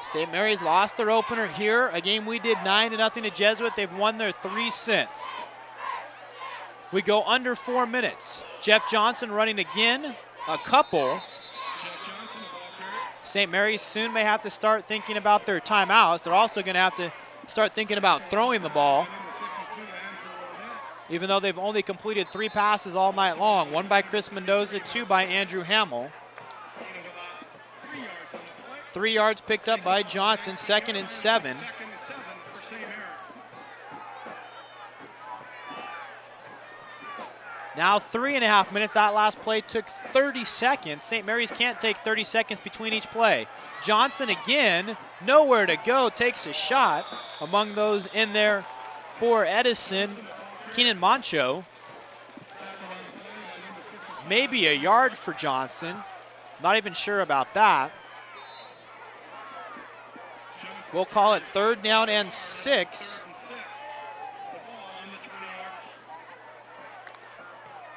St. Mary's lost their opener here. A game we did 9-0 to Jesuit. They've won their 3 since. We go under 4 minutes. Jeff Johnson running again. A couple. St. Mary's soon may have to start thinking about their timeouts. They're also going to have to start thinking about throwing the ball, even though they've only completed 3 passes all night long. 1 by Chris Mendoza, 2 by Andrew Hamill. 3 yards picked up by Johnson, 2nd and 7. Now 3.5 minutes. That last play took 30 seconds. St. Mary's can't take 30 seconds between each play. Johnson again, nowhere to go, takes a shot. Among those in there for Edison, Keenan Moncho. Maybe a yard for Johnson. Not even sure about that. We'll call it 3rd down and 6.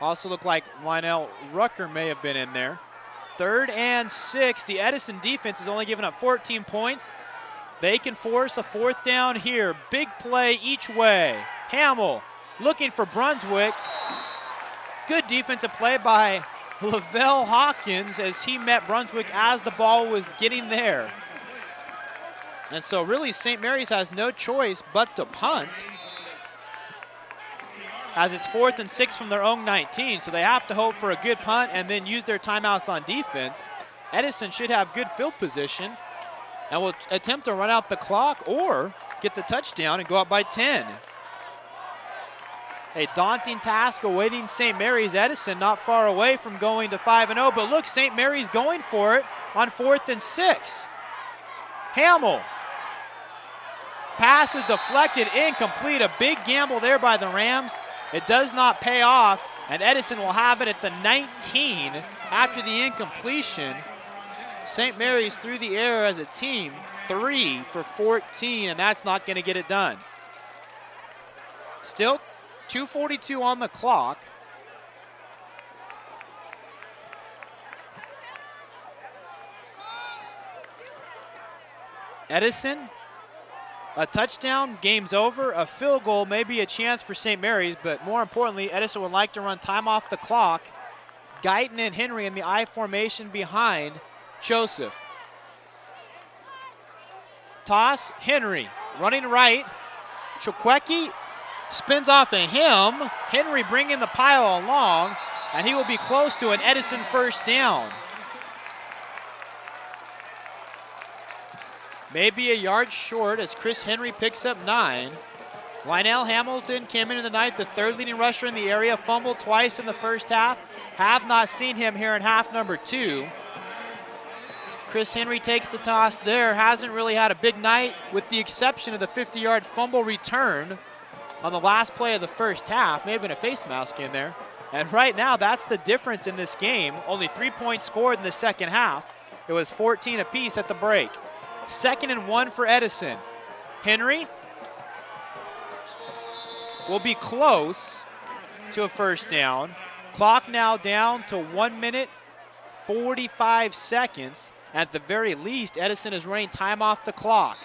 Also looked like Lionel Rucker may have been in there. 3rd and 6. The Edison defense has only given up 14 points. They can force a 4th down here. Big play each way. Hamill looking for Brunswick. Good defensive play by Lavelle Hawkins as he met Brunswick as the ball was getting there. And so really St. Mary's has no choice but to punt, as it's 4th and 6 from their own 19, so they have to hope for a good punt and then use their timeouts on defense. Edison should have good field position and will attempt to run out the clock or get the touchdown and go up by 10. A daunting task awaiting St. Mary's. Edison not far away from going to 5-0, but look, St. Mary's going for it on 4th and 6. Hamill pass is deflected, incomplete. A big gamble there by the Rams. It does not pay off, and Edison will have it at the 19 after the incompletion. St. Mary's through the air as a team, 3 for 14, and that's not going to get it done. Still 2:42 on the clock. Edison, a touchdown, game's over. A field goal may be a chance for St. Mary's, but more importantly, Edison would like to run time off the clock. Guyton and Henry in the I formation behind Joseph. Toss, Henry running right. Chukwu spins off of him. Henry bringing the pile along, and he will be close to an Edison first down. Maybe a yard short as Chris Henry picks up 9. Lionel Hamilton came into the night, the 3rd leading rusher in the area, fumbled twice in the first half. Have not seen him here in half number 2. Chris Henry takes the toss there, hasn't really had a big night with the exception of the 50-yard fumble return on the last play of the first half. May have been a face mask in there. And right now, that's the difference in this game. Only 3 points scored in the second half. It was 14 apiece at the break. 2nd and 1 for Edison. Henry will be close to a first down. Clock now down to 1 minute, 45 seconds. At the very least, Edison is running time off the clock.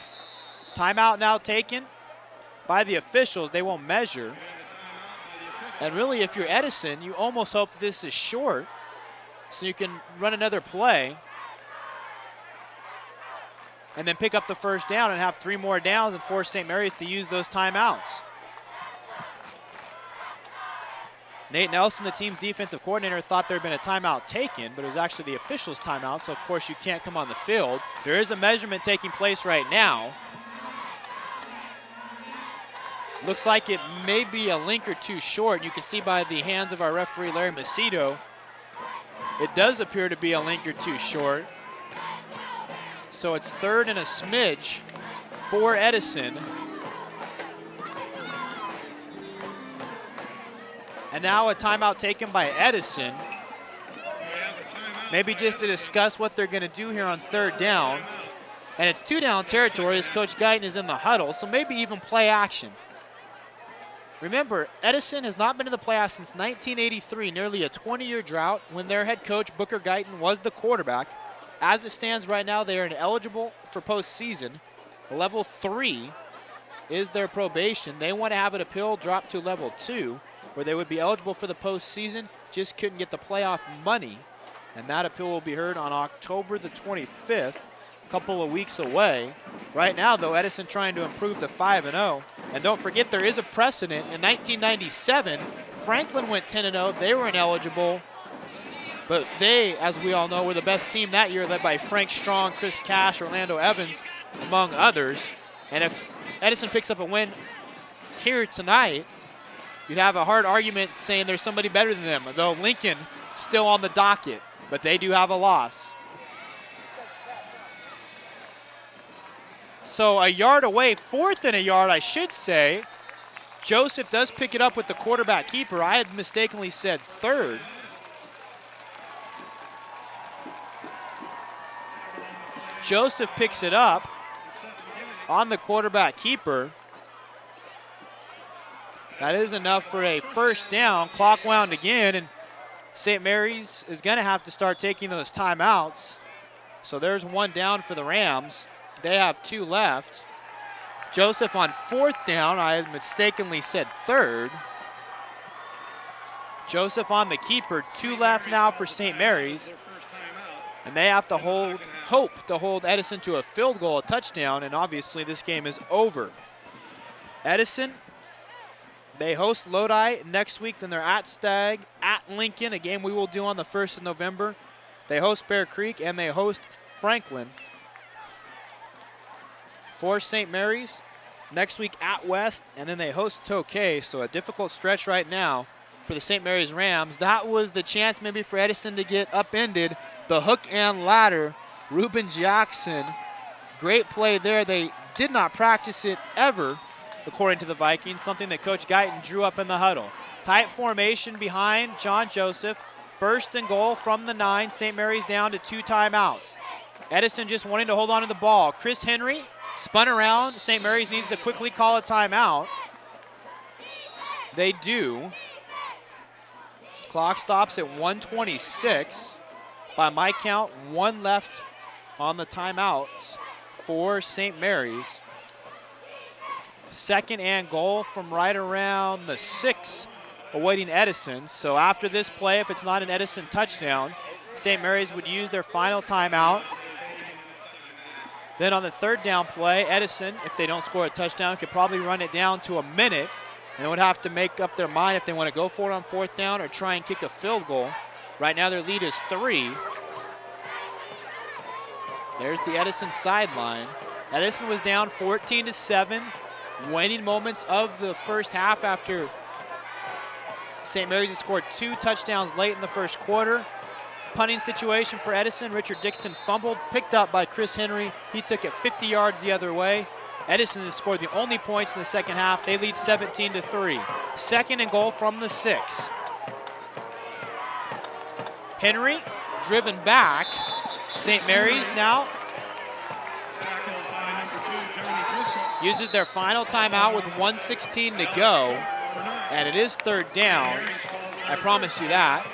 Timeout now taken by the officials. They will measure. And really, if you're Edison, you almost hope this is short so you can run another play and then pick up the first down and have 3 more downs and force St. Mary's to use those timeouts. Nate Nelson, the team's defensive coordinator, thought there had been a timeout taken, but it was actually the officials' timeout, so of course you can't come on the field. There is a measurement taking place right now. Looks like it may be a link or 2 short. You can see by the hands of our referee, Larry Macedo, it does appear to be a link or 2 short. So it's 3rd and a smidge for Edison. And now a timeout taken by Edison. Maybe just to discuss what they're going to do here on 3rd down. And it's 2-down territory as Coach Guyton is in the huddle, so maybe even play action. Remember, Edison has not been in the playoffs since 1983, nearly a 20-year drought when their head coach, Booker Guyton, was the quarterback. As it stands right now, they are ineligible for postseason. Level 3 is their probation. They want to have it appeal drop to level 2, where they would be eligible for the postseason, just couldn't get the playoff money. And that appeal will be heard on October the 25th, a couple of weeks away. Right now, though, Edison trying to improve to 5-0. And don't forget, there is a precedent. In 1997, Franklin went 10-0. They were ineligible. But they, as we all know, were the best team that year, led by Frank Strong, Chris Cash, Orlando Evans, among others. And if Edison picks up a win here tonight, you'd have a hard argument saying there's somebody better than them, though Lincoln still on the docket, but they do have a loss. So a yard away, 4th and a yard, I should say. Joseph does pick it up with the quarterback keeper. I had mistakenly said 3rd. Joseph picks it up on the quarterback keeper. That is enough for a first down. Clock wound again, and St. Mary's is going to have to start taking those timeouts. So there's 1 down for the Rams. They have 2 left. Joseph on 4th down. I had mistakenly said 3rd. Joseph on the keeper. 2 left now for St. Mary's. And they have to hope to hold Edison to a field goal, a touchdown, and obviously this game is over. Edison, they host Lodi next week, then they're at Stagg, at Lincoln, a game we will do on the 1st of November. They host Bear Creek, and they host Franklin. For St. Mary's, next week at West, and then they host Tokay, so a difficult stretch right now for the St. Mary's Rams. That was the chance maybe for Edison to get upended. The hook and ladder, Reuben Jackson, great play there. They did not practice it ever, according to the Vikings, something that Coach Guyton drew up in the huddle. Tight formation behind John Joseph. 1st and goal from the 9. St. Mary's down to 2 timeouts. Edison just wanting to hold on to the ball. Chris Henry spun around. St. Mary's needs to quickly call a timeout. They do. Clock stops at 1:26. By my count, 1 left on the timeouts for St. Mary's. 2nd and goal from right around the 6, awaiting Edison. So after this play, if it's not an Edison touchdown, St. Mary's would use their final timeout. Then on the 3rd down play, Edison, if they don't score a touchdown, could probably run it down to a minute, and they would have to make up their mind if they want to go for it on 4th down or try and kick a field goal. Right now their lead is 3. There's the Edison sideline. Edison was down 14-7, waning moments of the first half after St. Mary's had scored 2 touchdowns late in the first quarter. Punting situation for Edison. Richard Dixon fumbled, picked up by Chris Henry. He took it 50 yards the other way. Edison has scored the only points in the second half. They lead 17-3. 2nd and goal from the 6. Henry driven back. St. Mary's now uses their final timeout with 1:16 to go. And it is 3rd down. I promise you that.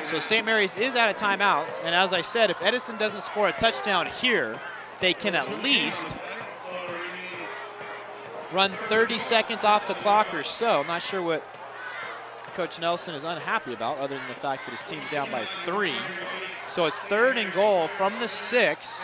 So St. Mary's is out of timeouts. And as I said, if Edison doesn't score a touchdown here, they can at least run 30 seconds off the clock or so. I'm not sure what Coach Nelson is unhappy about, other than the fact that his team's down by 3. So it's 3rd and goal from the 6.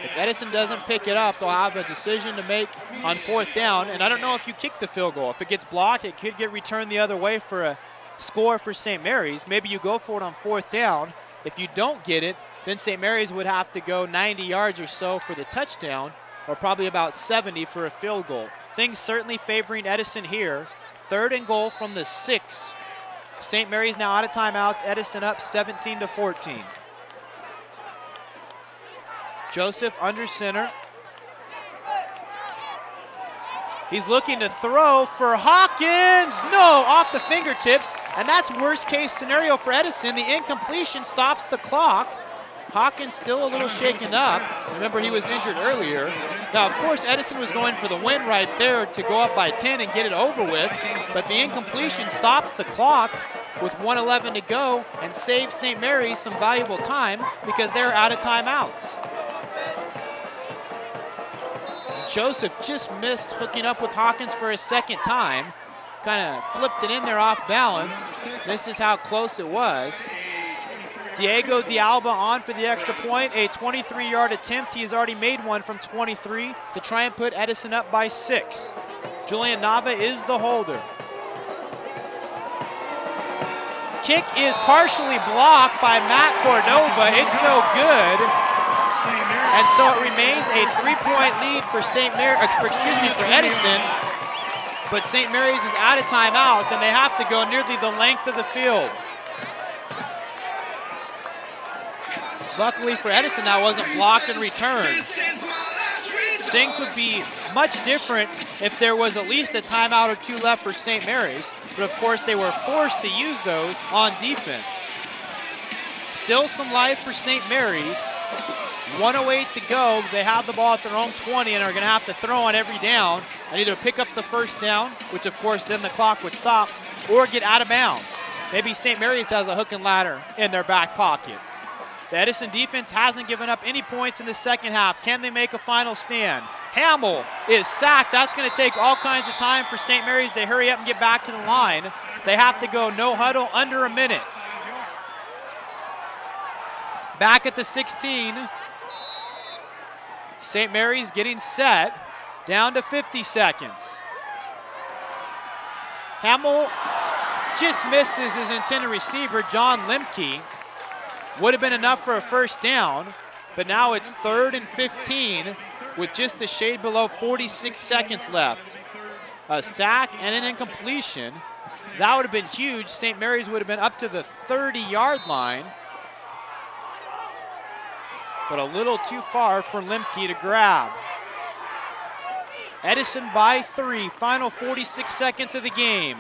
If Edison doesn't pick it up, they'll have a decision to make on 4th down. And I don't know if you kick the field goal. If it gets blocked, it could get returned the other way for a score for St. Mary's. Maybe you go for it on 4th down. If you don't get it, then St. Mary's would have to go 90 yards or so for the touchdown, or probably about 70 for a field goal. Things certainly favoring Edison here. 3rd and goal from the 6. St. Mary's now out of timeouts. Edison up 17-14. Joseph under center. He's looking to throw for Hawkins. No, off the fingertips. And that's worst case scenario for Edison. The incompletion stops the clock. Hawkins still a little shaken up. Remember, he was injured earlier. Now, of course, Edison was going for the win right there to go up by 10 and get it over with. But the incompletion stops the clock with 1:11 to go and saves St. Mary's some valuable time because they're out of timeouts. Joseph just missed hooking up with Hawkins for a 2nd time. Kind of flipped it in there off balance. This is how close it was. Diego D'Alba on for the extra point. A 23-yard attempt. He has already made one from 23 to try and put Edison up by 6. Julian Nava is the holder. Kick is partially blocked by Matt Cordova. It's no good. And so it remains a 3-point lead for for Edison. But St. Mary's is out of timeouts, and they have to go nearly the length of the field. Luckily for Edison, that wasn't blocked and returned. Things would be much different if there was at least a timeout or 2 left for St. Mary's. But of course, they were forced to use those on defense. Still some life for St. Mary's. 1:08 to go. They have the ball at their own 20 and are going to have to throw on every down and either pick up the 1st down, which of course then the clock would stop, or get out of bounds. Maybe St. Mary's has a hook and ladder in their back pocket. The Edison defense hasn't given up any points in the second half. Can they make a final stand? Hamill is sacked. That's going to take all kinds of time for St. Mary's to hurry up and get back to the line. They have to go no huddle under a minute. Back at the 16. St. Mary's getting set, down to 50 seconds. Hamill just misses his intended receiver, John Lemke. Would have been enough for a 1st down, but now it's 3rd and 15 with just a shade below 46 seconds left. A sack and an incompletion. That would have been huge. St. Mary's would have been up to the 30-yard line. but a little too far for Lemke to grab. Edison by 3, final 46 seconds of the game.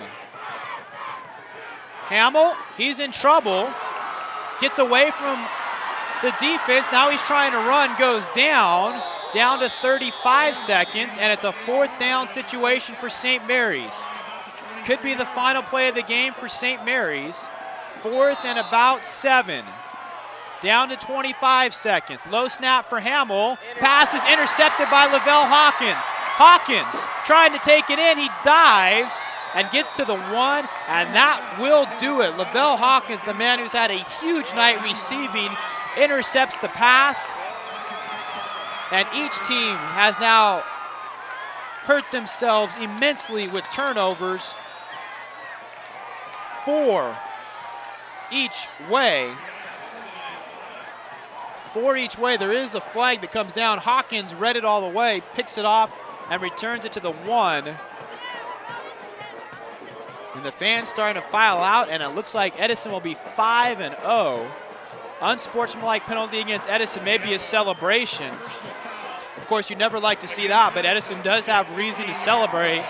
Hamill, he's in trouble. Gets away from the defense. Now he's trying to run, goes down to 35 seconds, and it's a 4th down situation for St. Mary's. Could be the final play of the game for St. Mary's. 4th and about 7. Down to 25 seconds. Low snap for Hamill. Pass is intercepted by Lavelle Hawkins. Hawkins trying to take it in. He dives and gets to the 1, and that will do it. Lavelle Hawkins, the man who's had a huge night receiving, intercepts the pass. And each team has now hurt themselves immensely with turnovers. 4 each way. 4 each way. There is a flag that comes down. Hawkins read it all the way, picks it off, and returns it to the 1. And the fans starting to file out, and it looks like Edison will be 5-0. Unsportsmanlike penalty against Edison, maybe a celebration. Of course, you never like to see that, but Edison does have reason to celebrate,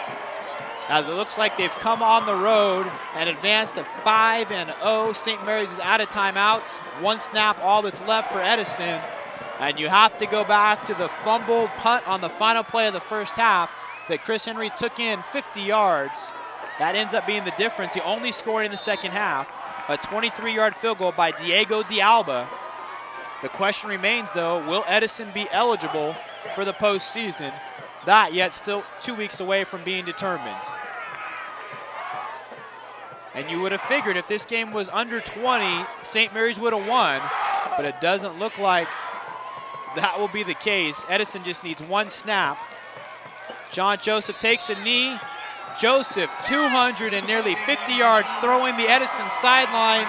as it looks like they've come on the road and advanced to 5-0. St. Mary's is out of timeouts. 1 snap, all that's left for Edison. And you have to go back to the fumbled punt on the final play of the first half that Chris Henry took in 50 yards. That ends up being the difference. He only scored in the second half. A 23-yard field goal by Diego D'Alba. The question remains, though, will Edison be eligible for the postseason? That yet still 2 weeks away from being determined. And you would have figured if this game was under 20, St. Mary's would have won, but it doesn't look like that will be the case. Edison just needs 1 snap. John Joseph takes a knee. Joseph, 200 and nearly 50 yards, throwing the Edison sideline.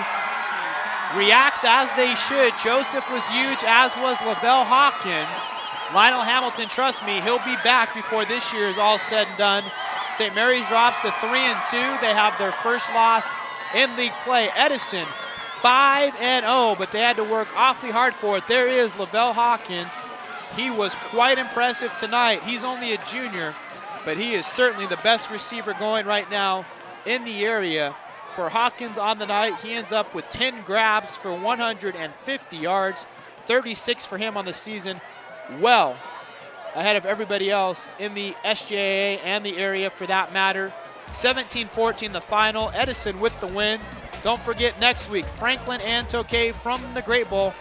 Reacts as they should. Joseph was huge, as was Lavelle Hawkins. Lionel Hamilton, trust me, he'll be back before this year is all said and done. St. Mary's drops to 3-2. They have their first loss in league play. Edison, 5-0, but they had to work awfully hard for it. There is Lavelle Hawkins. He was quite impressive tonight. He's only a junior, but he is certainly the best receiver going right now in the area. For Hawkins on the night, he ends up with 10 grabs for 150 yards, 36 for him on the season. Well ahead of everybody else in the SJAA and the area for that matter. 17-14 the final. Edison with the win. Don't forget next week, Franklin and Tokay from the Great Bowl.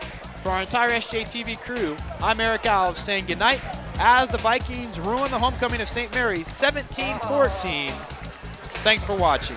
For our entire SJTV crew, I'm Eric Alves saying goodnight as the Vikings ruin the homecoming of St. Mary's 17-14. Thanks for watching.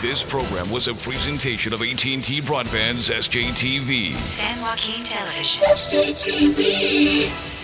This program was a presentation of AT&T Broadband's SJTV. San Joaquin Television. SJTV.